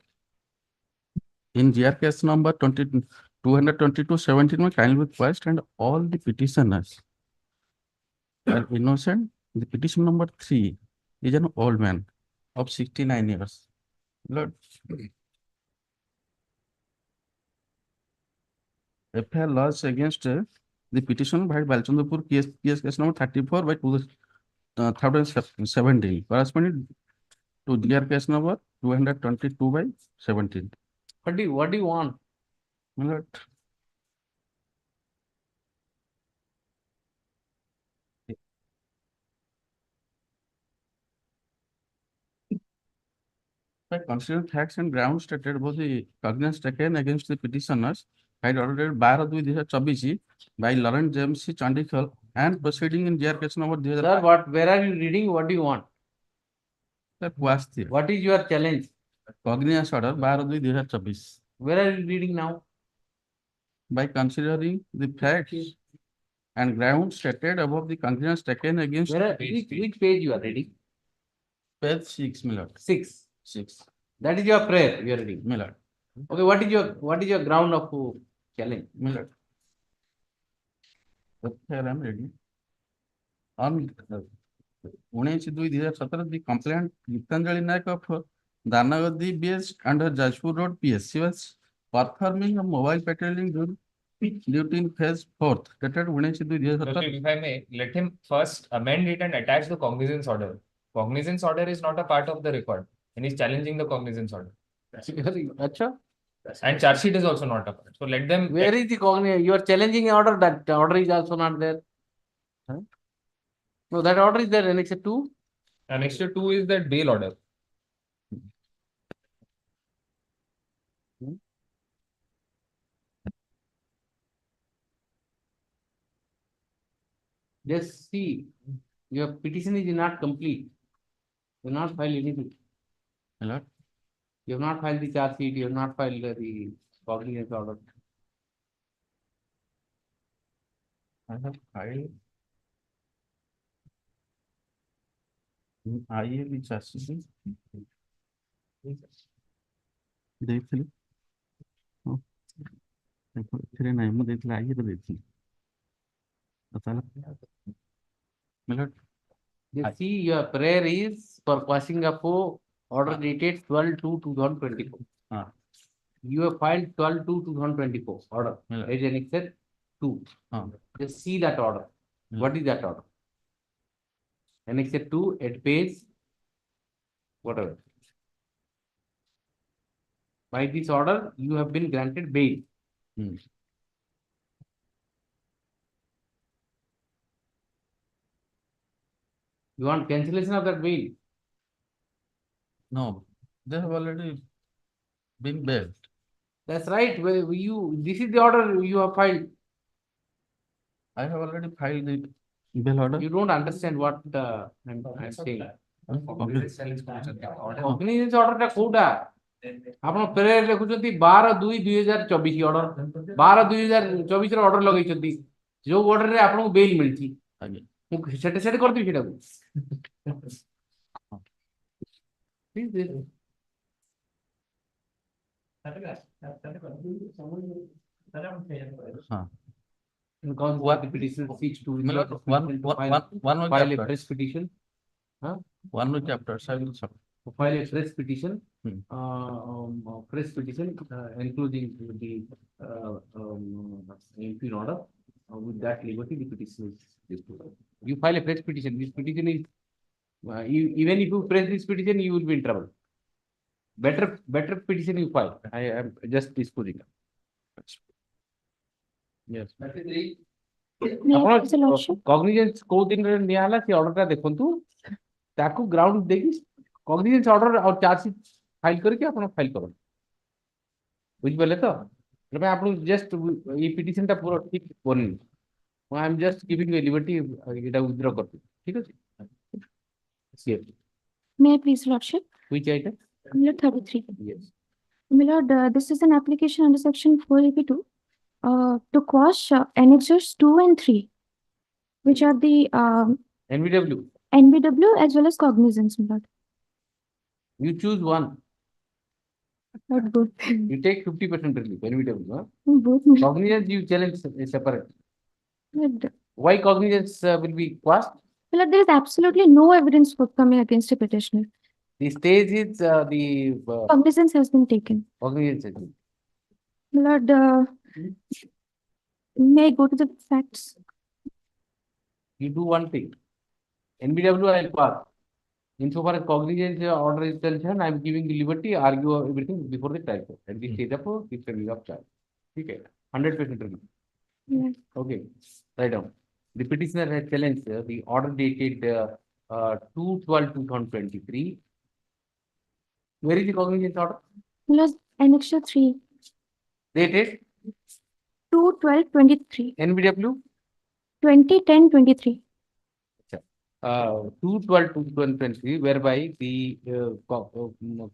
in GR case number 222/17 may kindly request and all the petitioners are innocent. The petition number 3 is an old man of 69 years. Lord, FIR lodged against the petition by Balchandapur case number 34 by 2017 corresponding to GR case number 222/17. What do you want? My lord, by considering facts and grounds stated about the cognizance taken against the petitioners by ordered 12/2/2024 by Laurent James C. Chandikal and proceeding in GR case number Sir, where are you reading? What do you want? What is your challenge? Cognizance order 12/2/2024 Where are you reading now? by considering the facts and grounds stated above the cognizance taken against Which page you are reading? page 6, my lord. 6. 6. That is your prayer you are reading. My lord. Okay, what is your ground of challenge? My lord. Here I am reading. On 19/2/2017, the complaint Gitanjali Naik of Danagadi BS under Jajpur Road PS. She was performing a mobile patrolling duty in phase 4th, dated 19/2/2017. Okay, if I may, let him first amend it and attach the cognizance order. Cognizance order is not a part of the record, and he's challenging the cognizance order. Acha? And charge sheet is also not a part. So let them. Where is the cognizance? You are challenging order. That order is also not there. Huh? No, that order is there. Annex 2. Annex 2 is that bail order. Just see, your petition is not complete. You have not filed anything. Hello? You have not filed the charge sheet. You have not filed the cognizance order. I have filed. I am in custody. ଦେଇଥିଲି ହଁ ଏଥିରେ ନାହିଁ ମୁଁ ଦେଇଥିଲି ଆଇରେ ଦେଇଥିଲି ତାହେଲେ Milord, You see, your prayer is for passing up order dated 12/2/2024. You have filed 12/2/2024 order. There is an except 2. Just see that order. What is that order? Annex 2 at page whatever. By this order, you have been granted bail. You want cancellation of that bail? No, they have already been bailed. That's right. Well, this is the order you have filed. I have already filed the bail order. You don't understand what I'm saying. Cognizance order ଟା କୋଉଟା ଆପଣ prayer ଲେଖୁଛନ୍ତି 12/2/2024 order 12/2024 ର order ଲଗେଇଛନ୍ତି ଯୋଉ ଅର୍ଡରରେ ଆପଣଙ୍କୁ bail ମିଳିଛି ମୁଁ ସେଟ କରିଦେବି ସେଟାକୁ What petition seeks to file a fresh petition. One more chapter. File a fresh petition. Fresh petition, including the impugn order. With that liberty, the petition is disposed. You file a fresh petition. This petition is even if you press this petition, you will be in trouble. Better petition you file. I am just disposing. Yes. Cognizance କୋଉ ଦିନରେ ନିଆ ହେଲା ସେ ଅର୍ଡରଟା ଦେଖନ୍ତୁ ତାକୁ ground ଦେଇକି କଗ୍ନିଜେନ୍ସ order ଆଉ chargesheet file କରିକି ଆପଣ ଫାଇଲ କରନ୍ତୁ ବୁଝିପାରିଲେ ତ ତେବେ ଆପଣ ଜଷ୍ଟ ଏଇ ପିଟିସନଟା ପୁରା ଠିକ ବନିନି I am just giving you liberty ଏଟା ୱିଥଡ୍ର କରିଦେବି ଠିକ ଅଛି May I please, Lordship? Which item? Milord 33. Yes. Milord, this is an application under section 482 to quash annexures 2 and 3, which are the NBW as well as cognizance, Milord. You choose one. Not both. You take 50% relief, NBW. Both. Cognizance you challenge separate. Milord, Why cognizance will be quashed? Milord, there is absolutely no evidence forthcoming against a petitioner. The stage is the Cognizance has been taken. cognizance has been. Milord, may I go to the facts? You do one thing. NBW I will pass. Insofar as cognizance order is concerned, I am giving the liberty, argue everything before the trial court. At this stage of this of charge. Okay. 100% relief. Yes. Okay. Write down. The petitioner has challenged the order dated 2/12/2023. Where is the cognizance order? Milord, annexure 3. Dated 2/12/23. NBW 2010-23. 2/12/2023, whereby the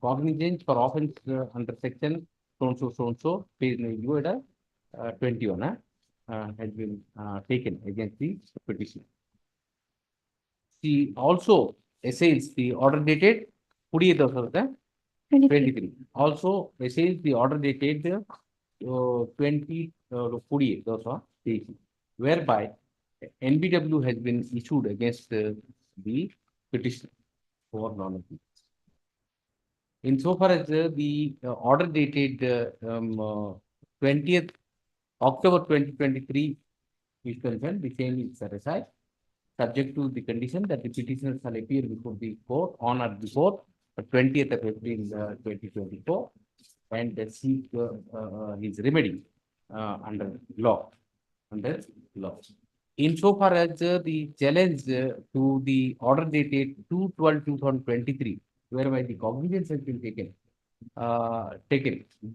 cognizance for offense under section so page 21 has been taken against the petitioner. She also assails the order dated 23. Also assails the order dated 20/48, whereby NBW has been issued against the petitioner for non-appearance. Insofar as the order dated 20th October 2023 is concerned, the same is set aside, subject to the condition that the petitioner shall appear before the court on or before 20th of April 2024 and seek his remedy under law. Insofar as the challenge to the order dated 2/12/2023, whereby the cognizance has been taken,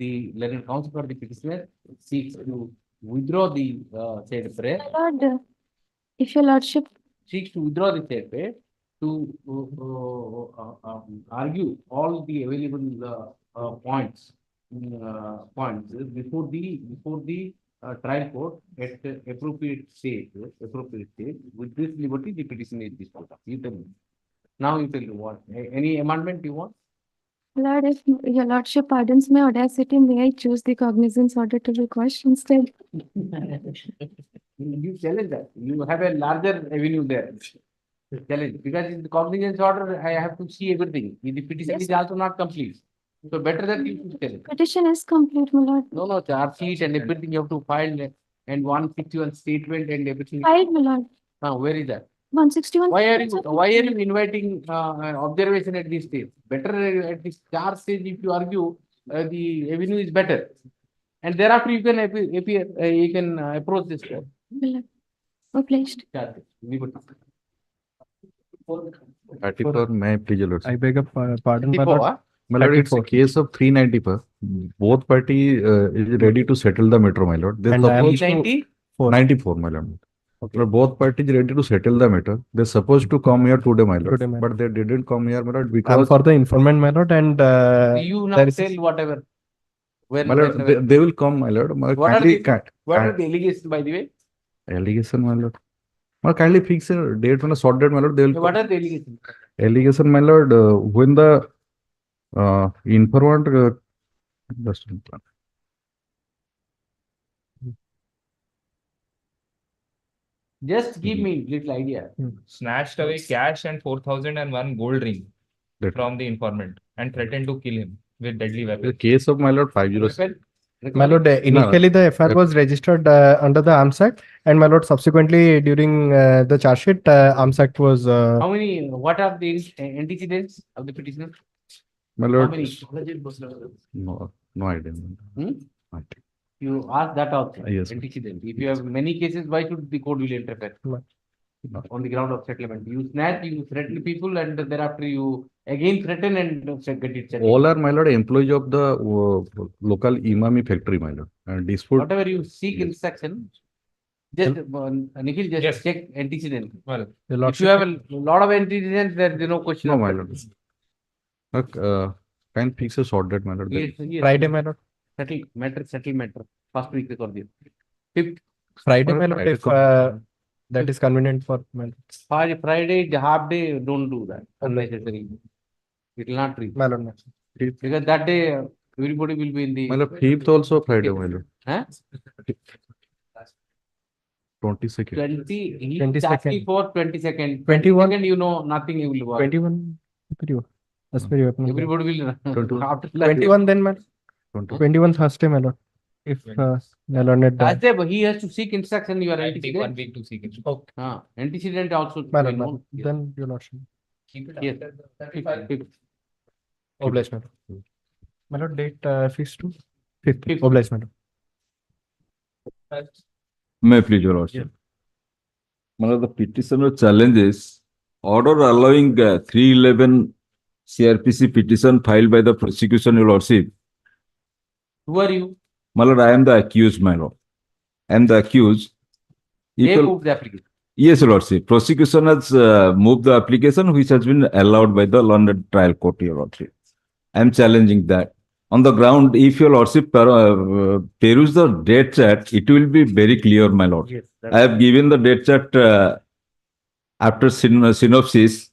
the learned counsel for the petitioner seeks to withdraw the said prayer. Lord, if your Lordship Seeks to withdraw the said prayer to argue all the available points before the trial court at appropriate stage, with this liberty, the petition is disposed of. You tell me. Now you tell me what, any amendment you want? Lord, if your lordship pardons my audacity, may I choose the cognizance order to be quashed instead? You challenge that. You have a larger avenue there. Challenge, because in the cognizance order, I have to see everything. The petition Yes. is also not complete. So better that you should tell. Petition is complete, my lord. No, charge sheet and everything you have to file and 161 statement and everything. Filed, my lord. Where is that? 161. Why are you inviting observation at this stage? Better at this charge stage, if you argue, the avenue is better. And thereafter you can appear, you can approach this court. My lord. Obliged. Charge. Liberty. 34, may I please, your lordship? I beg a pardon, my 34, lord. My lord, it's a case of 394. Both party is ready to settle the matter, my lord. They And I am supposed to 94. 94, my lord. Okay. Both parties ready to settle the matter. They're supposed to come here today, my lord. Today, my But they didn't come here, my lord, I'm because for the informant, my lord, and You now there is tell whatever. Where, my lord, they will come, my lord. what are the allegations, by the way? Allegation, my lord. Well, kindly fix a date on a short date, my lord. They will What are the allegations? allegation, my lord. When the informant just a minute. Just give me little idea. Snatched away cash and 4,001 gold ring from the informant and threatened to kill him with deadly The weapons. case of my lord 506. my lord, initially the FIR was registered under the Arms Act, and my lord, subsequently during the charge sheet, Arms Act was. How many, what are the antecedents of the petitioner? My How lord, many? no idea. Hmm? You ask that also. Yes. Antecedent. If you have many cases, why should the court will interfere? On the ground of settlement. You snatch, you threaten people, and thereafter you again threaten and get it settled. All are, my lord, employees of the local Imami factory, my lord. And dispute. Whatever you seek instruction, just Nikhil, just check antecedent. Well, if you have a lot of antecedents, there is no question. No, of my that. lord. Can fix a short date, my lord. Yes, yes. Friday, my lord. Settle matter. First week record this. Fifth. Friday, my lord, Friday, if that is convenient for my lord. Friday, half day, don't do that. Unnecessary. It will not reach. My lord, my lord. Because that day, everybody will be in the. My lord, 5th also Friday, my lord. Huh? 22nd. 20, he 22nd. asking for 22nd. 21. 22nd, you know, nothing you will work. 21. That's very open. Everybody will. 21. After 21 then, my 20. 21 Thursday, my lord. If my lord not done. Thursday, but he has to seek instruction. You are I'll take 1 antecedent. week to seek it. Okay. Antecedent also. My will lord, my know. lord. Then your lordship. Keep it Yes. after 35. Fifth. Obliged, my lord. My lord, date fixed to 5th. Fifth. Obliged, my lord. May I please, your lordship. One of the petitioner challenges order allowing 311 CRPC petition filed by the prosecution, your lordship. Who are you? My lord, I am the accused, my lord. I am the accused. They Equal- moved the application. Yes, your lordship. Prosecution has moved the application which has been allowed by the London trial court, your lordship. I am challenging that. On the ground, if your lordship peruse the date chart, it will be very clear, my lord. Yes, I have given the date chart after synopsis.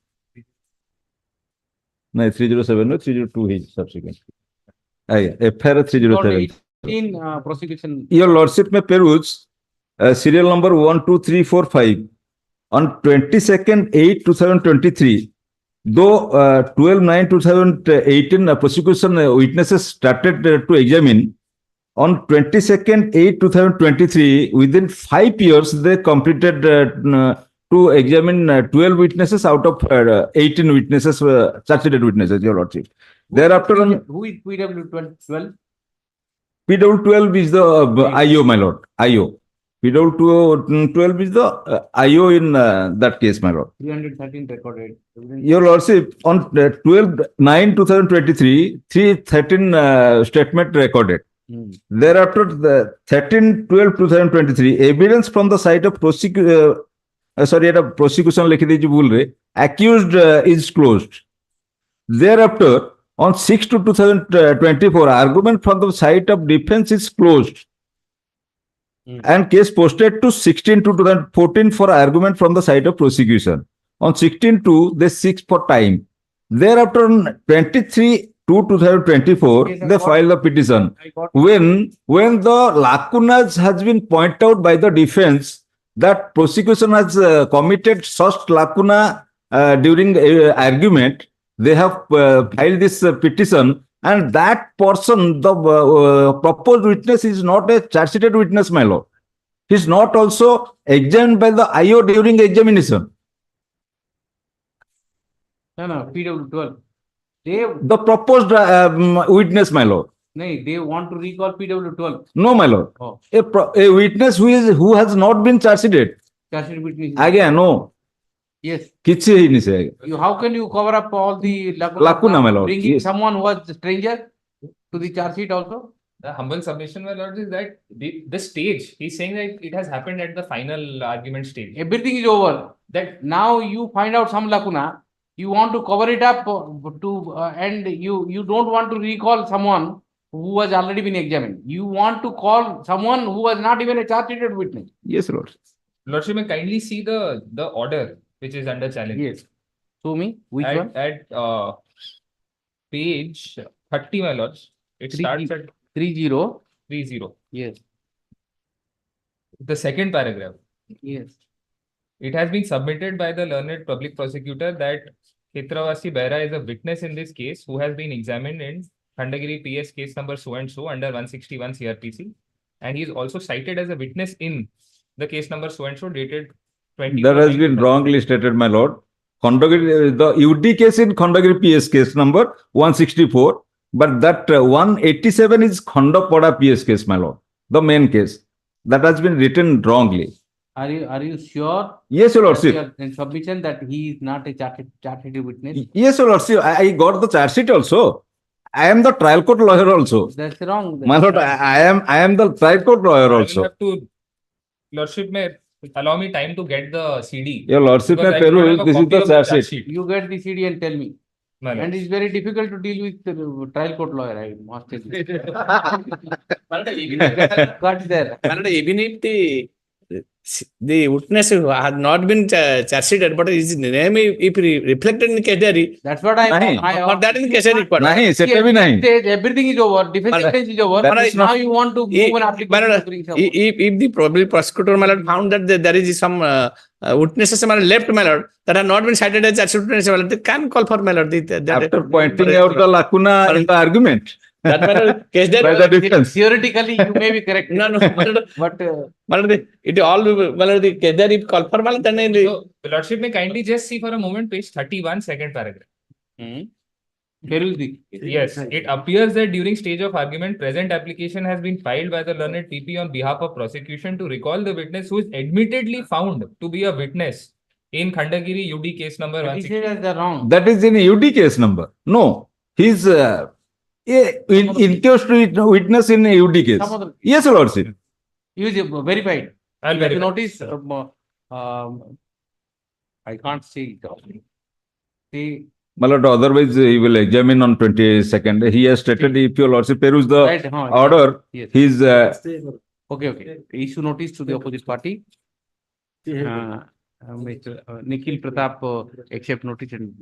No, 307, no, 302 is subsequent. FIR 307. In prosecution. Your lordship may peruse serial number 12345 on 22nd 8 2023. Though 12/9/2018 prosecution witnesses started to examine, on 22nd 8 2023, within 5 years they completed to examine 12 witnesses out of 18 witnesses, charged witnesses, your lordship. Thereafter, on Who is PW12? PW12 is the IO, my lord. IO. PW12 is the IO in that case, my lord. 313 recorded. Your lordship, on 12/9/2023, 313 statement recorded. Thereafter, the 13/12/2023, evidence from the side of prosecution, accused is closed. Thereafter, on 6/2/2024, argument from the side of defense is closed. and case posted to 16/2/2014 for argument from the side of prosecution. On 16/2, they seek for time. Thereafter, on 23/2/2024, they file the petition. When the lacunas has been pointed out by the defense that prosecution has committed such lacuna during argument, they have filed this petition, and that person, the proposed witness, is not a charge sheeted witness, my lord. He is not also examined by the IO during examination. No, PW12. The proposed witness, my lord. No, they want to recall PW12. No, my lord. Oh. A witness who has not been charge sheeted. Charge sheet witness. Again, no. Yes. Kichhi hi nahi se. How can you cover up all the Lacuna, my lord. Bringing Yes. someone who was a stranger to the charge sheet also? The humble submission, my lord, is that the stage, he's saying that it has happened at the final argument stage. Everything is over. That now you find out some lacuna, you want to cover it up and you don't want to recall someone who has already been examined. You want to call someone who was not even a charge sheeted witness. Yes, lord. Lordship may kindly see the order which is under challenge. Yes. Show me which one? At page 30, my lords. It starts at 30. 30. Yes. The second paragraph. Yes. It has been submitted by the learned public prosecutor that Hetravasi Behra is a witness in this case who has been examined in Khandagiri PS case number so and so under 161 CRPC, and he is also cited as a witness in the case number so and so dated 20. That has been wrongly stated, my lord. Khandagiri, the UD case in Khandagiri PS case number 164, but that 187 is Khandapada PS case, my lord. The main case. That has been written wrongly. Are you sure? Yes, your lordship. In submission that he is not a charge sheet witness? Yes, your lordship. I got the charge sheet also. I am the trial court lawyer also. That's wrong. My lord, I am the trial court lawyer also. I will have to, Lordship may allow me time to get the CD. Your lordship, Because I do not have a this is copy the of charge sheet. You get the CD and tell me. My lord. And it's very difficult to deal with the trial court lawyer. I must tell you. Got there. Even if the witness had not been charge sheeted, but his name if reflected in case diary. That's what I For that in case diary required. Nahi, seta bhi nahi. Everything is over. Defense sentence is over. Now you want to move an application to bring someone. If the probably prosecutor found that there is some witnesses left that have not been cited as charge sheet witnesses, they can call for After pointing out the lacuna in the argument. That case by the defense. Theoretically, you may be correct. No, but it all the case diary call for then. So, Lordship may kindly just see for a moment page 31, second paragraph. Yes, it appears that during stage of argument, present application has been filed by the learned TP on behalf of prosecution to recall the witness who is admittedly found to be a witness in Khandagiri UD case number 160. That is in UD case number. No, he's inquest witness in UD case. Yes, lordship. Use verified. I'll verify. notice. I can't see it. See. My lord, otherwise he will examine on 22nd. He has stated if your lordship peruse the order, yes. his Okay. Issue notice to the opposite party. Mr. Nikhil Pratap accept notice and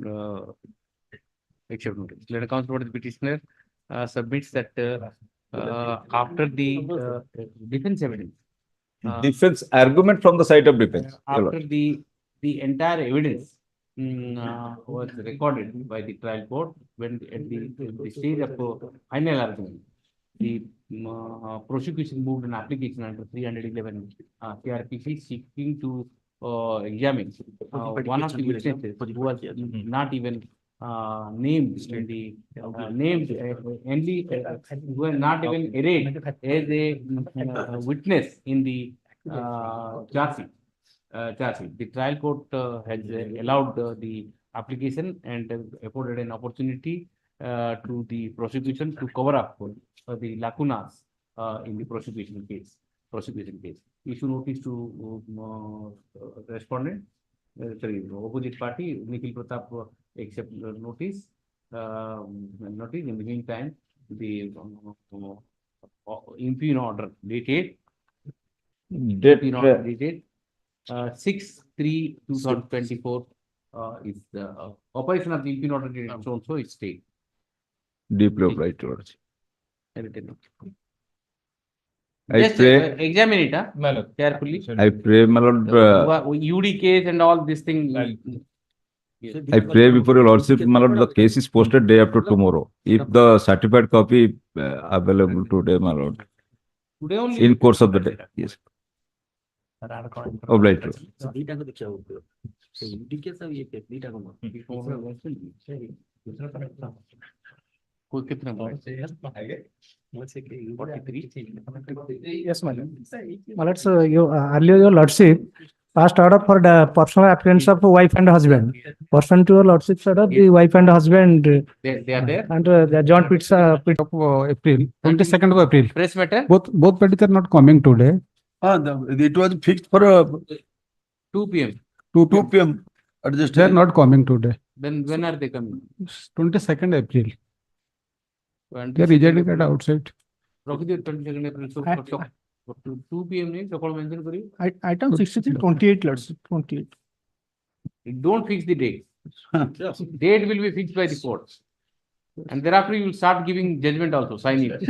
accept notice. Let account for the petitioner submits that after the defense evidence. defense argument from the side of defense. After the entire evidence was recorded by the trial court when at the stage of final argument, the prosecution moved an application under 311 CRPC seeking to examine one of the witnesses who was not even named in the who was not even arraigned as a witness in the charge sheet. The trial court has allowed the application and afforded an opportunity to the prosecution to cover up the lacunas in the prosecution case. Issue notice to respondent, opposite party, Nikhil Pratap accept notice. In the meantime, the impugn order dated Date, Been order dated 6/3/2024 is the operation of the impine order dated so and so is stayed. deeply obliged, Your Lordship. I Just pray, examine it, My lord. carefully. I pray, my Lord, UD case and all this thing. I pray before Your Lordship, my Lord, the case is posted day after tomorrow. If the certified copy available today, my Lord, Today only. in course of the day, yes. Obliged. Lord. कोई कितना Yes, my lord. My lord, so earlier your lordship passed order for the personal appearance of wife and husband. Pursuant to your lordship's order, the wife and husband. They are there. And the joint pits of April, 22nd of April. Press matter. Both parties are not coming today. It was fixed for 2 p.m. 2 p.m. They are not coming today. Then when are they coming? 22nd April. 22nd They are residing at outside. Rocky 22nd April. So 2 p.m. names you mention kari. Item 63, 28 lords. 28. Don't fix the date. Date will be fixed by the court. And thereafter you will start giving judgment also. Sign it.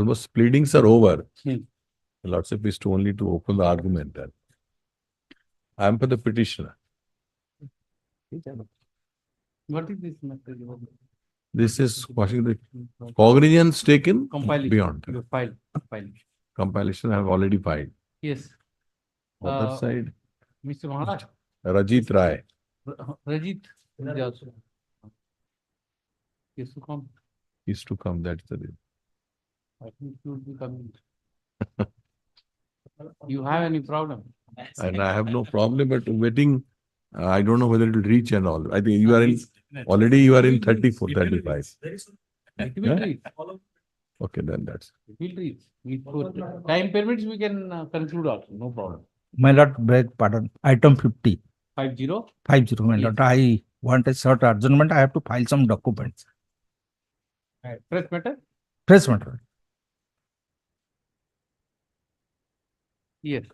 almost pleadings are over. Hmm. The Lordship is to only to open the argument. Then I am for the petitioner. What is this method? This is quashing the cognizance taken Compilation. beyond. You file. Compilation. Compilation I have already filed. Yes. Other side, Mr. Maharaj. Rajit Rai. Rajit. is also. Yes, to come. Is to come, that's the reason. I think you will be coming. You have any problem? And I have no problem, but waiting, I don't know whether it will reach and all. I think you are in, already you are in 34, 35. It will Yeah? reach. Okay, then that's. It will reach. If time permits, we can conclude also, no problem. My lord, beg pardon, item 50. 50? 50, my lord. I want a short adjournment. I have to file some documents. Press matter? Press matter. Yes.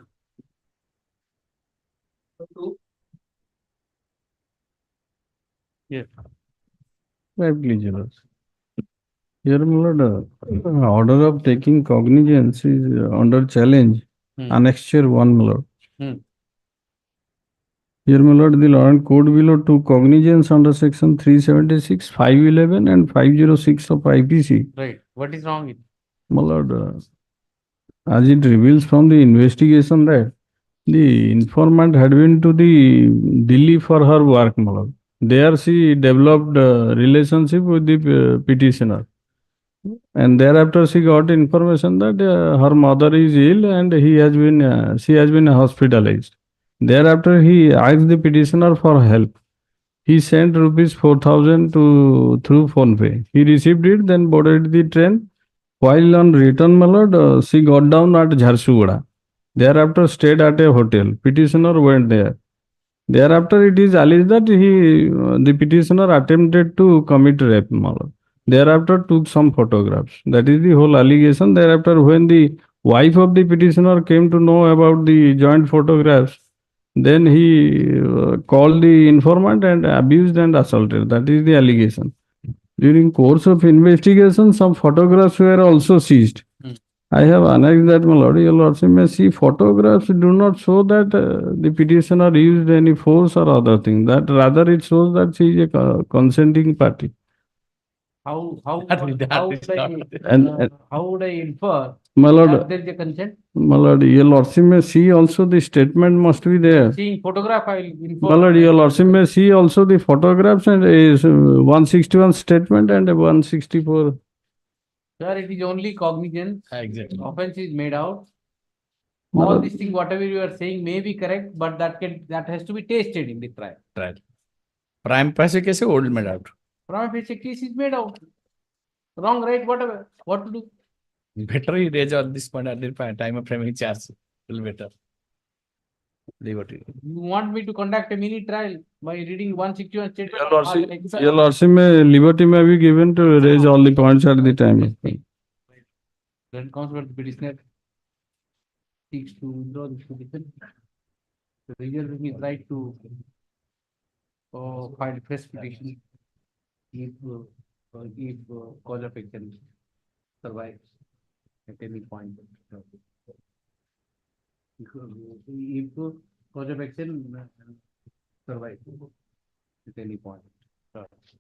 Yes. Right, please, Your Lordship. Your Lord, order of taking cognizance is under challenge. Annexure 1, my Lord. Here, my Lord, the Law and Code below to cognizance under section 376, 511 and 506 of IPC. Right. What is wrong with? My Lord, as it reveals from the investigation that the informant had been to the Delhi for her work, my Lord. There she developed a relationship with the petitioner. And thereafter she got information that her mother is ill and she has been hospitalized. Thereafter he asked the petitioner for help. He sent rupees 4,000 through PhonePe. He received it, then boarded the train. While on return, my Lord, she got down at Jharsuguda. Thereafter stayed at a hotel. Petitioner went there. Thereafter it is alleged that the petitioner attempted to commit rape, my Lord. Thereafter took some photographs. That is the whole allegation. Thereafter, when the wife of the petitioner came to know about the joint photographs, then he called the informant and abused and assaulted. That is the allegation. During course of investigation, some photographs were also seized. I have annexed that, my Lord. Your Lordship may see photographs do not show that the petitioner used any force or other thing. That rather it shows that she is a consenting party. How would I infer My Lord, that there is a consent? My Lord, Your Lordship may see also the statement must be there. Seeing photograph, I will inform. My Lord, Your Lordship may see also the photographs and is 161 statement and 164. Sir, it is only cognizance. Exactly. Offense is made out. My All Lord, these things, whatever you are saying may be correct, but that has to be tested in the trial. Right. Prime facie case old made out. Prima facie case is made out. Wrong, right, whatever. What to do? Better you raise on this point at the time of framing charge. Little better. Leave it. You want me to conduct a mini trial by reading 161 statement? Your Lordship may liberty may be given to raise all the points at the time. Then comes with the petitioner seeks to withdraw the petition. The reserving his right to file fresh petition if cause of action survives at any point. If cause of action survives at any point.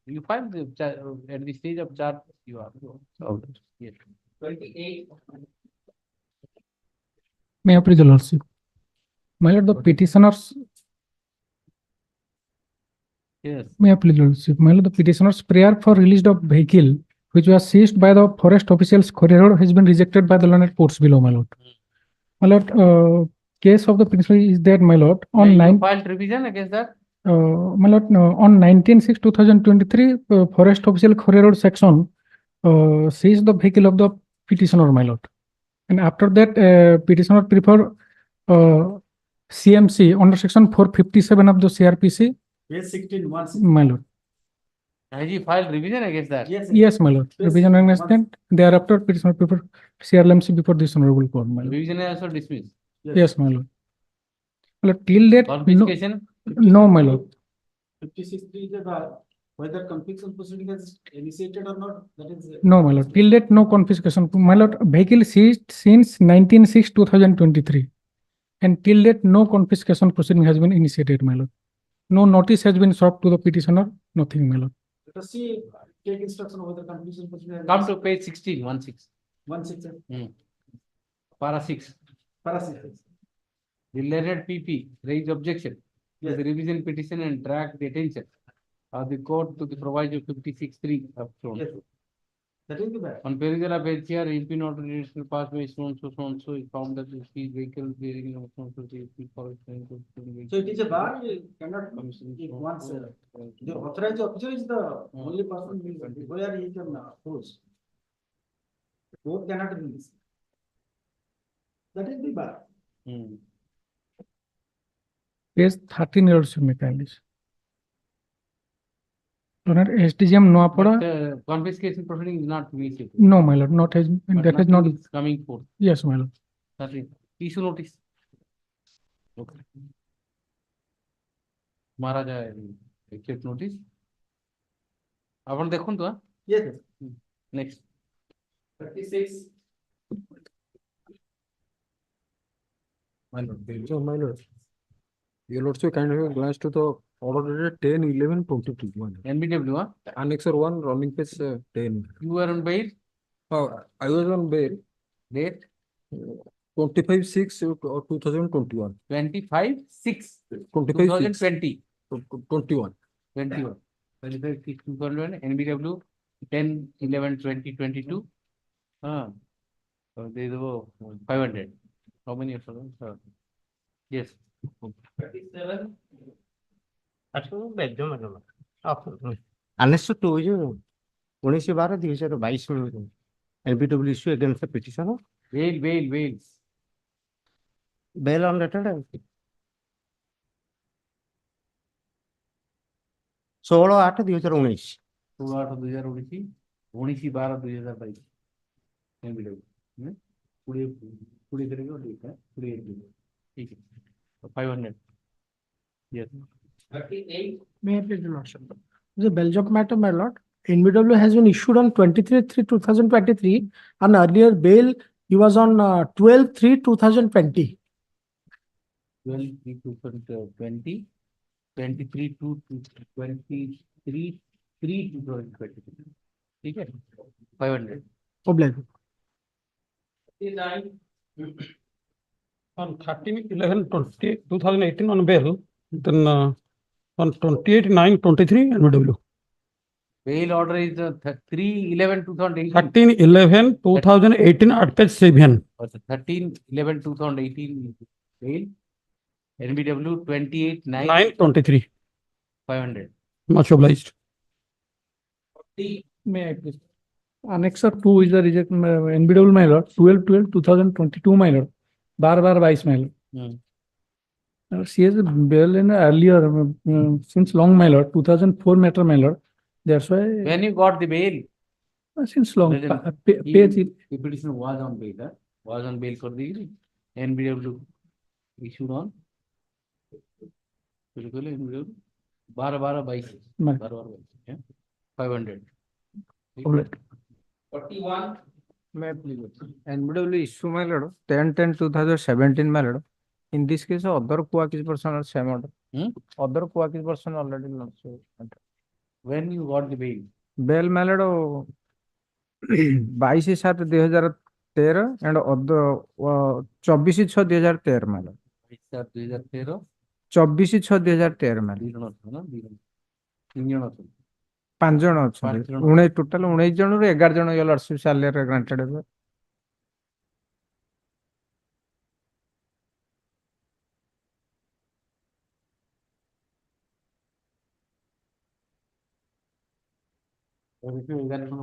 You find at the stage of charge you are. Okay. Yes. 28. May I please, Your Lordship? My Lord, the petitioners. Yes. May I please, Your Lordship? My Lord, the petitioner's prayer for release of vehicle which was seized by the forest officials corridor has been rejected by the learned courts below, my Lord. My Lord, case of the petitioner is that, my Lord, on You filed revision against that? My Lord, on 19/6/2023, forest official corridor section seized the vehicle of the petitioner, my Lord. And after that, petitioner prefer CMC under section 457 of the CRPC. Yes, 16 once. My Lord. Has he filed revision against that? Yes, my Lord. Revision against that. Thereafter, petitioner prefer CRLMC before this honorable court, my Lord. Revision is also dismissed. Yes, my Lord. My Lord, till date, Confiscation? no, my Lord. 56 is the Whether confiscation proceeding has initiated or not, that is. No, my lord. Till date, no confiscation. My lord, vehicle seized since 19/6/2023. And till date, no confiscation proceeding has been initiated, my lord. No notice has been served to the petitioner, nothing, my lord. Let us see, take instruction over the confiscation proceeding. has Come to page 16, 16. 1/6. Para 6. Para 6. The learned PP raised objection to Yes. the revision petition and dragged the attention of the court to the proviso 56(3) of shown. Yes. That is the bad. On perusal of HCR, impugn authorization passed by so and so is found that the speed vehicle bearing no so and so is for So it is a bar, you cannot, if once, the authorized officer is the only person where he can oppose. Both cannot be this. That is the bar. Page 13 years should make kindly. Lord, SDGM no But apora. confiscation proceeding is not initiated. No, my lord, not has, But that has not. nothing is coming forth. Yes, my lord. Nothing. Issue notice. Okay. Maharaja, accept notice. Apan dekhun to, Yes. next. 36. My lord, your lordship kind of glance to the order dated 10/11/22. NBW, Annexer 1, running page 10. you were on bail, I was on bail date 25/6/2021. 25/6, 25/6. 2020. 21. 25/6/2021, NBW 10/11/2022. So there is 500. How many years ago? Yes. 37. Annexure 2 is 19/12/2022 NBW issue against the petitioner. Bail. Bail on letter 16/8/2019. 16/8/2019, 19/12/2022. NBW. 20 करेंगे और ठीक है, 500. Yes. 38. May I please, Your Lordship? The Belgium matter, my lord. NBW has been issued on 23/3/2023, and earlier bail, he was on 12/3/2020. 12/3/2020, 23/2/2023, ठीक है, 500. Obliged. 39. On 13/11/2018 on bail, then on 28/9/23 NBW. Bail order is 3/11/2018. 13/11/2018 at page 7. 13/11/2018 bail. NBW 28/9/23. 9/23. 500. Much obliged. May I please? Annexer 2 is the reject NBW, my lord, 12/12/2022, my lord. Bar 22, my lord. She has a bail in earlier, since long, my lord, 2004 matter, my lord. That's why. When you got the bail? Since long. The petition was on bail, for the NBW issued on. NBW 12/22. 500. 41. May I please? NBW issue, my lord, 10/10/2017, my lord. In this case, other co-accused person are same order. Other co-accused person already not so. When you got the bail? Bail, my lord, 22/7/2013 and other 24/6/2013, my lord. 22/6/2013. 24/6/2013, my lord. 5 ଜଣ ଅଛନ୍ତି, 19 total 19 ଜଣରୁ 11 ଜଣ your lordship salary granted ହେବେ।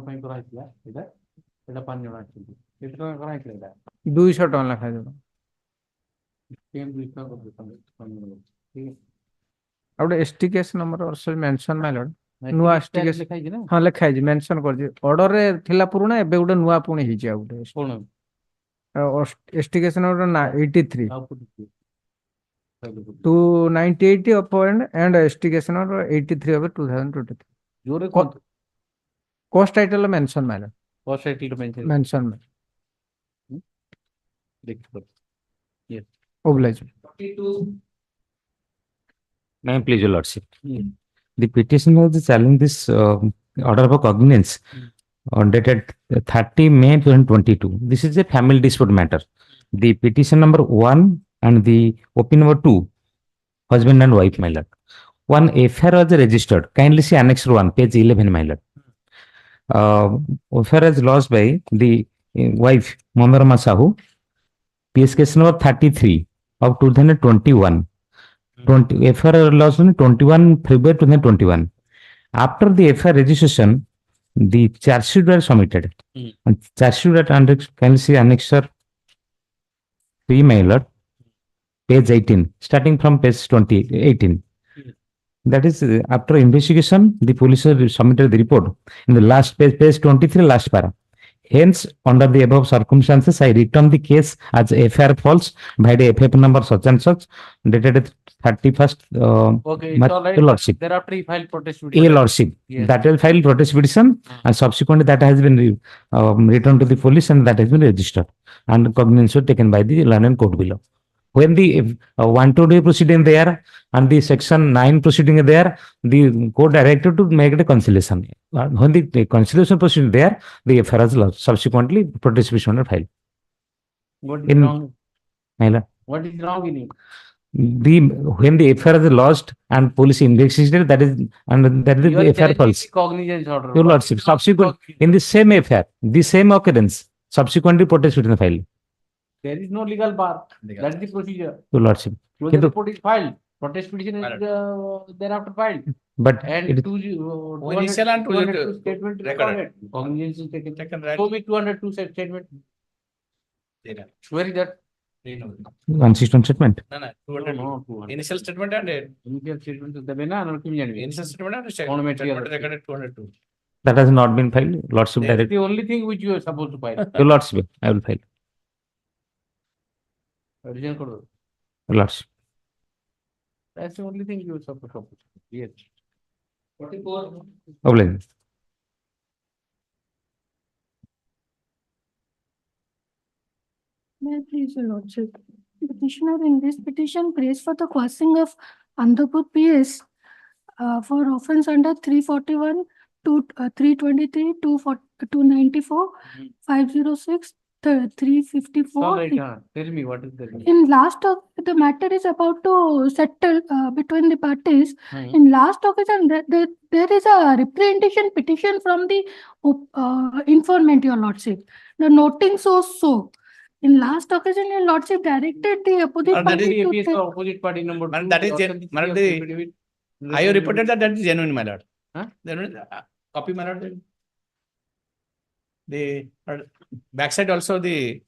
ପାଇଁ କରାଯାଇଥିଲା ଏଇଟା 5 ଜଣ ଅଛନ୍ତି, କେତେ ଟଙ୍କା କରାଯାଇଥିଲା ଏଇଟା? 200 ଟଙ୍କା ଲେଖା ଜଣ। ଆଉ ଗୋଟେ ST କେସ୍ ନମ୍ବର ମେନସନ ମାଇ ଲର୍ଡ, ନୂଆ ST କେସ୍ ହଁ ଲେଖା ହେଇଛି, ମେନସନ କରିଛି। ଅର୍ଡରରେ ଥିଲା ପୁରୁଣା, ଏବେ ଗୋଟେ ନୂଆ ପୁଣି ହେଇଛି ଆଉ ଗୋଟେ ST case number 83 298 and ST case number 83 of 2023। जोरे Cost title mention, my lord. cost title to mention. Mention, my Lord. Yes. oblige. May I please, your lordship. The petitioner is challenging this order of cognizance dated 30 May 2022. This is a family dispute matter. The petition number 1 and the OP number 2, husband and wife, my lord. One FIR was registered. Kindly see Annex 1, page 11, my lord. FIR is lodged by the wife, Manorama Sahu. PS case number 33 of 2021. FIR lodged on 21 February 2021. After the FIR registration, the charge sheet were submitted. And charge sheet at can see annexure 3, my lord, page 18, starting from page 18. That is, after investigation, the police have submitted the report in the last page 23, last para. Hence, under the above circumstances, I return the case as FIR false by the FF number such and such, dated 31st Okay, it's March, all right. Your lordship. Thereafter, he filed protest Your petition. lordship, Yes. that will file protest petition, and subsequently that has been returned to the police and that has been registered and cognizance was taken by the London court below. When the 122 proceeding there and the section 9 proceeding there, the court directed to make it a conciliation. When the conciliation proceeding there, the FIR is lodged. Subsequently, protest petition was filed. What is In- wrong? My lord. What is wrong in it? When the FIR is lodged and police investigated, that is, and that is You are the FIR challenging false. the cognizance order. Your What lordship, is wrong with subsequent, in the same FIR, the same occurrence, subsequently protest petition filed. There is no legal bar. That's the procedure. Your lordship. So the Kintu- report is filed. Protest petition is thereafter filed. But And it is- 200 initial and 202 statement is recorded. recorded. Cognizance is taken. right. Show me 202 statement. Where is that? 161 statement. No, no, No, 200. no, 200. Initial statement and Initial statement is the banana or initial statement and On material. statement recorded 202. That has not been filed. Lordship That's direct. the only thing which you are supposed to file. Your lordship, I will file. Revision ಕೊಡು. Your lordship. That's the only thing you are supposed to. Yes. 44. Oblige. May I please, your lordship. Petitioner in this petition prays for the quashing of Andhapur PS for offence under 341 to 323 294 506 All 354. right, tell me what is the. In last of the matter is about to settle between the parties. Hmm. In last occasion, there is a representation petition from the informant, your lordship. The noting so. In last occasion, your lordship directed the opposite that party The to APS take. opposite party number Man, 2. that is authenticity man, of the- affidavit. I have reported that is genuine, my lord. Huh? Then copy, my lord. The backside also the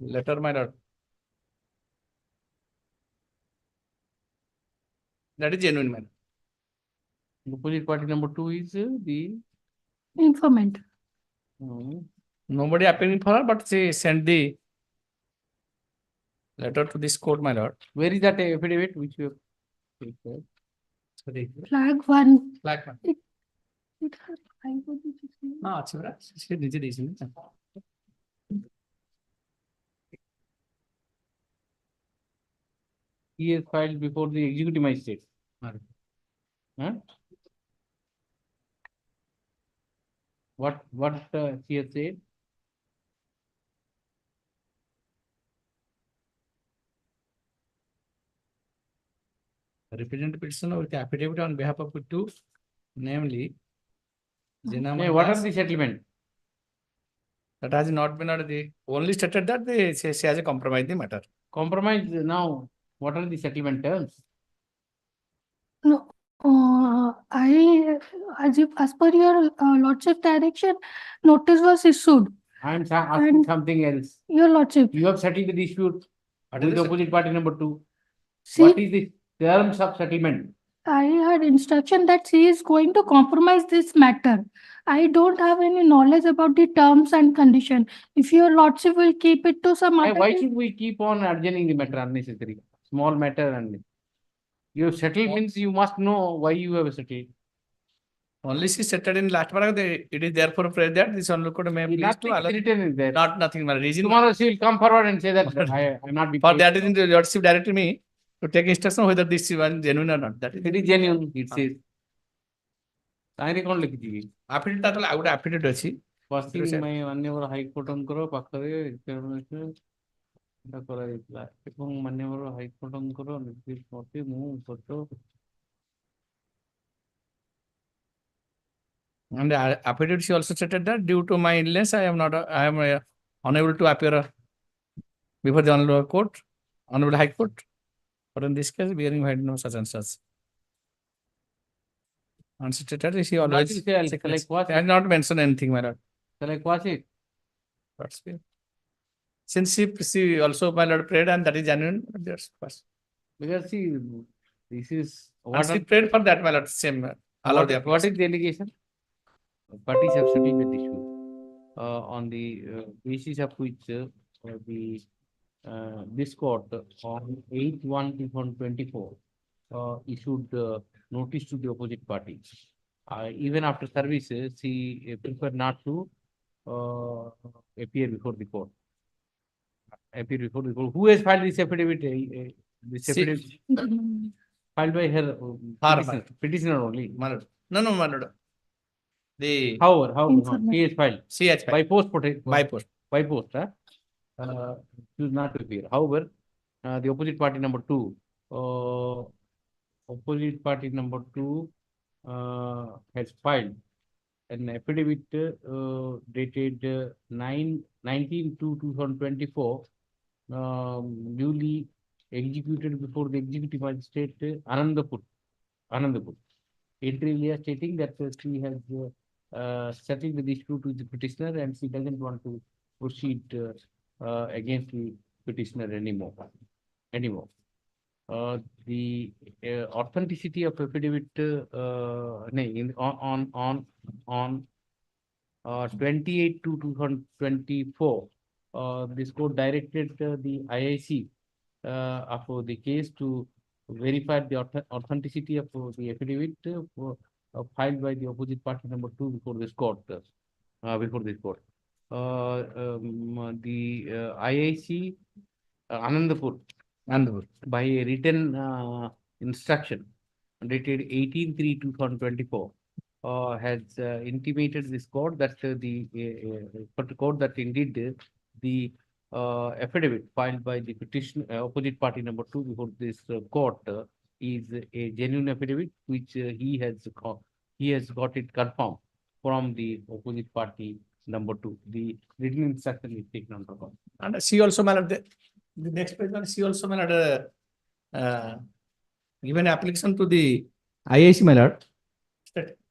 letter, my lord. That is genuine, my lord. Opposite party number 2 is the. Informant. Nobody appearing for her, but she sent the letter to this court, my lord. Where is that affidavit which you have? Sorry. Flag 1. Black man. It has 546. No, it's right. She did it. He is filed before the executive magistrate. Huh? What she has said? Representative petitioner with affidavit on behalf of two, namely. Jina Hey, what Mandas, are the settlement? that has not been the only stated that she has a compromise the matter. Compromise now. What are the settlement terms? No, as per your lordship direction, notice was issued. I am asking And- something else. Your lordship, You have settled the dispute What with is the the opposite party number 2. see, What is the terms of settlement? I had instruction that she is going to compromise this matter. I don't have any knowledge about the terms and condition. If your lordship will keep it to some Why, other why day- should we keep on adjourning the matter unnecessary? Small matter and you have settled means you must know why you have settled. Only she stated in last paragraph, it is therefore prayer that this honorable court may please to allow. Written in there. Not nothing, my reason. Tomorrow she will come forward and say that I am not being For paid. that reason, the lordship directed me to take instruction whether this is one genuine or not. That is. It is genuine, it says. ତାହିଁରେ କ'ଣ ଲେଖିଛି କି? Affidavit ଟା ଆଉ ଗୋଟେ affidavit ଅଛି। Passing my ମାନ୍ୟବର ହାଇକୋର୍ଟଙ୍କର ପାଖରେ ଏଟା କରାଯାଇଥିଲା ଏବଂ ମାନ୍ୟବର ହାଇକୋର୍ଟଙ୍କର ନିର୍ଦ୍ଦେଶ ମତେ ମୁଁ ସତ And the affidavit she also stated that due to my illness, I am unable to appear before the honorable court, honorable high court. But in this case, bearing had no such and such. And she stated she always has not mentioned anything, my lord. Shall I quash it? That's it. Since she also, my lord, prayed and that is genuine, that's first. Because see, this is And she prayed for that, my lord, same. Allow the what is the allegation? Parties have settled the issue on the basis of which this court on 8/1/2024 issued notice to the opposite party. Even after services, he preferred not to appear before the court. Who has filed this affidavit? This affidavit filed by her petitioner only. No, my lord. However, he has filed. She has filed. By post. By post. By post, choose not to appear. However, the opposite party number two has filed an affidavit dated 9/19/2024, duly executed before the executive magistrate Anandapur. Inter alia stating that she has settled the dispute with the petitioner and she doesn't want to proceed against the petitioner anymore. The authenticity of affidavit on 28/2/2024, this court directed the IIC of the case to verify the authenticity of the affidavit filed by the opposite party number two before this court. The IIC Anandapur by a written instruction dated 18/3/2024 has intimated this court that indeed the affidavit filed by the petition opposite party number two before this court is a genuine affidavit which he has got it confirmed from the opposite party number two. The written instruction is taken on record. And she also, my lord, the next page, she also, my lord, given application to the IAC, my lord.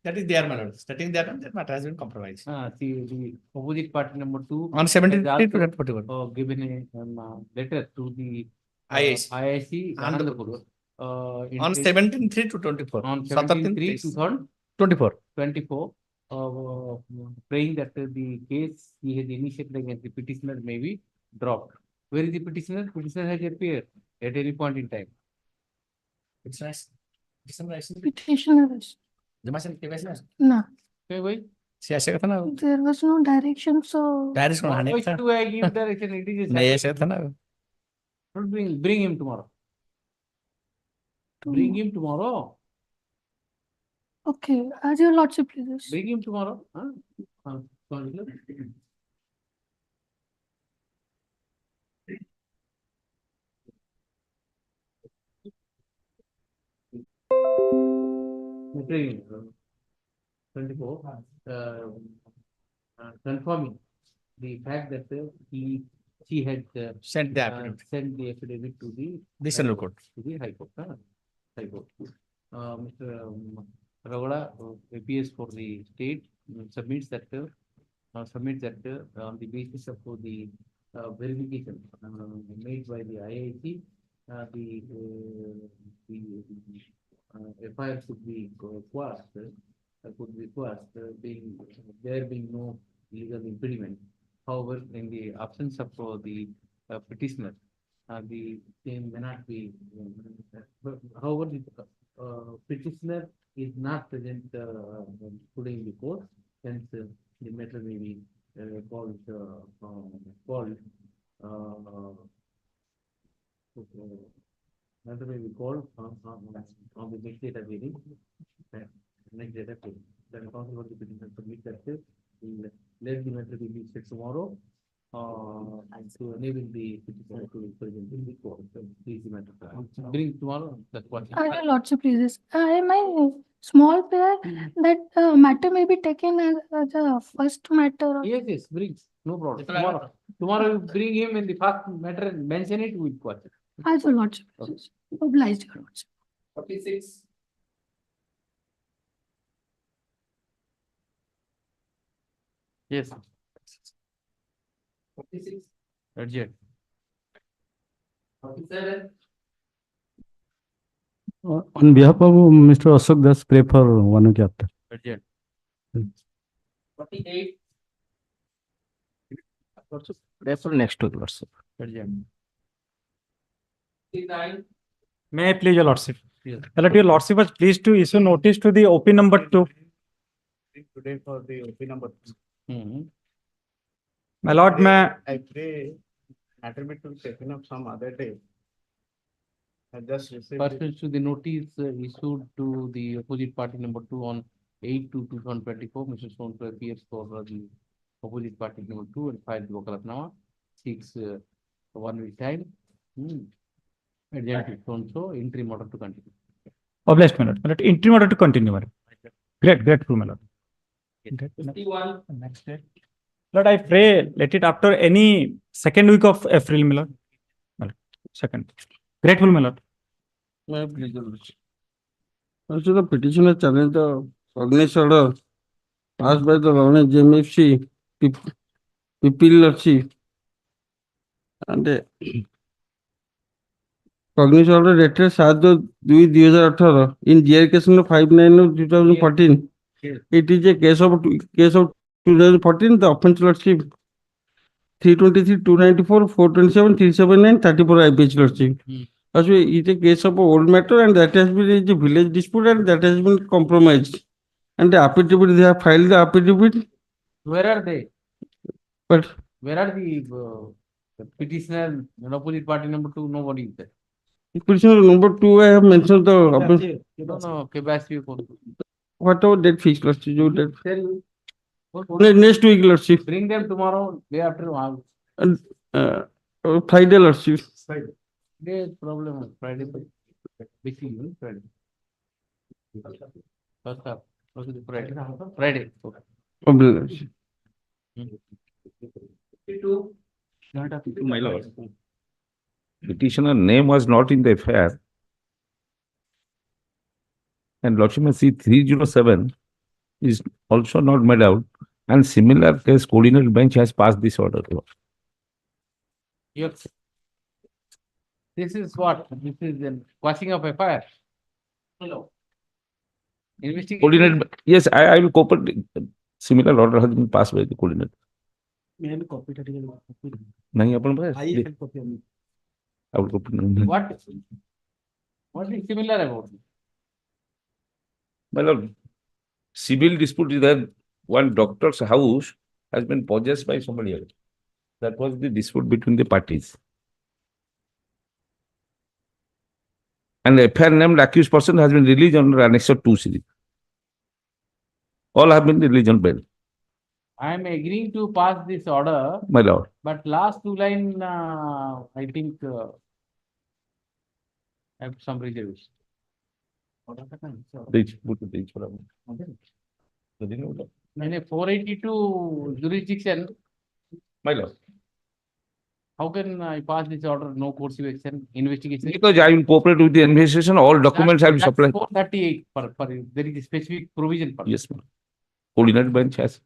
That is there, my lord. Stating that matter has been compromised. The opposite party number two on 17/3/2024 given a letter to the IIC Anandapur on 17/3/2024. On 17/3/2024, praying that the case he has initiated against the petitioner may be dropped. Where is the petitioner? Petitioner has appeared at any point in time. It's nice. Petitioner. No. Okay, why? There was no direction, so. Why should I give direction? It is bring him tomorrow. Bring him tomorrow. Okay, as your lordship pleases. Bring him tomorrow. Confirming the fact that she had sent the affidavit to the court. To the High Court. Mr. Ragala, APS for the state, submits that on the basis of the verification made by the IIT, the FIR should be quashed, there being no legal impediment. However, in the absence of the petitioner, the same may not be. However, the petitioner is not present today in the court, hence the matter may be called matter may be called on the next data hearing. Next data hearing. Then counsel of the petition submit that will let the matter be listed tomorrow. And to enable the petitioner to present in the court. So please the matter. Bring tomorrow. That's what. Your lordship, please. My small prayer that matter may be taken as a first matter. Yes, yes, brings. No problem. Tomorrow you bring him in the first matter and mention it with what. As your lordship. Please. Obliged, your lordship. 46. Yes. 46. Adjourn. 47. On behalf of Mr. Ashok Das, pray for one chapter. Adjourn. 48. Pray for next week, lordship. Adjourn. 59. May I please, your lordship? Yes. Your lordship was pleased to issue notice to the OP number 2. Today for the OP number. My lord, I pray matter may to be taken up some other day. I just received. Pursuant to the notice issued to the opposite party number 2 on 8/2/2024, Mr. Sonpur appears for the opposite party number 2 and filed the Wakalatnama, seeks 1 week time. Adjourned to so interim order to continue. Obliged, my lord. My lord, interim order to continue, my lord. Grateful, my lord. 51. Next day. Lord, I pray, let it after any second week of April, my lord. My lord. Second. Grateful, my lord. My pleasure, lordship. Also, the petitioner challenged the cognizance order passed by the Learned JMFC, people lordship, and cognizance order dated 7/2/2018 in GR case number 59/2014. It is a case of 2014. The offense lordship 323, 294, 427, 379, 34 IPH lordship. Also, it is a case of old matter and that has been a village dispute and that has been compromised. And the affidavit, they have filed the affidavit. Where are they? But Where are the petitioner and opposite party number 2? Nobody is there. petitioner number 2, I have mentioned the No, capacity. whatever date fixed lordship. You date. Tell you. Next week lordship. Bring them tomorrow, day after. And Friday lordship. Day problem. Friday. Basically, Friday. First half. Friday. Friday. Okay. Obliged. 52. My lord. Petitioner name was not in the FIR. And lordship may see 307 is also not made out. And similar case, coordinate bench has passed this order. Yes. This is what? This is the quashing of FIR. Hello. Investigation. Coordinate, yes, I will cooperate. Similar order has been passed by the coordinate. Copy Nahi apan paas? I have copy. I will copy. What is similar about it? My lord, civil dispute is that one doctor's house has been possessed by somebody else. That was the dispute between the parties. And the FIR named accused person has been released under Annex 2 series. All have been released on bail. I am agreeing to pass this order. My lord. But last 2 line, I think I have some reservation. In a 482 jurisdiction, My lord. how can I pass this order? No course of action, investigation. Because I will cooperate with the investigation, all documents I will supply. 438 there is a specific provision for. Yes, ma'am. Coordinate bench has.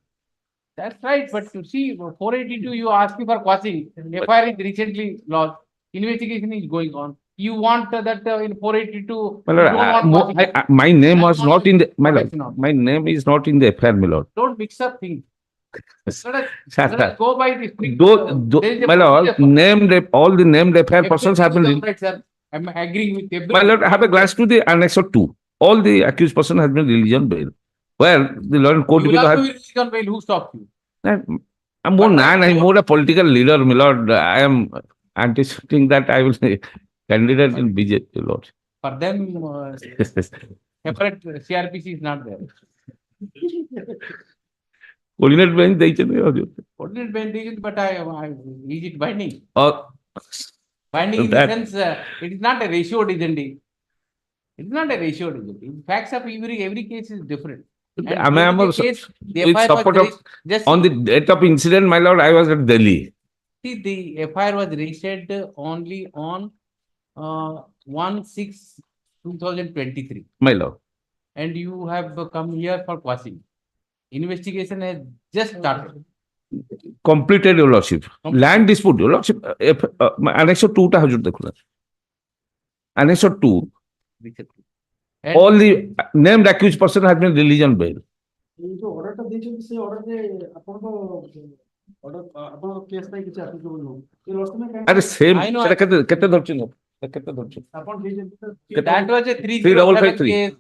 That's right, but you see, 482, you ask me for quashing. FIR is recently lodged. Investigation is going on. You want that in 482. My lord, you don't want quashing. my name was That's not in the, my lord, protection order. my name is not in the FIR, my lord. Don't mix up things. Let Sir, us go by the strict, there is a my lord, procedure for- all the named FIR persons have been. Right, sir. I'm agreeing with everything. My lord, have a glance to the Annex 2. all the accused person has been released on bail. Where the law and court You will because have to be released on bail. Who stopped you? I'm more I'm more a political leader, my lord. I am anticipating that I will say candidate in BJP, Lord. For them, separate CRPC is not there. Coordinate bench ଦେଇଛନ୍ତି ହଜୁର. Coordinate bench decision, but is it binding? Binding in the sense, it is not a ratio decision. It is not a ratio decision. Facts of every case is different. And I am with support of just on the date of incident, my lord. I was at Delhi. see, the FIR was registered only on 1/6/2023. My lord. And you have come here for quashing. Investigation has just started. Completed, your lordship. Land dispute, your lordship. Annex 2 টা হজুর দেখুন. Annex 2. All the named accused person has been released on bail. এই যে অর্ডারটা দিয়েছেন সেই অর্ডারে আপনার order আপনার কেস নাই কিছু অ্যাপ্লিকেবল নয় এই লসনে আরে সেম সেটা কেতে ধরছেন কেতে ধরছেন আপন দিয়েছেন That was a 3053 case.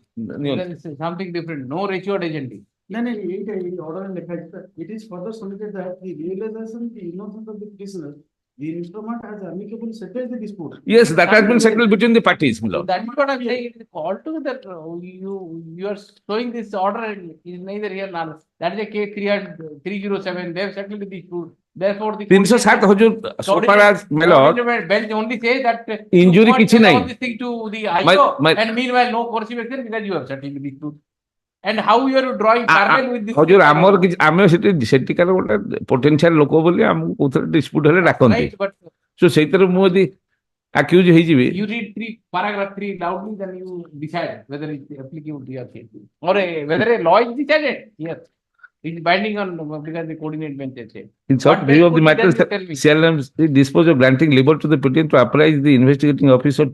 Something different. No ratio agent. না না এইটা এই অর্ডারে লেখা আছে it is further submitted that the realization the innocence of the prisoner the instrument has amicably settled the dispute. Yes, that has been settled between the parties, my lord. That is what I'm saying. Altogether, you are showing this order is neither here nor that is a case 307. They have settled the dispute. Therefore, the 307 Hazur so far as my lord bench only say that injury কিছু নাই. all this thing to the IO and meanwhile no coercive action because you have settled the dispute. And how you are drawing parallel with this? হজুর আমার কিছু আমি সেটিকার গোটে potential লোক বলি আমি কোথায় ডিসপুট হলে ডাকନ୍ତି. But So সেইটার মু যদি accuse ହେଇଯିବି. you read paragraph 3 loudly, then you decide whether it's applicable to your case or whether a law is decided. Yes, it is binding on because the coordinate bench has said. In short view of the matter, CLM dispose of granting labor to the petition to apprise the investigating officer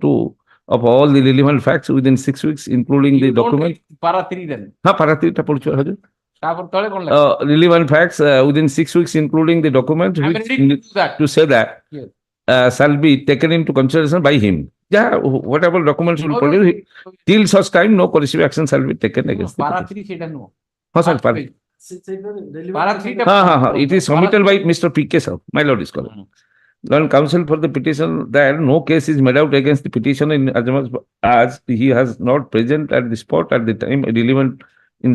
of all the relevant facts within 6 weeks, including the document. Para 3 then. Para 3 টা পড়ছো হজুর. তারপর তলে কোন লাগে? Relevant facts within 6 weeks, including the document which to say that shall be taken into consideration by him. Yeah, whatever documents will produce till such time no coercive action shall be taken against the para petitioner. 3 সেটা no. হ্যাঁ sir পারি। Para 3 টা হ্যাঁ it is submitted by Mr. P.K. sir, my lord is correct. Lord counsel for the petition that no case is made out against the petitioner in as he has not present at the spot at the time relevant in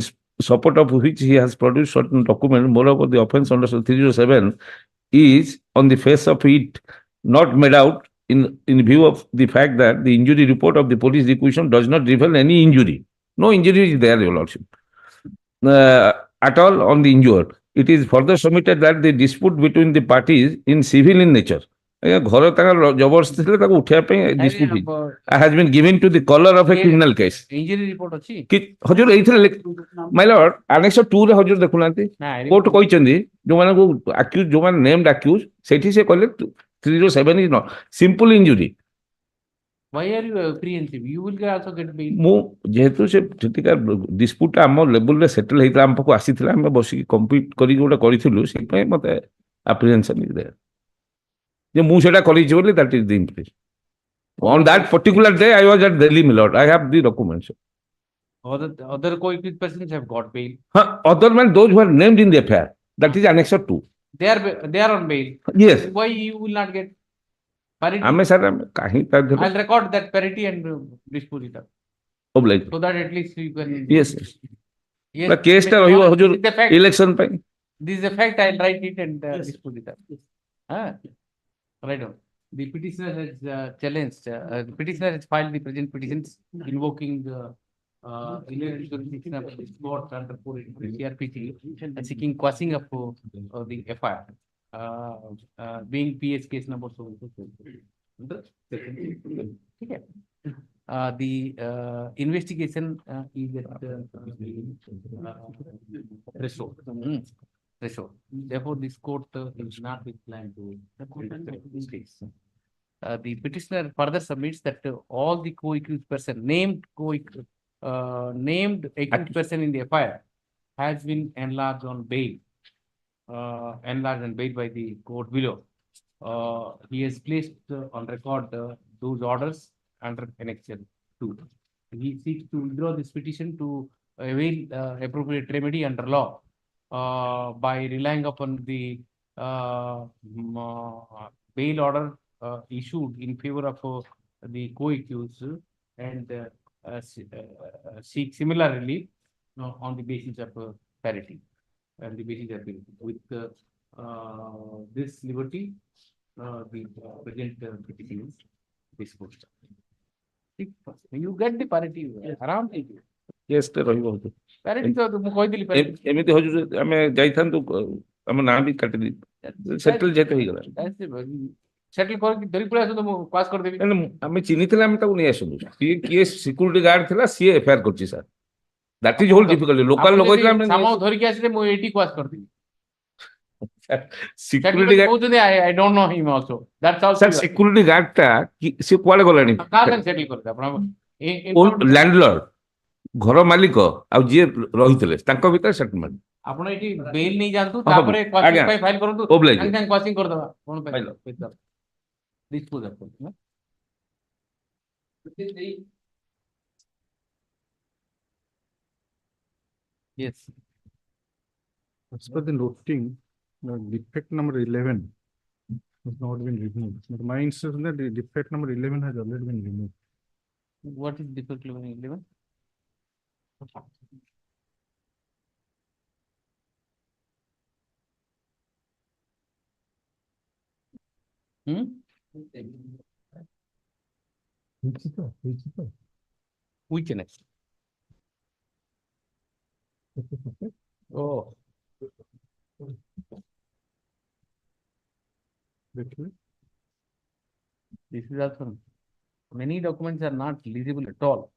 support of which he has produced certain document. Moreover, the offence under 307 is on the face of it not made out in view of the fact that the injury report of the police requisition does not reveal any injury. No injury is there, your lordship, at all on the injured. It is further submitted that the dispute between the parties in civil in nature. ঘরে তার জবরদস্তি ছিল তাকে উঠাইয়া ପାଇଁ dispute has been given to the color of a criminal case. Injury report ଅଛି? କି ହଜୁର ଏଇଥିରେ my lord annex 2 ରେ ହଜୁର ଦେଖୁନାହାନ୍ତି କୋର୍ଟ କହିଛନ୍ତି ଯୋଉମାନଙ୍କୁ accused ଯୋଉମାନେ named accused ସେଇଠି ସେ କହିଲେ 307 is not simple injury. Why are you apprehensive? You will also get bail. ମୁଁ ଯେହେତୁ ସେ ସେଠିକା dispute ଆମ ଲେବୁଲରେ ସେଟଲ ହେଇଥିଲା ଆମ ପାଖକୁ ଆସିଥିଲା ଆମେ ବସିକି କମ୍ପ୍ଲିଟ କରିକି ଗୋଟେ କରିଥିଲୁ ସେଇପାଇଁ ମତେ apprehension is there. ଯେ ମୁଁ ସେଟା କରିଛି ବୋଲି that is the impression. On that particular day I was at Delhi, my lord. I have the documents. Other co-accused persons have got bail. Other than those who are named in the affair, that is Annex 2. They are on bail. Yes. Why you will not get parity? ଆମେ sir କାହିଁ ତା ଦେହରେ I'll record that parity and dispose it up. oblige. So that at least you can. Yes. The case ଟା ରହିବ ହଜୁର election ପାଇଁ. This is a fact. I'll write it and dispose it up. Right on. The petitioner has challenged. The petitioner has filed the present petitions invoking the jurisdiction of the court under CRPC and seeking quashing of the FIR, being PS case number so. Okay. The investigation is at threshold. Therefore, this court is not inclined to this case. The petitioner further submits that all the co-accused person named accused person in the FIR has been enlarged on bail, by the court below. He has placed on record those orders under Annex 2. he seeks to withdraw this petition to avail appropriate remedy under law by relying upon the bail order issued in favor of the co-accused and seek similar relief on the basis of parity and the basis of with this liberty the present petition is disposed. You get the parity around it. Yes, ରହିବ Parity ତ ମୁଁ କହିଦେଲି parity. ଏମିତି ହଉଛି ଯେ ଆମେ ଯାଇଥାନ୍ତୁ ଆମ ନାଁ ବି କାଟିଦେଇ ସେଟଲ ଯେହେତୁ ହେଇଗଲା ସେଟଲ କରିକି ଧରି ପଳେଇ ଆସନ୍ତୁ ମୁଁ ପାସ୍ କରିଦେବି। ଆମେ ଚିହ୍ନିଥିଲେ ଆମେ ତାକୁ ନେଇ ଆସନ୍ତୁ ସିଏ କିଏ ସିକ୍ୟୁରିଟି ଗାର୍ଡ ଥିଲା ସିଏ ଏଫଆଇଆର କରିଛି sir that is whole difficulty local ଲୋକ ହେଇଥିଲା ଆମେ ସାମାଉ ଧରିକି ଆସିଲେ ମୁଁ ଏଇଠି ପାସ୍ କରିଦେବି। ସିକ୍ୟୁରିଟି ଗାର୍ଡ କହୁଛନ୍ତି I don't know him also. That's also sir security guard ଟା ସେ କୁଆଡେ ଗଲାଣି କାହା ସାଙ୍ଗେ ସେଟଲ କରିବେ ଆପଣ ଲ୍ୟାଣ୍ଡଲର୍ଡ ଘର ମାଲିକ ଆଉ ଯିଏ ରହିଥିଲେ ତାଙ୍କ ଭିତରେ ସେଟଲମେଣ୍ଟ ଆପଣ ଏଠି ବେଲ ନେଇ ଯାଆନ୍ତୁ ତାପରେ କ୍ୱାସିଂ ପାଇଁ ଫାଇଲ କରନ୍ତୁ Oblige. ସାଙ୍ଗେ ସାଙ୍ଗେ କ୍ୱାସିଂ କରିଦବା କଣ ପାଇଁ dispose of it, no? Yes. As per the noting, the defect number 11 has not been removed. But my instruction that the defect number 11 has already been removed. What is defect number 11? Which next? Oh. This is also many documents are not legible at all.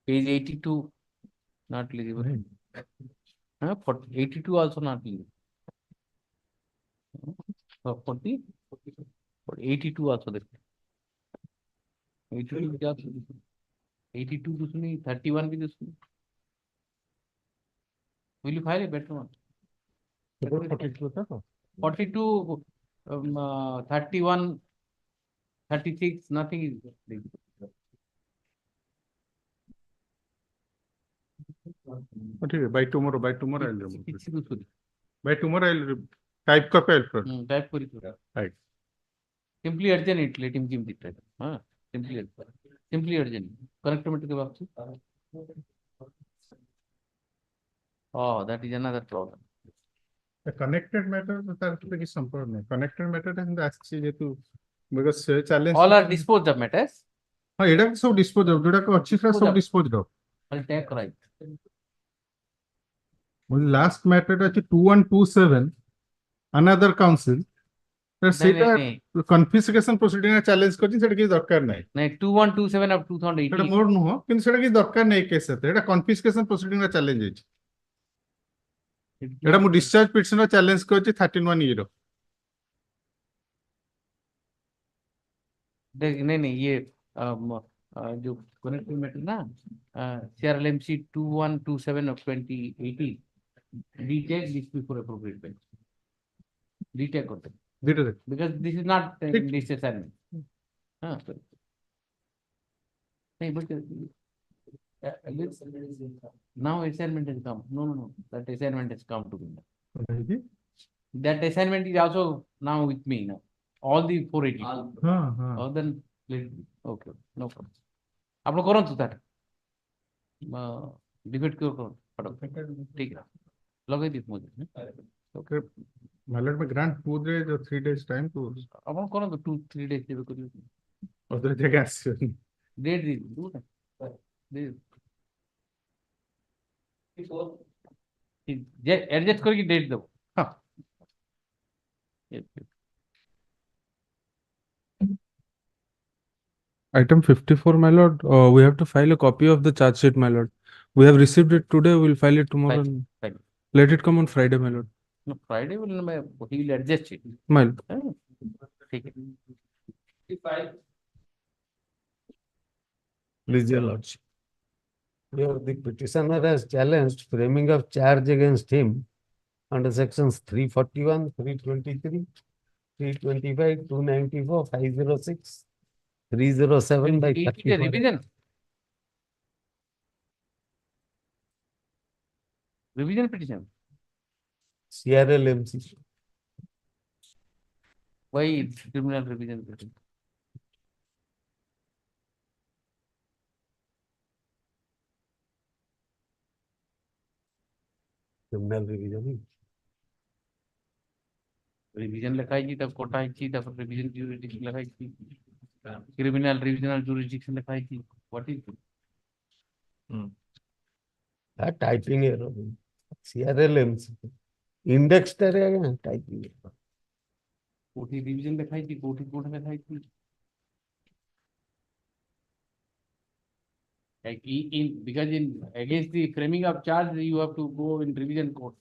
Page 82 not legible. 82 also not legible. 40, 82 also there. 82 क्या 82 दूसरी 31 भी दूसरी. Will you file a better one? 42, 31, 36, nothing is legible. Okay, by tomorrow I'll remove it. By tomorrow I'll type copy I'll put. Type for it. Right. Simply urgent it, let him give the type. Simply urgent. Correct me to the box. Oh, that is another problem. The connected matter is important. Connected matter is actually to because challenge. All are disposed of matters. So disposed of. So disposed of. I'll take right. Well, last matter is 2127. Another council. Confiscation proceeding challenge करती सेटा किसी दरकार नहीं. नहीं 2127 of 2018. सेटा मोर नुहो किंतु सेटा किसी दरकार नहीं केस है. सेटा confiscation proceeding challenge है. एटा मु discharge petition challenge करती 13 year. नहीं ये जो connecting matter ना CRLMC 2127 of 2018 retake this before appropriate bench. Retake करते. Because this is not this assignment. Now assignment has come. No. That assignment has come to me. That assignment is also now with me now. All the 480. Then okay, no problem. आप लोग करो तो that. Debate क्यों करो? ठीक है. लगे दी मुझे. Okay. Malad में grant 2 days or 3 days time to. अपन करो तो 2-3 days देवे करिए. उधर जगह से. Date दी दो ना. दे. एडजस्ट करके डेट दो. हाँ. Item 54, my lord, we have to file a copy of the charge sheet, my lord. We have received it today, we'll file it tomorrow. Fine. Let it come on Friday, my lord. No, Friday he will adjust it. My lord. ठीक है. Please, your lordship. Here the petitioner has challenged framing of charge against him under sections 341, 323, 325, 294, 506, 307 by It is a 34. revision. Revision petition. CRLMC. Why it's criminal revision petition? Criminal revision. Revision लिखाई तब कोटा आई तब revision jurisdiction लिखाई थी. Criminal revisional jurisdiction लिखाई थी. What is it? That typing error. CRLMC. Index करेगा typing error. कोठी revision लिखाई थी. कोठी कोट लिखाई थी. Like because in against the framing of charge you have to go in revision court.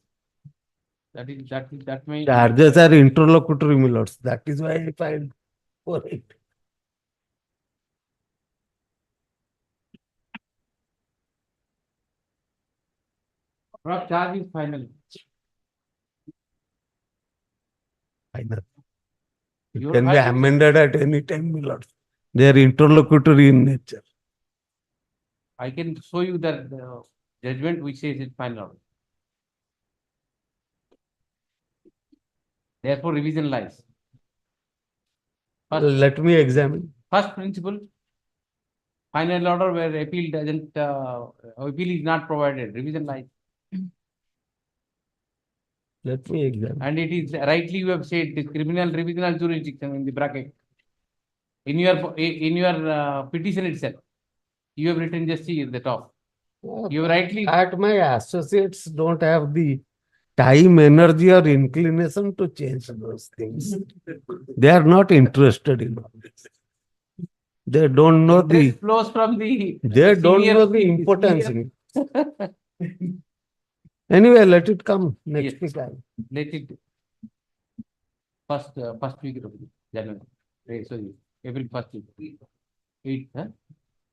That may Charges are interlocutory, my lords. That is why I filed for it. Charge is final. Final. It Your can be final- amended at any time, my lords. They are interlocutory in nature. I can show you that judgment which says it's final. Therefore, revision lies. Let me examine. First principle, final order where appeal doesn't, appeal is not provided, revision lies. Let me examine. And it is rightly you have said the criminal revisional jurisdiction in the bracket. In your petition itself, you have written just see at the top. You have rightly. At my associates don't have the time, energy, or inclination to change those things. They are not interested in this. They don't know the. This flows from the. They don't senior- know the importance in it. Anyway, let it come next week. Let it. First week of January. Sorry, April 1st week. 8th, huh?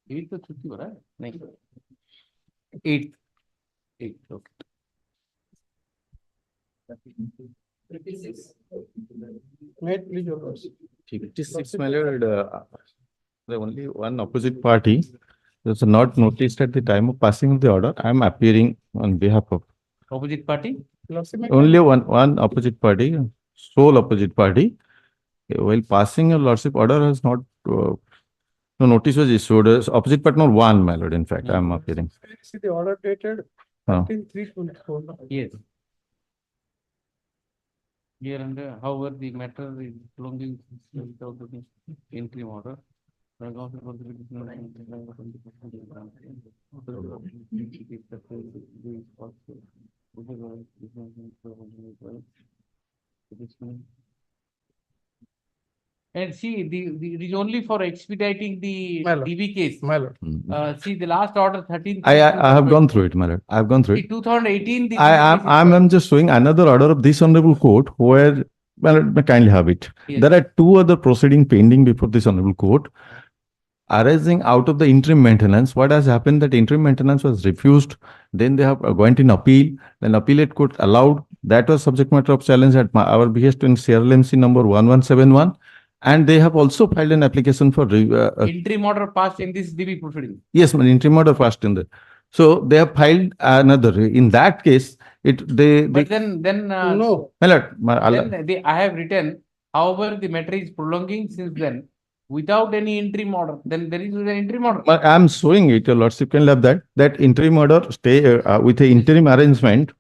8th तो छुट्टी हो रहा है नहीं 8th okay. 56, my lord, the only one opposite party was not noticed at the time of passing of the order. I am appearing on behalf of Opposite party. only one opposite party, sole opposite party. While passing a lordship order has not, no notice was issued. Opposite partner one, my lord. In fact, I am appearing. See the order dated 13/3/24. Yes. Here and however the matter is belonging without the interim order. And see, it is only for expediting the DB case. See, the last order 13. I have gone through it, my lord. I have gone through it. 2018. The I am just showing another order of this honorable court where, well, may kindly have it. Yes. There are two other proceedings pending before this honorable court arising out of the interim maintenance. What has happened that interim maintenance was refused. Then they have went in appeal. Then appellate court allowed. That was subject matter of challenge at our behest in CRLMC number 1171. And they have also filed an application for interim order passed in this DB proceeding. yes, my interim order passed in there. So they have filed another. In that case, But then no, my lord, I have written. However, the matter is prolonging since then without any interim order. Then there is an interim order. I am showing it, your lordship can have that interim order stay with a interim arrangement.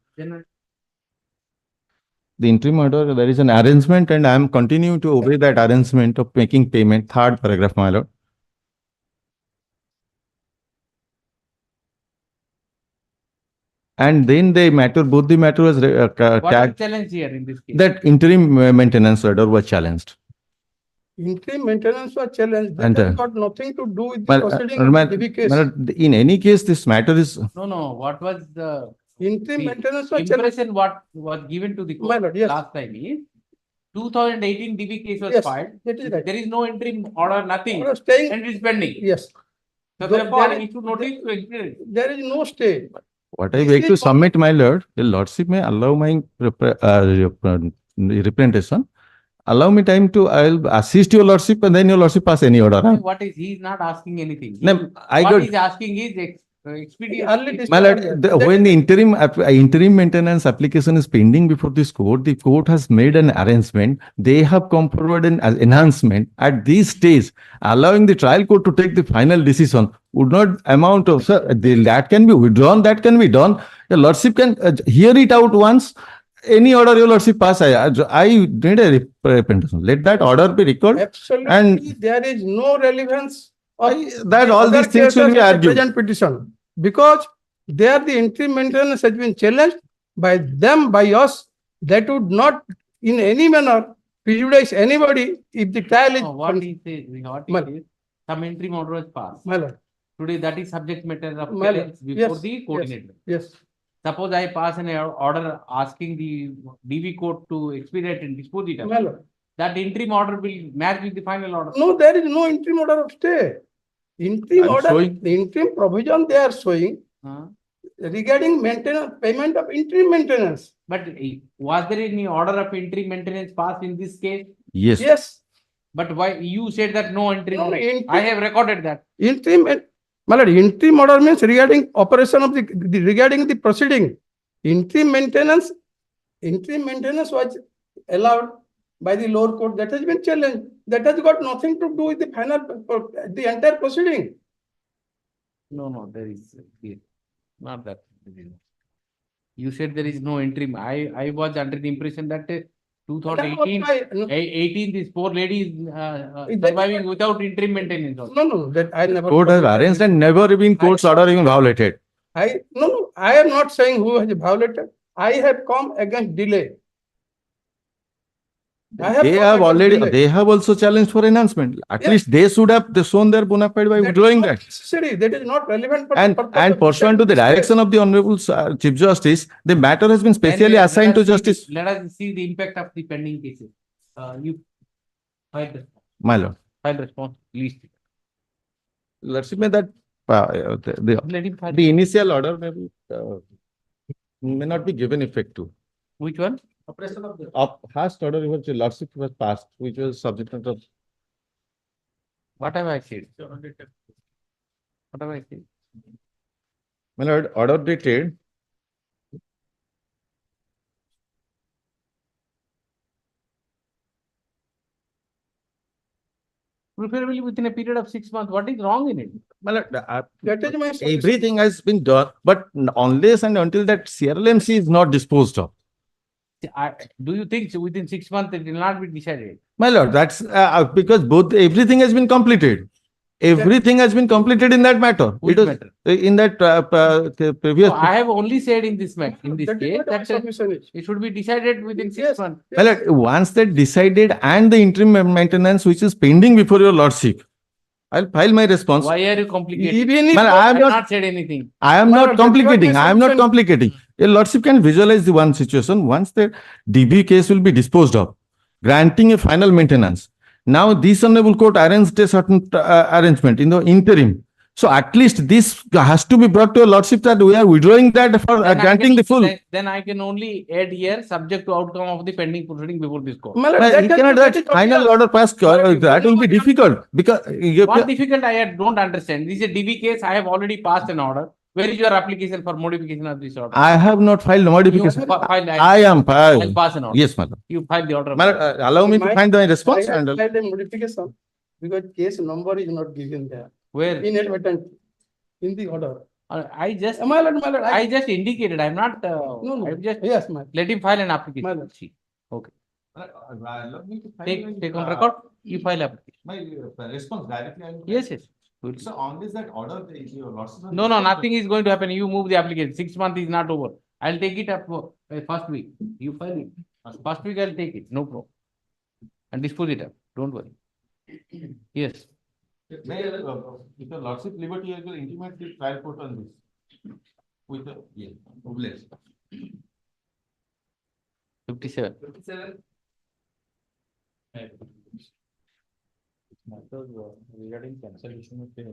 The interim order, there is an arrangement and I am continuing to obey that arrangement of making payment. Third paragraph, my lord. And then both the matter was What is tagged. challenge here in this case? That interim maintenance order was challenged. Interim maintenance was challenged. And, That has got nothing to do with the Well, proceeding of my- the DB case. my lord, in any case, this matter is No. What was the Interim maintenance was challenged. impression what was given to the My court lord, yes. last time is 2018 DB case was Yes, filed. that is right. There is no interim order, nothing. Order staying- And it is pending. Yes. So There- therefore, there I issue notice to explain it. There is no stay. what I beg to submit, my lord. The lordship may allow my representation. allow me time to, I'll assist your lordship and then your lordship pass any order. Huh? What is, he is not asking anything. No, I What got- he is asking is expedient. My lord, when the interim maintenance application is pending before this court, the court has made an arrangement. They have come forward an enhancement at this stage, allowing the trial court to take the final decision would not amount of, sir, that can be withdrawn, that can be done. Your lordship can hear it out once. Any order your lordship pass, I need a representation. Let that order be recalled. Absolutely, And there is no relevance of that the all other these things cases will be of the argued. present petition, because there the interim maintenance has been challenged by them, by us. That would not in any manner prejudice anybody if the trial is. What he says, some interim order was passed. My lord. Today that is subject matter of My lord. challenge before Yes, the coordinator. Yes. Suppose I pass an order asking the DV court to expedite and dispose it. My lord. That interim order will match with the final order. No, there is no interim order of stay. Interim I'm order, showing- the interim provision they are showing regarding maintenance, payment of interim maintenance. But was there any order of interim maintenance passed in this case? Yes. Yes. But why you said that no interim? No, interim- I have recorded that. My lord, interim order means regarding operation of regarding the proceeding. Interim maintenance was allowed by the lower court. That has been challenged. That has got nothing to do with the final, the entire proceeding. No, there is not that. You said there is no interim. I was under the impression that 2018, these poor ladies surviving without interim maintenance. Also. No, that I never. Court has arranged and never been court's order even violated. I am not saying who has violated. I have come against delay. They have also challenged for enhancement. At least they should have shown their bona fide by withdrawing that. Necessary. That is not relevant for the And purpose of pursuant to the direction of the Honorable Chief Justice, the matter has been specially assigned to Justice. Let us see the impact of the pending cases. You file response. My lord. File response, list. Let's say that the initial order may not be given effect to. Which one? Operation of the First order which lordship was passed, which was subject of. What have I said? What have I said? My lord, order dated. Preferably within a period of 6 months. What is wrong in it? My lord, That is my suggestion. everything has been done, but unless and until that CRLMC is not disposed of. Do you think within 6 months it will not be decided? My lord, that's because everything has been completed. Everything has been completed in that matter. Which It was matter? in that previous. So I have only said in this case that it should be decided within 6 months. My lord, once that decided and the interim maintenance which is pending before your lordship, I'll file my response. Why are you complicating? Even if Man, I I am have not. not said anything. I am My not lord, that's what complicating. my I am not suggestion- complicating. Your lordship can visualize the one situation. Once the DB case will be disposed of, granting a final maintenance. Now, this honorable court arranged a certain arrangement in the interim. So, at least this has to be brought to your lordship that we are withdrawing that for Then I granting can- the full. Then I can only add here subject to outcome of the pending proceeding before this court. My lord, But he cannot that that is final order passed. That will be difficult because What difficult I don't understand. This is a DB case. I have already passed an order. Where is your application for modification of this order? I have not filed modification. You filed- I am. I'll pass an order. Yes, madam. You filed the order. Madam, allow me to find my response I and. have filed a modification because case number is not given there. Where? Inadvertent in the order. I just My lord, I just indicated. I'm not. No. I'm just Yes, my. let him file an application. My lord. See. Okay. Take on record. You file application. My response directly. Yes. So on this that order, your lordship. No, nothing is going to happen. You move the application. 6 months is not over. I'll take it up for first week. You file it. First week I'll take it. No problem. And dispose it up. Don't worry. Yes. If your lordship liberty, I will intimate the trial court on this. With the, yeah, Hon'Ble. 57. Matters regarding cancellation of pay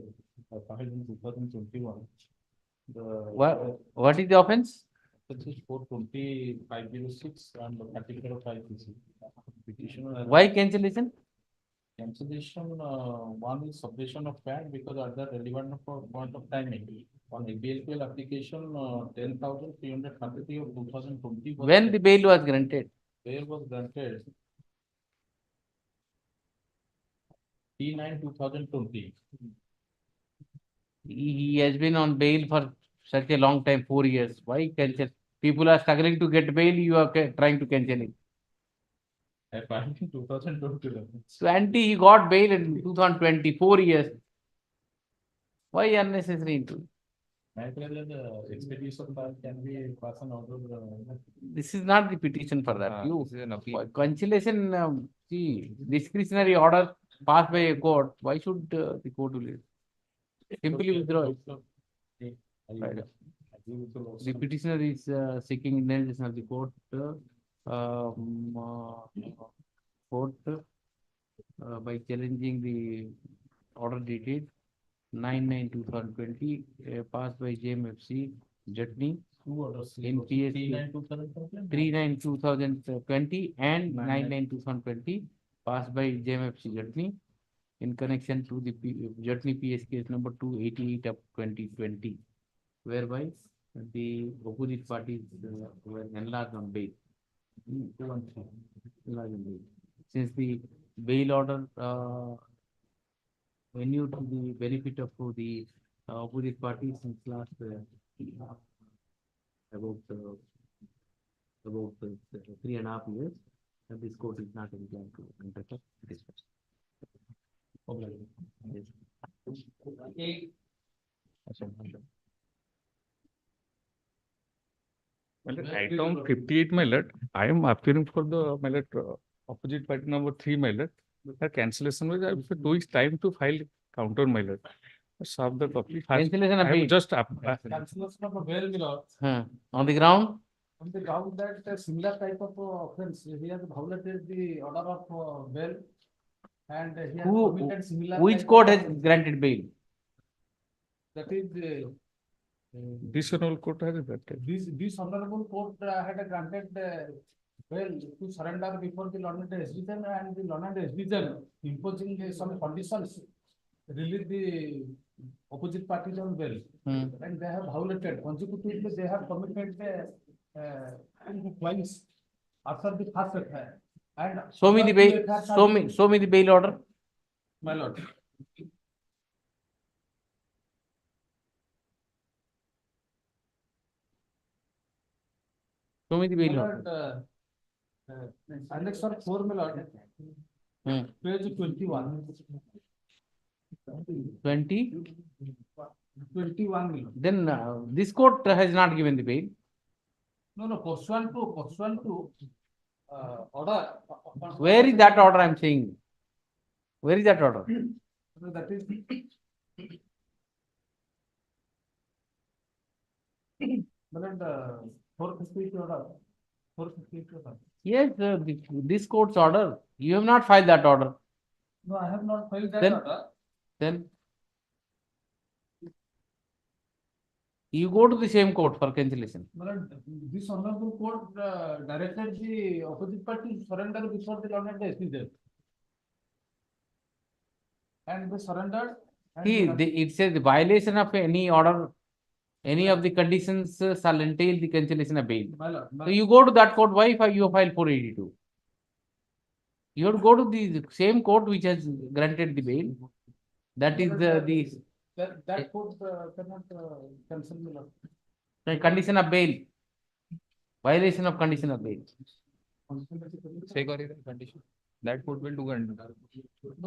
filed in 2021. What is the offense? This is 420-506 and 34 5PC. Why cancellation? Cancellation, one is submission of PAN because at the relevant point of time, on a BLPL application, 10,333 of 2020. When the bail was granted? Bail was granted T9 2020. He has been on bail for such a long time, 4 years. Why cancel? People are struggling to get bail, you are trying to cancel it. I filed in 2020. 20, he got bail in 2020, 4 years. Why unnecessary into? The expedition file can be passed on order. This is not the petition for that. You This is an appeal. cancellation, see, discretionary order passed by a court. Why should the court do it? Simply withdraw it. Right. The petitioner is seeking indemnification of the court. Court by challenging the order dated 9/9/2020 passed by JMFC Jatni in PS 3/9/2020 and 9/9/2020 passed by JMFC Jatni in connection to the Jatni PS case number 288 of 2020, whereby the opposite parties were enlarged on bail. Since the bail order venue to the benefit of the opposite parties since last about 3.5 years, and this court is not inclined to entertain this. Well, item 58, my lord, I am appearing for the, my lord, opposite party number 3, my lord. The cancellation was, I have 2 weeks time to file counter, my lord. Solve the copy. Cancellation of I am bail. just Cancellation of a bail, my lord. On the ground? On the ground that a similar type of offense, he has violated the order of bail and he has committed similar. Which type court of has offense. granted bail? That is, this honorable court has granted. this honorable court had granted bail to surrender before the learned SDN and the learned SDN imposing some conditions, release the opposite parties on bail. And they have violated. Consequently, they have committed twice after the first affair. And Show me the bail. Show me the bail order. My lord. Show me the bail My order. lord, Annex 4, my lord. Page 21. 20? 21, my lord. Then this court has not given the bail. No, pursuant to order. Where is that order I am saying? Where is that order? That is. But 458 order. 458 order. Yes, this court's order. You have not filed that order. No, I have not filed that Then- order. Then you go to the same court for cancellation. But this honorable court directed the opposite party to surrender before the learned SDN. And they surrendered. and See, they have- it says the violation of any order, any of the conditions shall entail the cancellation of bail. My lord, So you go to that court, why you file 482? You have to go to the same court which has granted the bail. That is That court cannot cancel my lord. the condition of bail. Violation of condition of bail. Say condition. That court will do and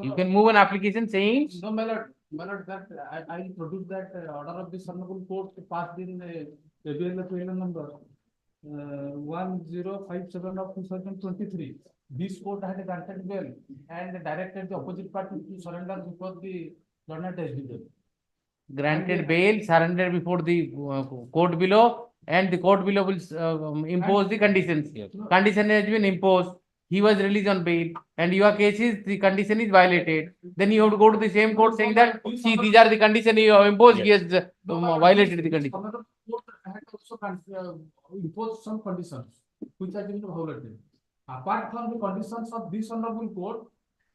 You can move an application saying, No, my lord, that I will produce that order of this honorable court passed in ABL number 1057 of 2023. This court had granted bail and directed the opposite party to surrender before the learned SDN. granted bail, surrender before the court below, and the court below will impose the conditions. Condition has been imposed. He was released on bail, and your case is the condition is violated. Then you have to go to the same court saying that, see, these are the conditions you have imposed. He has violated the condition. Another court had also imposed some conditions which have been violated. Apart from the conditions of this honorable court,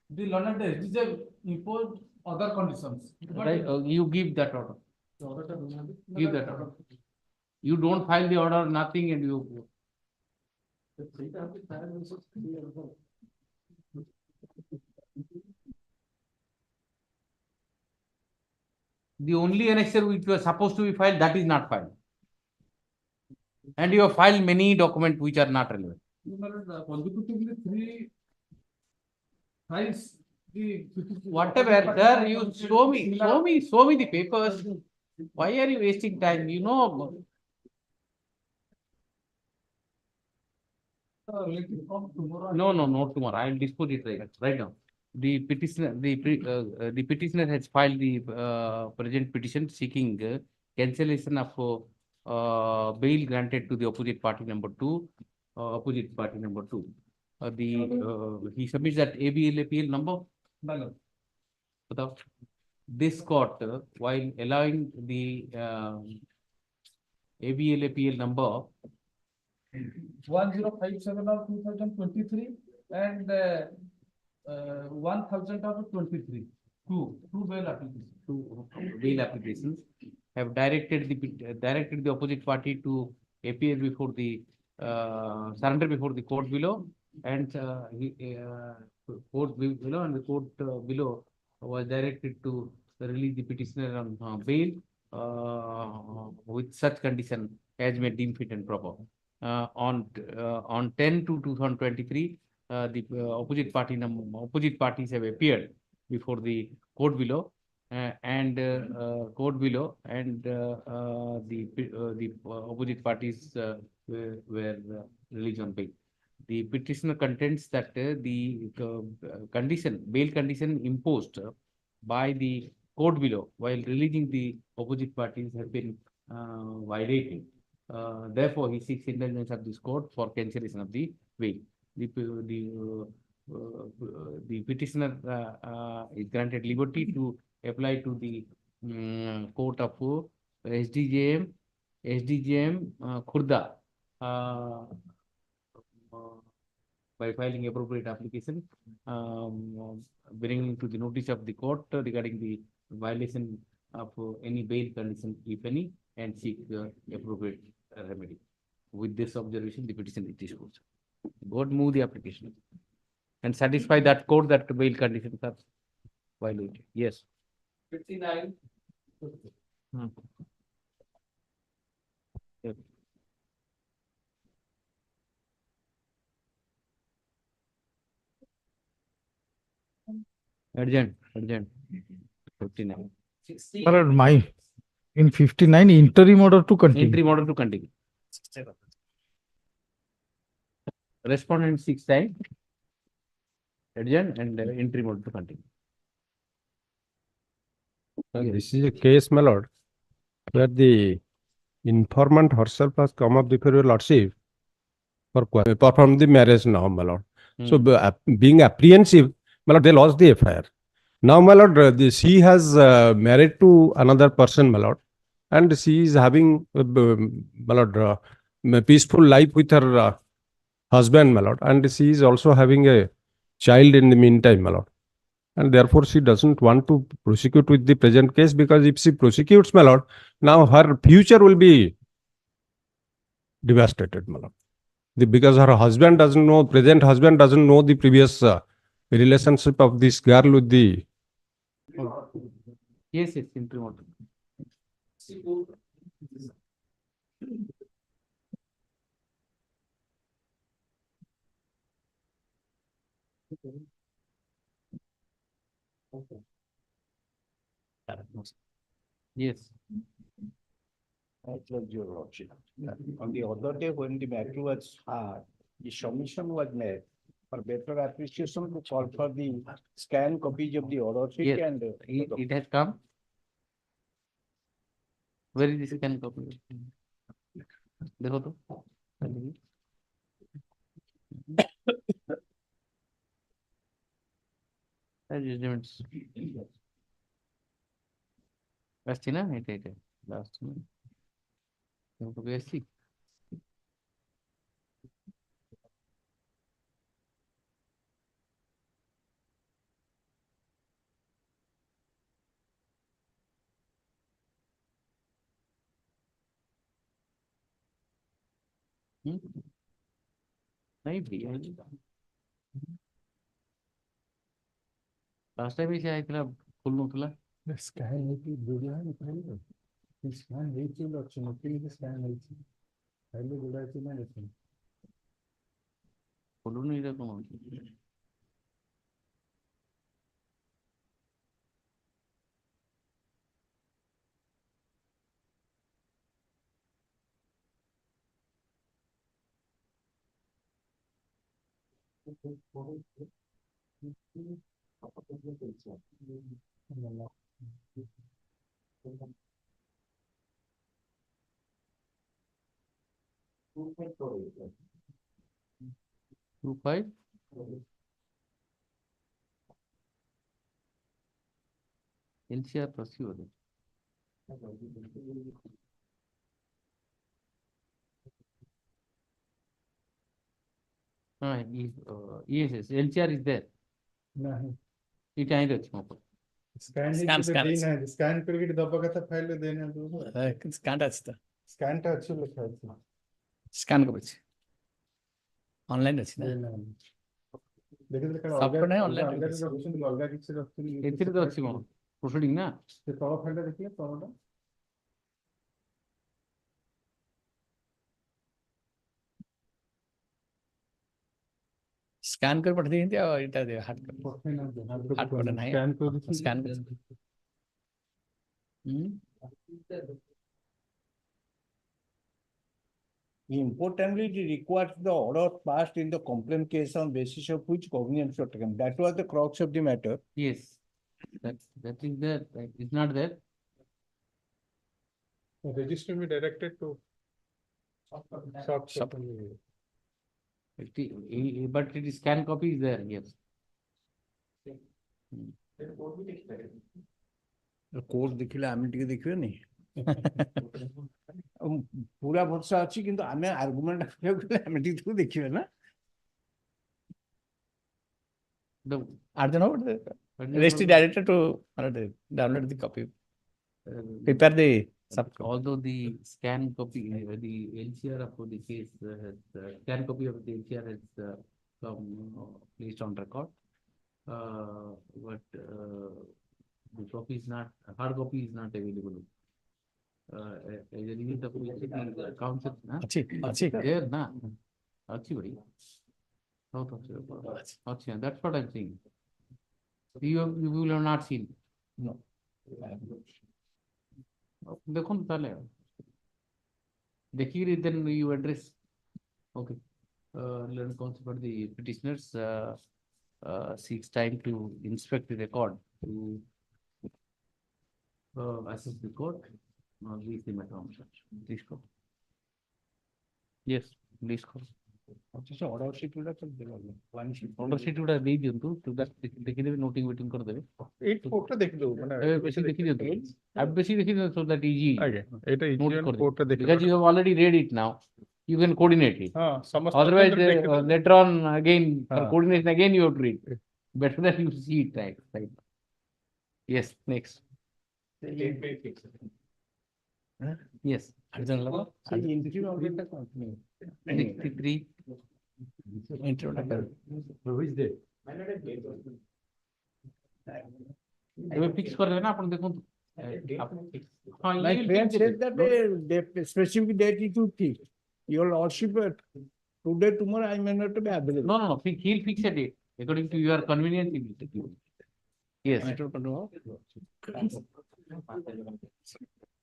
the learned SDJ imposed other conditions. Right, you give that order. Give that order. You don't file the order, nothing, and you. The only annexure which was supposed to be filed, that is not filed. And you have filed many documents which are not relevant. Consecutively three times the. Whatever, sir, you show me the papers. Why are you wasting time? You know. Let it come tomorrow. No, not tomorrow. I will dispose it right now. The petitioner has filed the present petition seeking cancellation of bail granted to the opposite party number 2. He submits that ABLAPL number. This court, while allowing the ABLAPL number 1057 of 2023 and 1000 of 23. Two bail applications. Two bail applications have directed the opposite party to appear before the surrender before the court below, and court below, and the court below was directed to release the petitioner on bail with such condition as may deem fit and proper. On 10/2/2023, the opposite parties have appeared before the court below, the opposite parties were released on bail. The petitioner contends that the bail condition imposed by the court below while releasing the opposite parties have been violated. Therefore, he seeks indulgence of this court for cancellation of the bail. The petitioner is granted liberty to apply to the court of SDJM Khurda by filing appropriate application, bringing to the notice of the court regarding the violation of any bail condition, if any, and seek appropriate remedy. With this observation, the petition is disposed. God move the application and satisfy that court that bail conditions are violated. Yes. 59. Yes. Urgent. 59. In 59, interim order to continue. Interim order to continue. Respondent 6 times. Adjourn and interim order to continue. This is a case, my lord, where the informant herself has come up before your lordship for perform the marriage now, my lord. So being apprehensive, my lord, they lost the FIR. Now, my lord, she has married to another person, my lord, and she is having, my lord, a peaceful life with her husband, my lord, and she is also having a child in the meantime, my lord. And therefore, she doesn't want to prosecute with the present case, because if she prosecutes, my lord, now her future will be devastated, my lord. Because her husband doesn't know, present husband doesn't know the previous relationship of this girl with the. Yes, interim order. Yes. Your lordship. On the other day, when the matter was heard, the submission was made for better appreciation to call for the scan copies of the order sheet. Yes. And It has come. Where is the scan copy? देखो तो. Judgments. Last na? It. Last. नहीं भैया last time ही आइଥିଲା ଫୁଲ ନଥିଲା scan ହେଇକି video ହେଇପାରିବ scan ହେଇଛି ବୋଲି ଅଛି ନଥିଲି ସ୍କାନ ହେଇଛି ଖାଇଲେ ଯୋଉଟା ଅଛି ନା ଦେଖ ଖୋଲୁନି ଏଇଟା କଣ 25 NCR procedure yes NCR is there it ain't scan ଦେଇନାହାନ୍ତି ସ୍କାନ କରିକି ଦବା କଥା ଫାଇଲ ଦେଇନାହାନ୍ତି ସ୍କାନ ଅଛି ତ ସ୍କାନ ଟା ଅଛି ଲେଖା ଅଛି ସ୍କାନ କରୁଛି ଅନଲାଇନ ଅଛି ନା ଦେଖିଲେ ସଫ୍ଟୱେର ନାହିଁ ଅନଲାଇନ ରଖୁଛନ୍ତି ଅଲଗା କିଛି ରଖୁଛନ୍ତି ଏଥିରେ ତ ଅଛି କଣ ପ୍ରୋସିଡିଂ ନା ସେ ତଳ ଫାଇଲଟା ଦେଖିଲେ ତଳଟା ସ୍କାନ କରି ପଠେଇ ଦେଇଛନ୍ତି ଆଉ ଏଇଟା ହାର୍ଡ କପି ନାହିଁ scan Importantly, it requires the order passed in the complaint case on basis of which cognizance was taken. That was the crux of the matter. Yes, that is there. It's not there. Register be directed to soft copy. But it is scan copy is there. Yes. Course देखिले आमे टिके देखियो नहीं पूरा भरोसा अछि किंतु आमे आर्गुमेंट आमे टिके देखियो ना rest is directed to download the copy prepare the although the scan copy the LCR of the case scan copy of the LCR has placed on record but the copy is not hard copy is not available as a result of which the council there na achi bhai achi that's what I'm saying you will have not seen no দেখুন তাহলে দেখি then you address okay learn concept for the petitioners seeks time to inspect the record to assess the court please the matter please go yes please go अच्छा order sheet उड़ा कर देगा one sheet order sheet उड़ा दे दियंतु to that देखि देबे noting waiting कर देबे 8 photo देख लो माने बेसी देखि दियंतु अब बेसी देखि दियंतु so that easy এটা ইজিলি কোডটা দেখি because you have already read it now you can coordinate it समस्त otherwise later on again for coordination again you have to read better that you see it right yes next yes entry order ta continue 63 entry order which day ଏବେ fix କରିଦେବେ ନା ଆପଣ ଦେଖନ୍ତୁ my friend said that the specific date is to fix your lordship today tomorrow I may not be available no he'll fix a date according to your convenience he will take you yes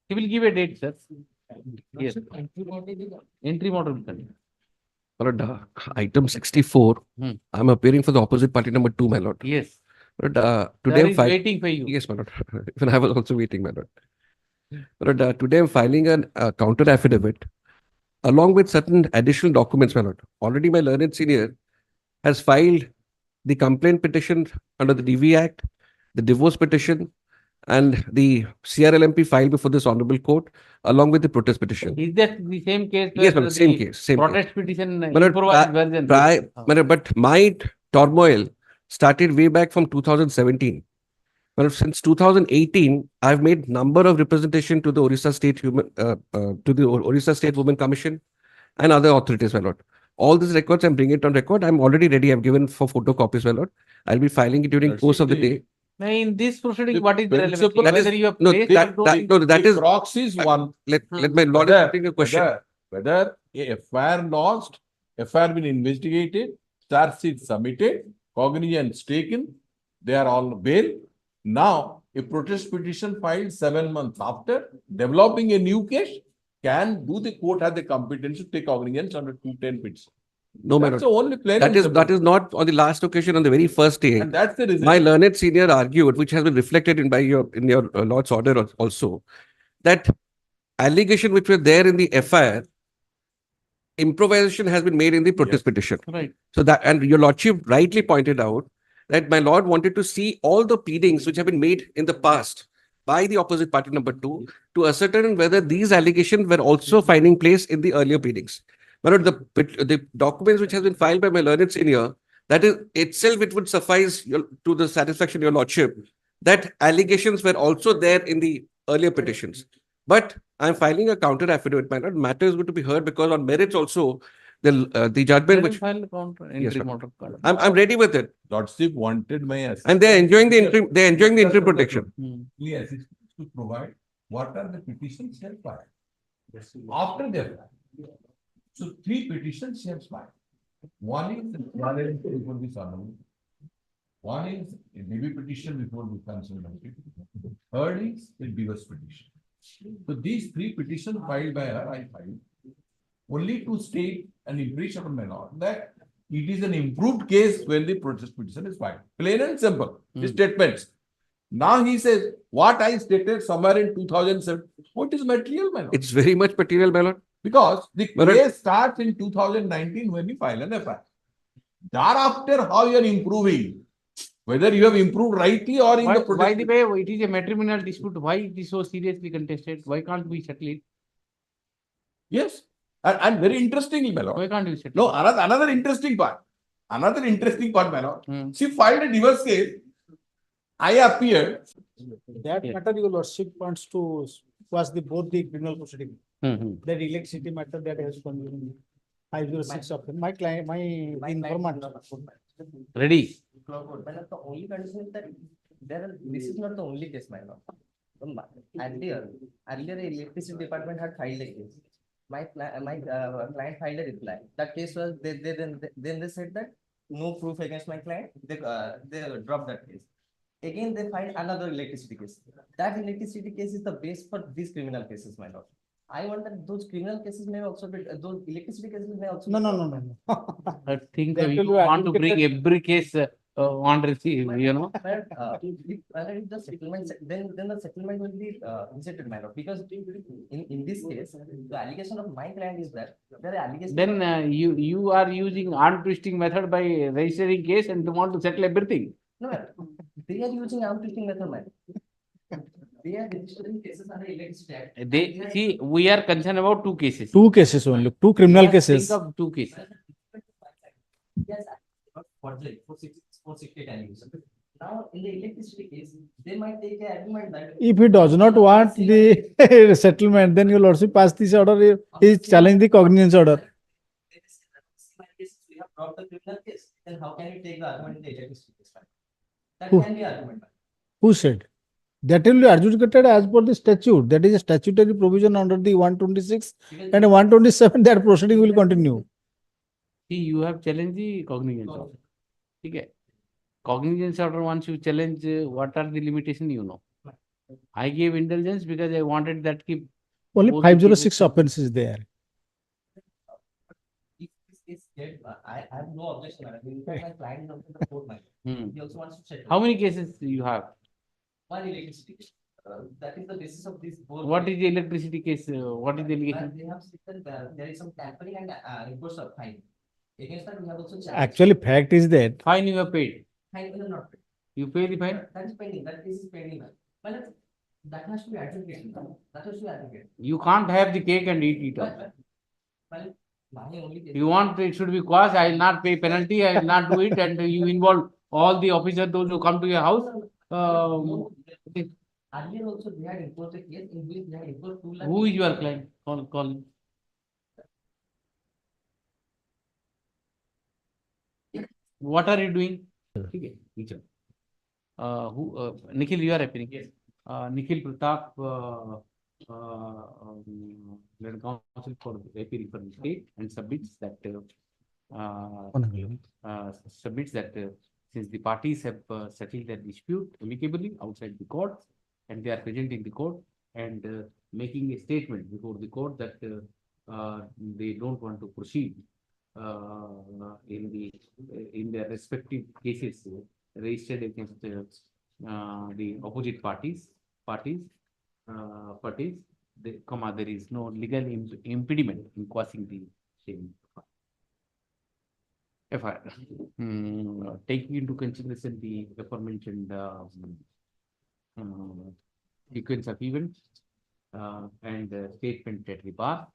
he will give a date sir yes entry model item 64 I'm appearing for the opposite party number 2 my lord yes but today I'm waiting for you yes my lord even I was also waiting my lord but today I'm filing a counter affidavit along with certain additional documents my lord already my learned senior has filed the complaint petition under the DV Act the divorce petition and the CRLMP filed before this honorable court along with the protest petition. Is that the same case? Yes, but same case. Same protest case. petition improvised version. But my turmoil started way back from 2017. But since 2018, I've made number of representation to the Orissa State Orissa State Women Commission and other authorities, my lord. All these records, I'm bringing it on record. I'm already ready. I've given for photocopies, my lord. I'll be filing it during course of the day. Now, in this proceeding, The what is the relevance? principle- That is- Whether you have no, placed that- or don't- that- no, that The is- crux is one. Let my lord is putting a question. Whether a FIR lost, FIR been investigated, charge sheet submitted, cognizance taken, they are all bail. Now, a protest petition filed 7 months after, developing a new case, do the court have the competence to take cognizance under 210 petition? No, my That's lord. the only plain That and is simple. not on the last occasion, on the very first day. And that's the reason. My learned senior argued, which has been reflected in your lord's order also, that allegation which were there in the FIR, improvisation has been made in the protest petition. Right. So that, and your lordship rightly pointed out that my lord wanted to see all the pleadings which have been made in the past by the opposite party number 2 to ascertain whether these allegations were also finding place in the earlier pleadings. My lord, the documents which has been filed by my learned senior, that is itself, it would suffice to the satisfaction of your lordship that allegations were also there in the earlier petitions. But I'm filing a counter affidavit, my lord. Matter is going to be heard because on merits also, the judgment which File the counter, Yes, interim sir. order card. I'm ready with it. Lordship wanted my assistance. And they're enjoying the interim protection. Yes, to provide what are the petitions she has filed. After that, so 3 petitions she has filed. One is before the Assembly. One is a DB petition before the Consultation. Third is a divorce petition. So these 3 petitions filed by her, I filed only to state an impression on my lord that it is an improved case when the protest petition is filed. Plain and simple. The statements. Now he says, what I stated somewhere in 2007, what is material, my lord? It's very much material, my lord. Because the My lord- case starts in 2019 when you file an FIR. Thereafter, how you are improving, whether you have improved rightly or in By the the protest. way, it is a matrimonial dispute. Why it is so seriously contested? Why can't we settle it? Yes. And very interestingly, my lord. Why can't we settle No, it? another interesting part. Another interesting part, my lord. Hmm. She filed a divorce case. I appeared. That matter, your lordship wants to was both the criminal proceeding. That electricity matter that has come in 506 of them. My client, my informant. Ready? The only condition is that this is not the only case, my lord. Earlier, electricity department had filed a case. My client filed a reply. That case was then they said that no proof against my client. They dropped that case. Again, they filed another electricity case. That electricity case is the base for these criminal cases, my lord. I want that those criminal cases may also be those electricity cases may also. No. I think That you will be want to bring adjudicated- every case on receive, you know. But if the settlement, then the settlement will be rejected, my lord, because in this case, the allegation of my client is that there are allegations. Then you are using arm twisting method by registering case and you want to settle everything. No, they are using arm twisting method, man. They are registering cases under Electricity Act. They see we are concerned about 2 cases. 2 cases only, 2 criminal Just cases. Think of 2 cases. Yes, for 468 allegations. Now, in the electricity case, they might take an argument that. If he does not want the settlement, then your lordship pass this order, he is challenge the cognizance order. We have dropped the criminal case, then how can you take the argument in the electricity case? That Who- can be argument. Who said? That will be adjudicated as per the statute. That is a statutory provision under the 126 and 127, that proceeding will continue. See, you have challenged the cognizance order. Okay. Cognizance order, once you challenge, what are the limitation, you know. I gave indulgence because I wanted that keep. Only both the 506 cases- offense is there. If this is dead, I have no objection. In fact, my client is also the court man. He also wants to settle. How many cases you have? One electricity case. That is the basis of this both. What is the electricity case? What is the allegation? They have stated that there is some tampering and reports of fine. Against that, we have also challenged. Actually, fact is that Fine you have paid. Fine will not pay. You pay the fine? That is pending. That case is pending. But that has to be adjudicated. That has to be adjudicated. You can't have the cake and eat it also. Well, my only case. You want it should be quashed, I will not pay penalty, I will not do it, and you involve all the officers, those who come to your house. Earlier also they had imposed a case in which they had imposed 2 lakh. Who is your client? Call him. what are you doing? Okay, teacher. Nikhil, you are appearing. Yes. Nikhil Pratap, led counsel for appeal for the state and submits that since the parties have settled their dispute amicably outside the court and they are present in the court and making a statement before the court that they don't want to proceed in their respective cases registered against the opposite parties. There is no legal impediment in quashing the same FIR. Taking into consideration the aforementioned sequence of events and statement at the bar,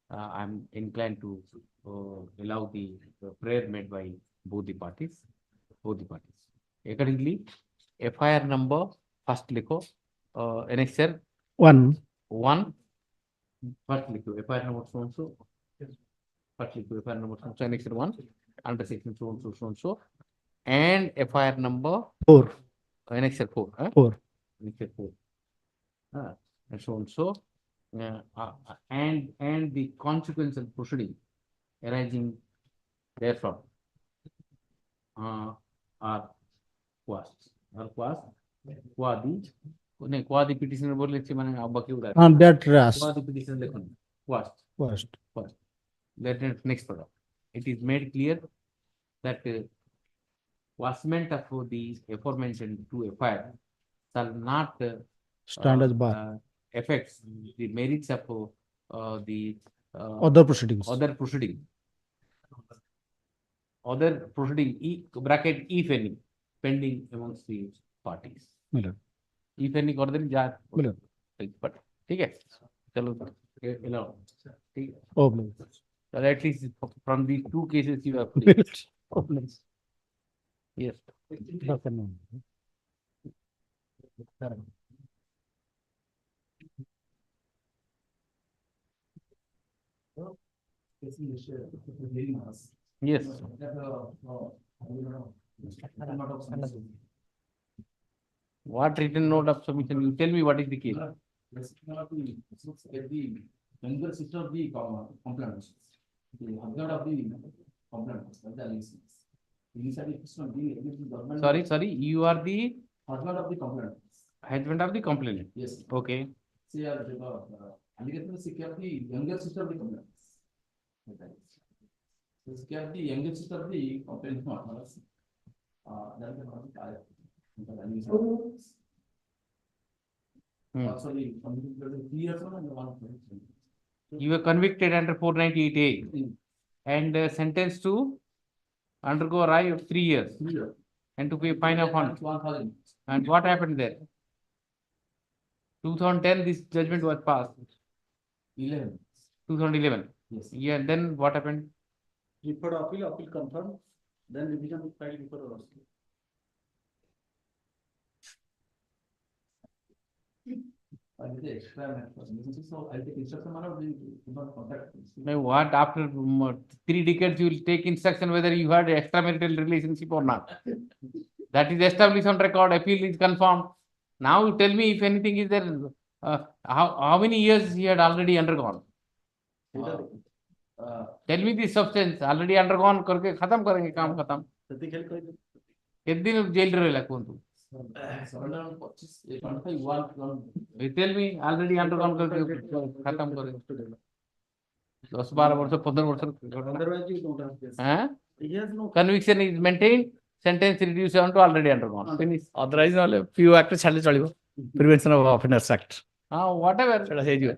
I'm inclined to allow the prayer made by both the parties. Accordingly, FIR number first likho, annexure 1. First likho, FIR number so and so. First likho, FIR number so and so, annexure 1 under section so and so, and FIR number 4. Annexure 4. 4. Annexure 4. And so and so, and the consequential proceeding arising therefrom are quashed. Quasi petitioner बोल लेते माने आप बाकी उड़ा. That rest. Quasi petitioner लेखन quashed. Let us next paragraph. It is made clear that quashment of the aforementioned two FIR shall not Stand as bar. affects the merits of the Other proceedings. Other proceeding bracket if any pending amongst the parties. If any कर दें जा. But ठीक है. चलो allow. ठीक है. Oh, so at least from these two cases you have. Yes. Yes. What written note of submission? You tell me what is the case. The younger sister of the complainant. The husband of the complainant. Sorry, you are the husband of the complainant. Husband of the complainant. Yes. Okay. See, allegation is the younger sister of the complainant. The younger sister of the complainant. You were convicted under 498A and sentenced to undergo a ride of 3 years and to pay a fine of 1,000. And what happened there? 2010, this judgment was passed. 2011. Yes. Yeah. Then what happened? Referred appeal confirmed. Then revision was filed before us. So I take instruction contact. What after 3 decades you will take instruction whether you had extramarital relationship or not. That is established on record. Appeal is confirmed. Now you tell me if anything is there. How many years he had already undergone? Tell me the substance already undergone करके खत्म करेंगे काम खत्म. कितने दिन jail रहेगा कौन तू? Tell me already undergone करके खत्म करेंगे. 10-12 वर्ष 15 वर्ष. Conviction is maintained. Sentence reduced down to already undergone. Finish. Otherwise, all few acts shall chalibo. Prevention of Offenders Act. Whatever. Should I say you?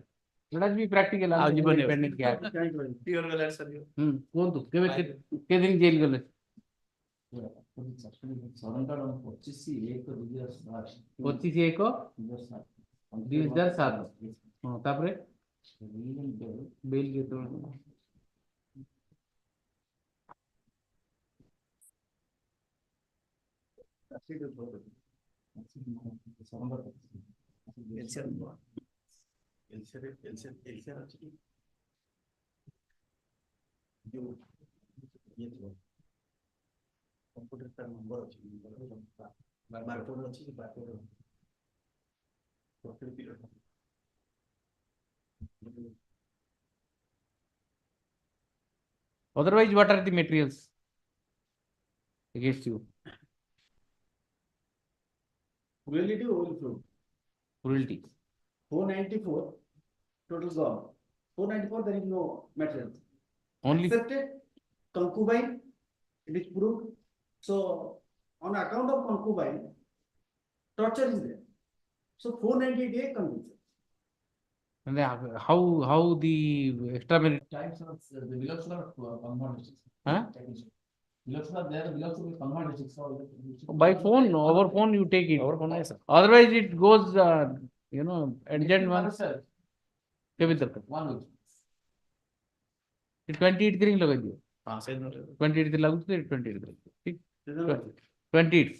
Let us be practical. Pending क्या? कौन तू? के दिन जेल गए? 25/1/2007 तापरे bell के तो Otherwise, what are the materials against you? Cruelty overflow. Cruelty. 494 total gone. 494 there is no material. Only Accepted concubine, it is proved. So on account of concubine, torture is there. So 498 conviction. and how the extramarital Times of the belongs to common districts. huh? Belongs to there belongs to common districts. By phone, over phone you take it. Over phone, yes, sir. Otherwise, it goes, urgent one. Sir, केवी तरफ 1 week. 28 दिन लगा दियो हाँ, सही है। 28 दिन लागू थे 28 दिन ठीक 28